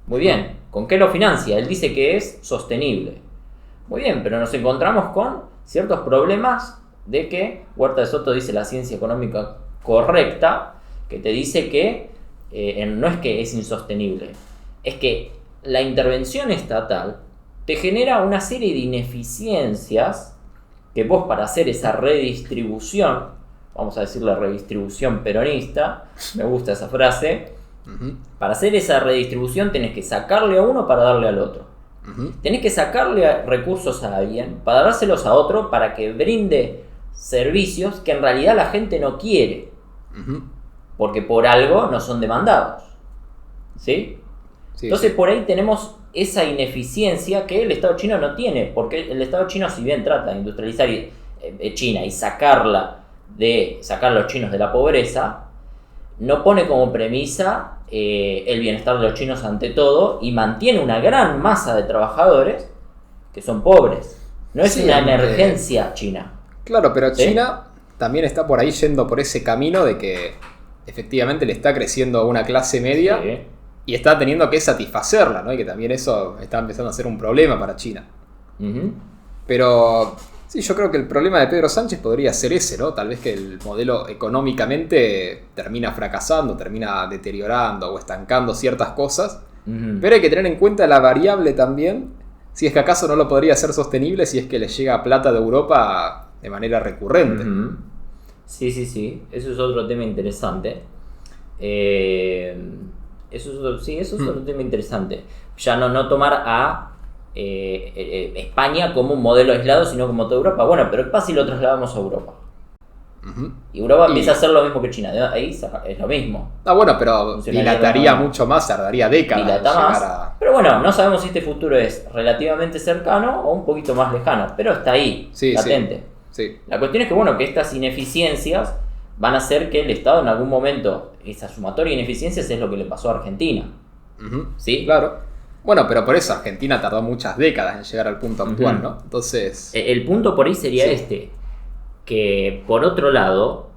Muy bien, ¿con qué lo financia? Él dice que es sostenible. Muy bien, pero nos encontramos con ciertos problemas de que Huerta de Soto dice la ciencia económica correcta, que te dice que no es que es insostenible, es que la intervención estatal te genera una serie de ineficiencias que vos para hacer esa redistribución, vamos a decir la redistribución peronista, me gusta esa frase, para hacer esa redistribución tenés que sacarle a uno para darle al otro. Tenés que sacarle recursos a alguien para dárselos a otro para que brinde servicios que en realidad la gente no quiere. Porque por algo no son demandados. ¿Sí? Entonces por ahí tenemos esa ineficiencia que el Estado chino no tiene. Porque el Estado chino, si bien trata de industrializar China y sacar a los chinos de la pobreza, no pone como premisa el bienestar de los chinos ante todo y mantiene una gran masa de trabajadores que son pobres. No es una emergencia China. Claro, pero China también está por ahí yendo por ese camino de que efectivamente le está creciendo a una clase media y está teniendo que satisfacerla, ¿no? Y que también eso está empezando a ser un problema para China. Pero sí, yo creo que el problema de Pedro Sánchez podría ser ese, ¿no? Tal vez que el modelo económicamente termina fracasando, termina deteriorando o estancando ciertas cosas. Pero hay que tener en cuenta la variable también, si es que acaso no lo podría hacer sostenible si es que le llega plata de Europa de manera recurrente. Sí, eso es otro tema interesante. Eso es otro tema interesante. Ya no tomar a España como un modelo aislado, sino como toda Europa. Bueno, pero ¿qué pasa si lo trasladamos a Europa? Y Europa empieza a hacer lo mismo que China. Ahí es lo mismo. Bueno, pero dilataría mucho más, tardaría décadas. Dilata más. Pero bueno, no sabemos si este futuro es relativamente cercano o un poquito más lejano. Pero está ahí, latente. Sí. La cuestión es que, que estas ineficiencias van a hacer que el Estado en algún momento, esa sumatoria de ineficiencias es lo que le pasó a Argentina. ¿Sí? Claro. Bueno, pero por eso Argentina tardó muchas décadas en llegar al punto actual, ¿no? Entonces... El punto por ahí sería que por otro lado,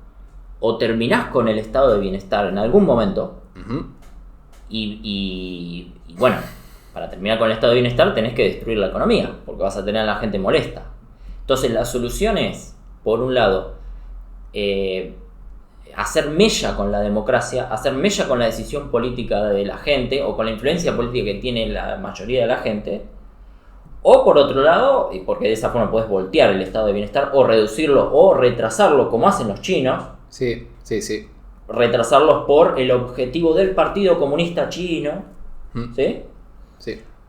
o terminás con el estado de bienestar en algún momento, y bueno, para terminar con el estado de bienestar tenés que destruir la economía, porque vas a tener a la gente molesta. Entonces la solución es, por un lado, hacer mella con la democracia, hacer mella con la decisión política de la gente o con la influencia política que tiene la mayoría de la gente, o por otro lado, porque de esa forma podés voltear el estado de bienestar o reducirlo o retrasarlo como hacen los chinos. Sí. Retrasarlos por el objetivo del Partido Comunista Chino, ¿sí?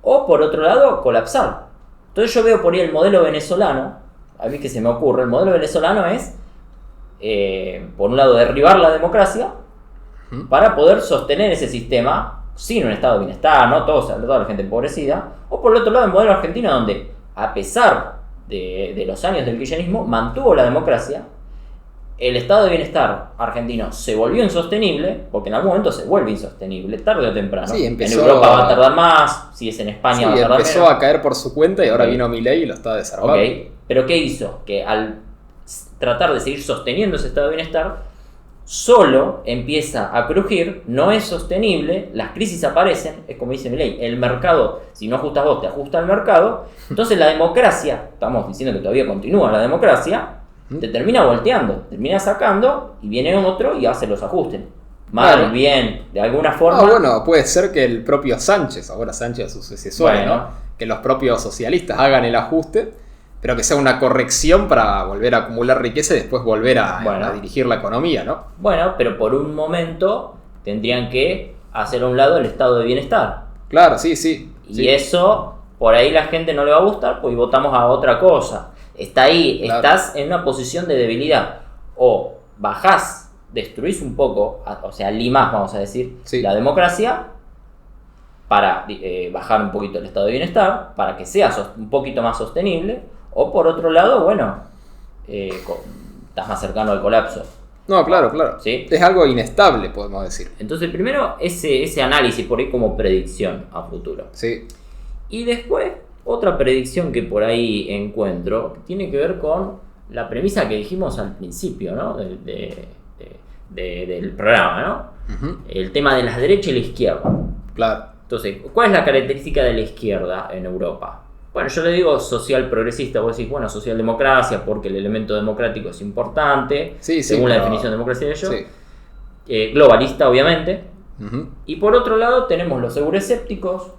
O por otro lado, colapsar. Entonces yo veo por ahí el modelo venezolano, a mí que se me ocurre, el modelo venezolano es por un lado derribar la democracia para poder sostener ese sistema sin un estado de bienestar, ¿no? Toda la gente empobrecida, o por el otro lado el modelo argentino donde a pesar de los años del kirchnerismo mantuvo la democracia, el estado de bienestar argentino se volvió insostenible, porque en algún momento se vuelve insostenible, tarde o temprano. En Europa va a tardar más, si es en España va a tardar menos. Empezó a caer por su cuenta y ahora vino Milei y lo está desarmando. Pero ¿qué hizo? Que al tratar de seguir sosteniendo ese estado de bienestar, solo empieza a crujir, no es sostenible, las crisis aparecen, es como dice Milei, el mercado, si no ajustas vos, te ajusta el mercado, entonces la democracia, estamos diciendo que todavía continúa la democracia, te termina volteando, termina sacando y viene otro y hace los ajustes. Mal, bien, de alguna forma. Bueno, puede ser que el propio Sánchez, ahora Sánchez es su sucesor, ¿no? Que los propios socialistas hagan el ajuste, pero que sea una corrección para volver a acumular riqueza y después volver a dirigir la economía, ¿no? Bueno, pero por un momento tendrían que hacer a un lado el estado de bienestar. Claro, sí. Y eso, por ahí la gente no le va a gustar, pues votamos a otra cosa. Está ahí, estás en una posición de debilidad. O bajás, destruís un poco, o sea, limás, vamos a decir, la democracia para bajar un poquito el estado de bienestar, para que sea un poquito más sostenible. O por otro lado, estás más cercano al colapso. No, claro. ¿Sí? Es algo inestable, podemos decir. Entonces, primero, ese análisis por ahí como predicción a futuro. Sí. Y después, otra predicción que por ahí encuentro tiene que ver con la premisa que dijimos al principio, ¿no? Del programa, ¿no? El tema de la derecha y la izquierda. Claro. Entonces, ¿cuál es la característica de la izquierda en Europa? Bueno, yo le digo social progresista, vos decís, socialdemocracia, porque el elemento democrático es importante, según la definición de democracia de ellos. Globalista, obviamente. Y por otro lado tenemos los euroescépticos,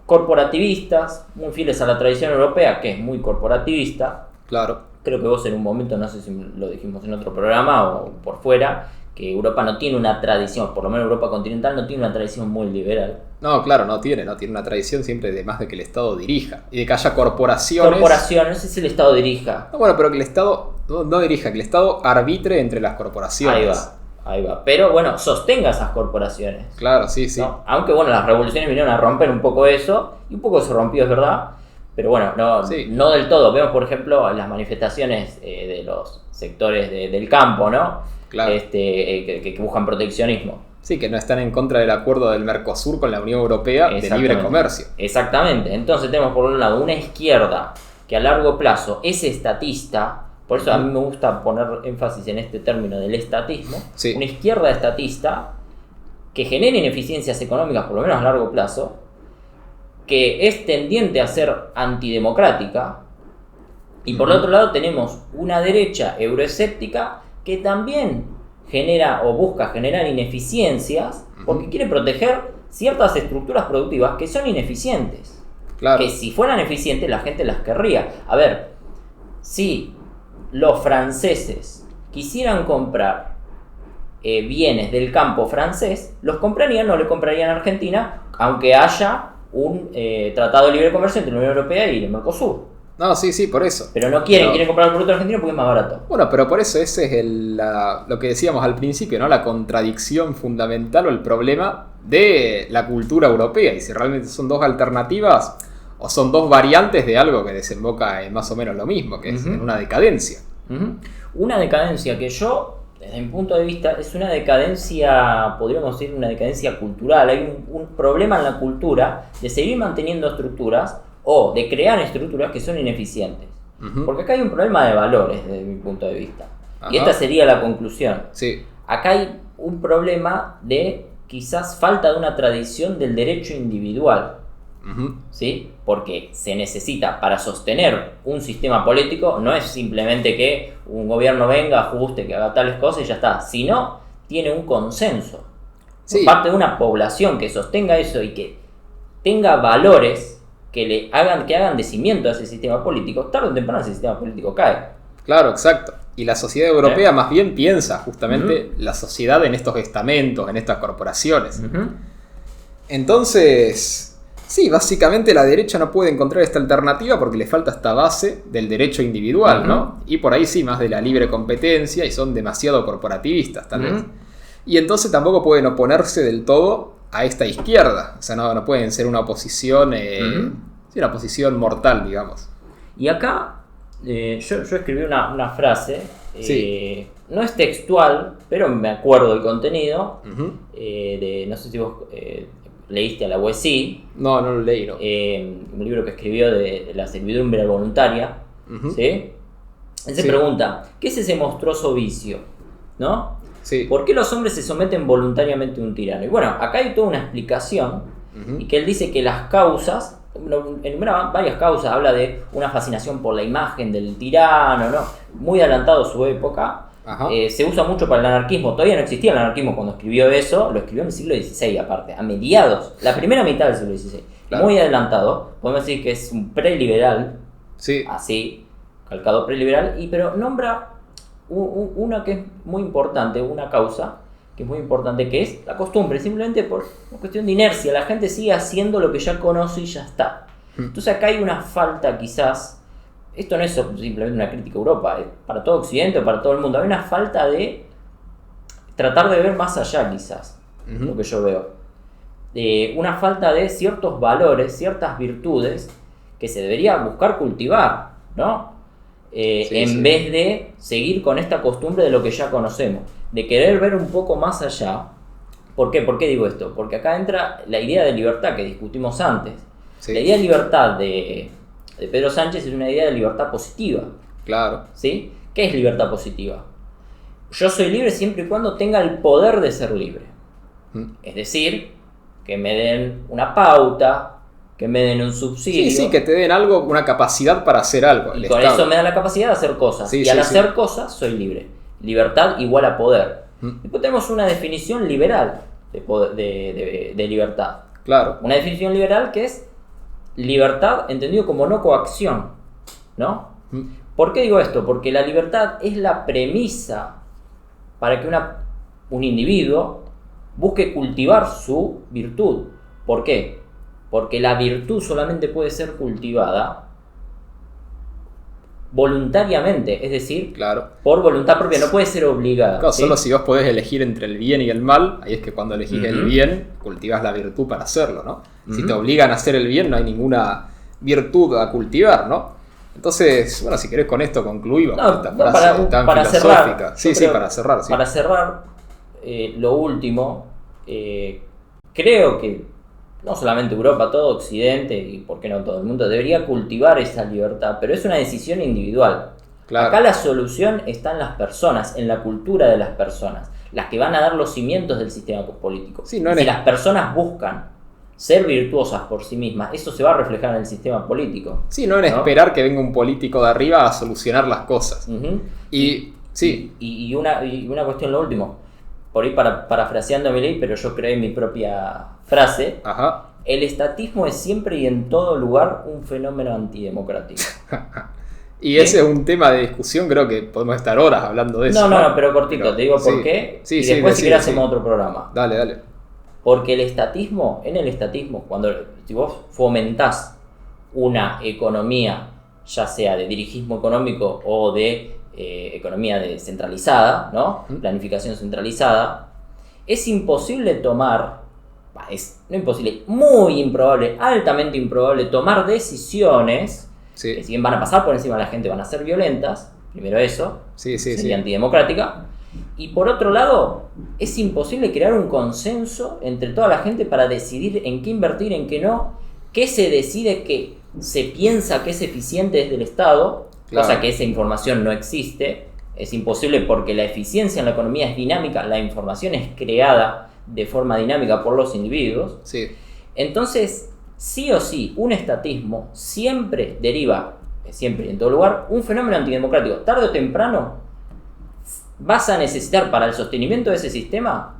corporativistas, muy fieles a la tradición europea, que es muy corporativista. Claro. creo que vos en un momento, no sé si lo dijimos en otro programa o por fuera, que Europa no tiene una tradición, por lo menos Europa continental no tiene una tradición muy liberal. No, claro, no tiene una tradición siempre de más de que el Estado dirija y de que haya corporaciones. Corporaciones, no sé si el Estado dirija. No, bueno, pero que el Estado no dirija, que el Estado arbitre entre las corporaciones. Ahí va. Pero bueno, sostenga esas corporaciones. Claro, sí. ¿No? Aunque bueno, las revoluciones vinieron a romper un poco eso, y un poco se rompió, es verdad. Pero bueno, no del todo. Vemos, por ejemplo, las manifestaciones de los sectores del campo, ¿no? Claro. Que buscan proteccionismo. Sí, que no están en contra del acuerdo del Mercosur con la Unión Europea de libre comercio. Exactamente. Entonces tenemos por un lado una izquierda que a largo plazo es estatista. Por eso a mí me gusta poner énfasis en este término del estatismo. Sí. Una izquierda estatista que genera ineficiencias económicas, por lo menos a largo plazo, que es tendiente a ser antidemocrática. Y por el otro lado tenemos una derecha euroescéptica que también genera o busca generar ineficiencias porque quiere proteger ciertas estructuras productivas que son ineficientes. Claro. Que si fueran eficientes la gente las querría. A ver, si los franceses quisieran comprar bienes del campo francés, los comprarían, no le comprarían a Argentina, aunque haya un tratado de libre comercio entre la Unión Europea y el Mercosur. No, sí, por eso. Pero no quieren comprar el producto argentino porque es más barato. Bueno, pero por eso ese es lo que decíamos al principio, ¿no? La contradicción fundamental o el problema de la cultura europea. Y si realmente son dos alternativas o son dos variantes de algo que desemboca en más o menos lo mismo, que es en una decadencia. Una decadencia que yo, desde mi punto de vista, es una decadencia, podríamos decir, una decadencia cultural. Hay un problema en la cultura de seguir manteniendo estructuras o de crear estructuras que son ineficientes. Porque acá hay un problema de valores desde mi punto de vista. Y esta sería la conclusión. Sí. Acá hay un problema de quizás falta de una tradición del derecho individual. ¿Sí? Porque se necesita para sostener un sistema político, no es simplemente que un gobierno venga, ajuste, que haga tales cosas y ya está, sino tiene un consenso. Sí. Parte de una población que sostenga eso y que tenga valores que hagan de cimiento a ese sistema político, tarde o temprano ese sistema político cae. Claro, exacto. Y la sociedad europea más bien piensa justamente la sociedad en estos estamentos, en estas corporaciones. Entonces, sí, básicamente la derecha no puede encontrar esta alternativa porque le falta esta base del derecho individual, ¿no? Y por ahí sí, más de la libre competencia y son demasiado corporativistas, tal vez. Y entonces tampoco pueden oponerse del todo a esta izquierda. O sea, no pueden ser una oposición, una oposición mortal, digamos. Y acá yo escribí una frase, no es textual, pero me acuerdo del contenido, no sé si vos leíste a la Lavoisier. No lo leí, no. Un libro que escribió de la servidumbre voluntaria, ¿sí? Él se pregunta, ¿qué es ese monstruoso vicio? ¿No? Sí. ¿Por qué los hombres se someten voluntariamente a un tirano? Y bueno, acá hay toda una explicación, y que él dice que las causas, enumera varias causas, habla de una fascinación por la imagen del tirano, ¿no? Muy adelantado su época. Se usa mucho para el anarquismo. Todavía no existía el anarquismo cuando escribió eso. Lo escribió en el siglo XVI aparte, a mediados, la primera mitad del siglo XVI. Claro. Muy adelantado. Podemos decir que es un preliberal. Sí. Así, calcado preliberal. Pero nombra una que es muy importante, una causa que es muy importante, que es la costumbre. Simplemente por una cuestión de inercia. La gente sigue haciendo lo que ya conoce y ya está. Entonces acá hay una falta quizás. Esto no es simplemente una crítica a Europa, es para todo Occidente o para todo el mundo. Hay una falta de tratar de ver más allá, quizás, lo que yo veo. Una falta de ciertos valores, ciertas virtudes que se debería buscar cultivar, ¿no? En vez de seguir con esta costumbre de lo que ya conocemos, de querer ver un poco más allá. ¿Por qué? ¿Por qué digo esto? Porque acá entra la idea de libertad que discutimos antes. La idea de libertad de Pedro Sánchez es una idea de libertad positiva. Claro. ¿Sí? ¿Qué es libertad positiva? Yo soy libre siempre y cuando tenga el poder de ser libre. Es decir, que me den una pauta, que me den un subsidio. Sí, que te den algo, una capacidad para hacer algo. Y con eso me dan la capacidad de hacer cosas. Y al hacer cosas soy libre. Libertad igual a poder. Después tenemos una definición liberal de libertad. Claro. Una definición liberal que es libertad entendido como no coacción, ¿no? ¿Por qué digo esto? Porque la libertad es la premisa para que un individuo busque cultivar su virtud. ¿Por qué? Porque la virtud solamente puede ser cultivada voluntariamente, es decir, Claro. por voluntad propia, no puede ser obligada. Claro, ¿sí? solo si vos podés elegir entre el bien y el mal, ahí es que cuando elegís el bien, cultivás la virtud para hacerlo, ¿no? Si te obligan a hacer el bien, no hay ninguna virtud a cultivar, ¿no? Entonces, bueno, si querés con esto concluimos esta frase tan filosófica. Cerrar, para cerrar. Sí. Para cerrar, lo último, creo que no solamente Europa, todo Occidente y por qué no todo el mundo debería cultivar esa libertad, pero es una decisión individual. Claro. Acá la solución está en las personas, en la cultura de las personas, las que van a dar los cimientos del sistema político. Sí, no si las personas buscan ser virtuosas por sí mismas, eso se va a reflejar en el sistema político. Sí, no en esperar que venga un político de arriba a solucionar las cosas. Y una cuestión, lo último, por ahí parafraseando a Milei, pero yo creé mi propia frase. Ajá. El estatismo es siempre y en todo lugar un fenómeno antidemocrático. Y ese es un tema de discusión, creo que podemos estar horas hablando de eso. No, pero cortito, te digo por qué. Y después si querés hacemos otro programa. Dale. Porque en el estatismo, si vos fomentás una economía, ya sea de dirigismo económico o de economía descentralizada, ¿no? Planificación centralizada, es imposible no imposible, muy improbable, altamente improbable tomar decisiones que si bien van a pasar por encima de la gente, van a ser violentas, primero eso, sería antidemocrática, y por otro lado, es imposible crear un consenso entre toda la gente para decidir en qué invertir, en qué no, qué se decide, que se piensa que es eficiente desde el Estado, cosa que esa información no existe, es imposible porque la eficiencia en la economía es dinámica, la información es creada de forma dinámica por los individuos. Entonces, sí o sí, un estatismo siempre deriva, siempre y en todo lugar, un fenómeno antidemocrático. Tarde o temprano vas a necesitar para el sostenimiento de ese sistema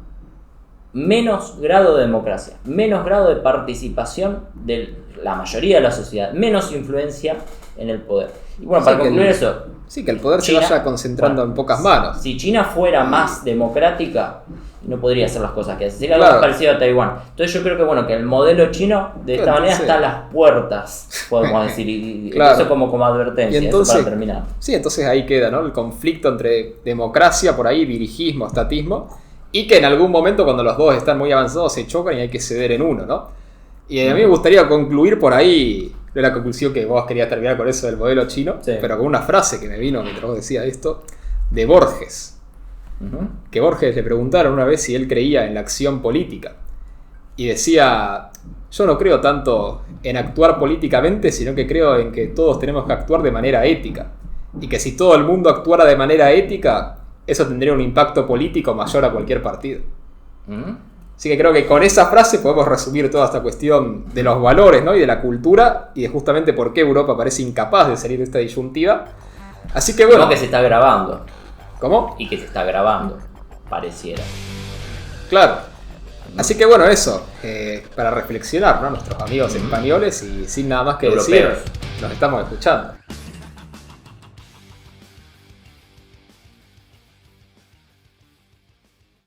menos grado de democracia, menos grado de participación de la mayoría de la sociedad, menos influencia en el poder. Y bueno, para concluir eso... Sí, que el poder se vaya concentrando en pocas manos. Si China fuera más democrática, no podría hacer las cosas que hace. Sería algo más parecido a Taiwán. Entonces yo creo que el modelo chino de esta manera está a las puertas, podemos decir. Y eso como advertencia, y entonces, eso para terminar. Sí, entonces ahí queda, ¿no? El conflicto entre democracia, por ahí, dirigismo, estatismo, y que en algún momento cuando los dos están muy avanzados se chocan y hay que ceder en uno, ¿no? Y a mí me gustaría concluir por ahí, de la conclusión que vos querías terminar con eso del modelo chino, pero con una frase que me vino mientras vos decías esto, de Borges. Que Borges le preguntaron una vez si él creía en la acción política. Y decía, yo no creo tanto en actuar políticamente, sino que creo en que todos tenemos que actuar de manera ética. Y que si todo el mundo actuara de manera ética, eso tendría un impacto político mayor a cualquier partido. Así que creo que con esa frase podemos resumir toda esta cuestión de los valores, ¿no? Y de la cultura, y de justamente por qué Europa parece incapaz de salir de esta disyuntiva. Así que bueno... que se está grabando. ¿Cómo? Y que se está grabando, pareciera. Claro. Así que bueno, eso, para reflexionar, ¿no? Nuestros amigos españoles, y sin nada más que decir, nos estamos escuchando.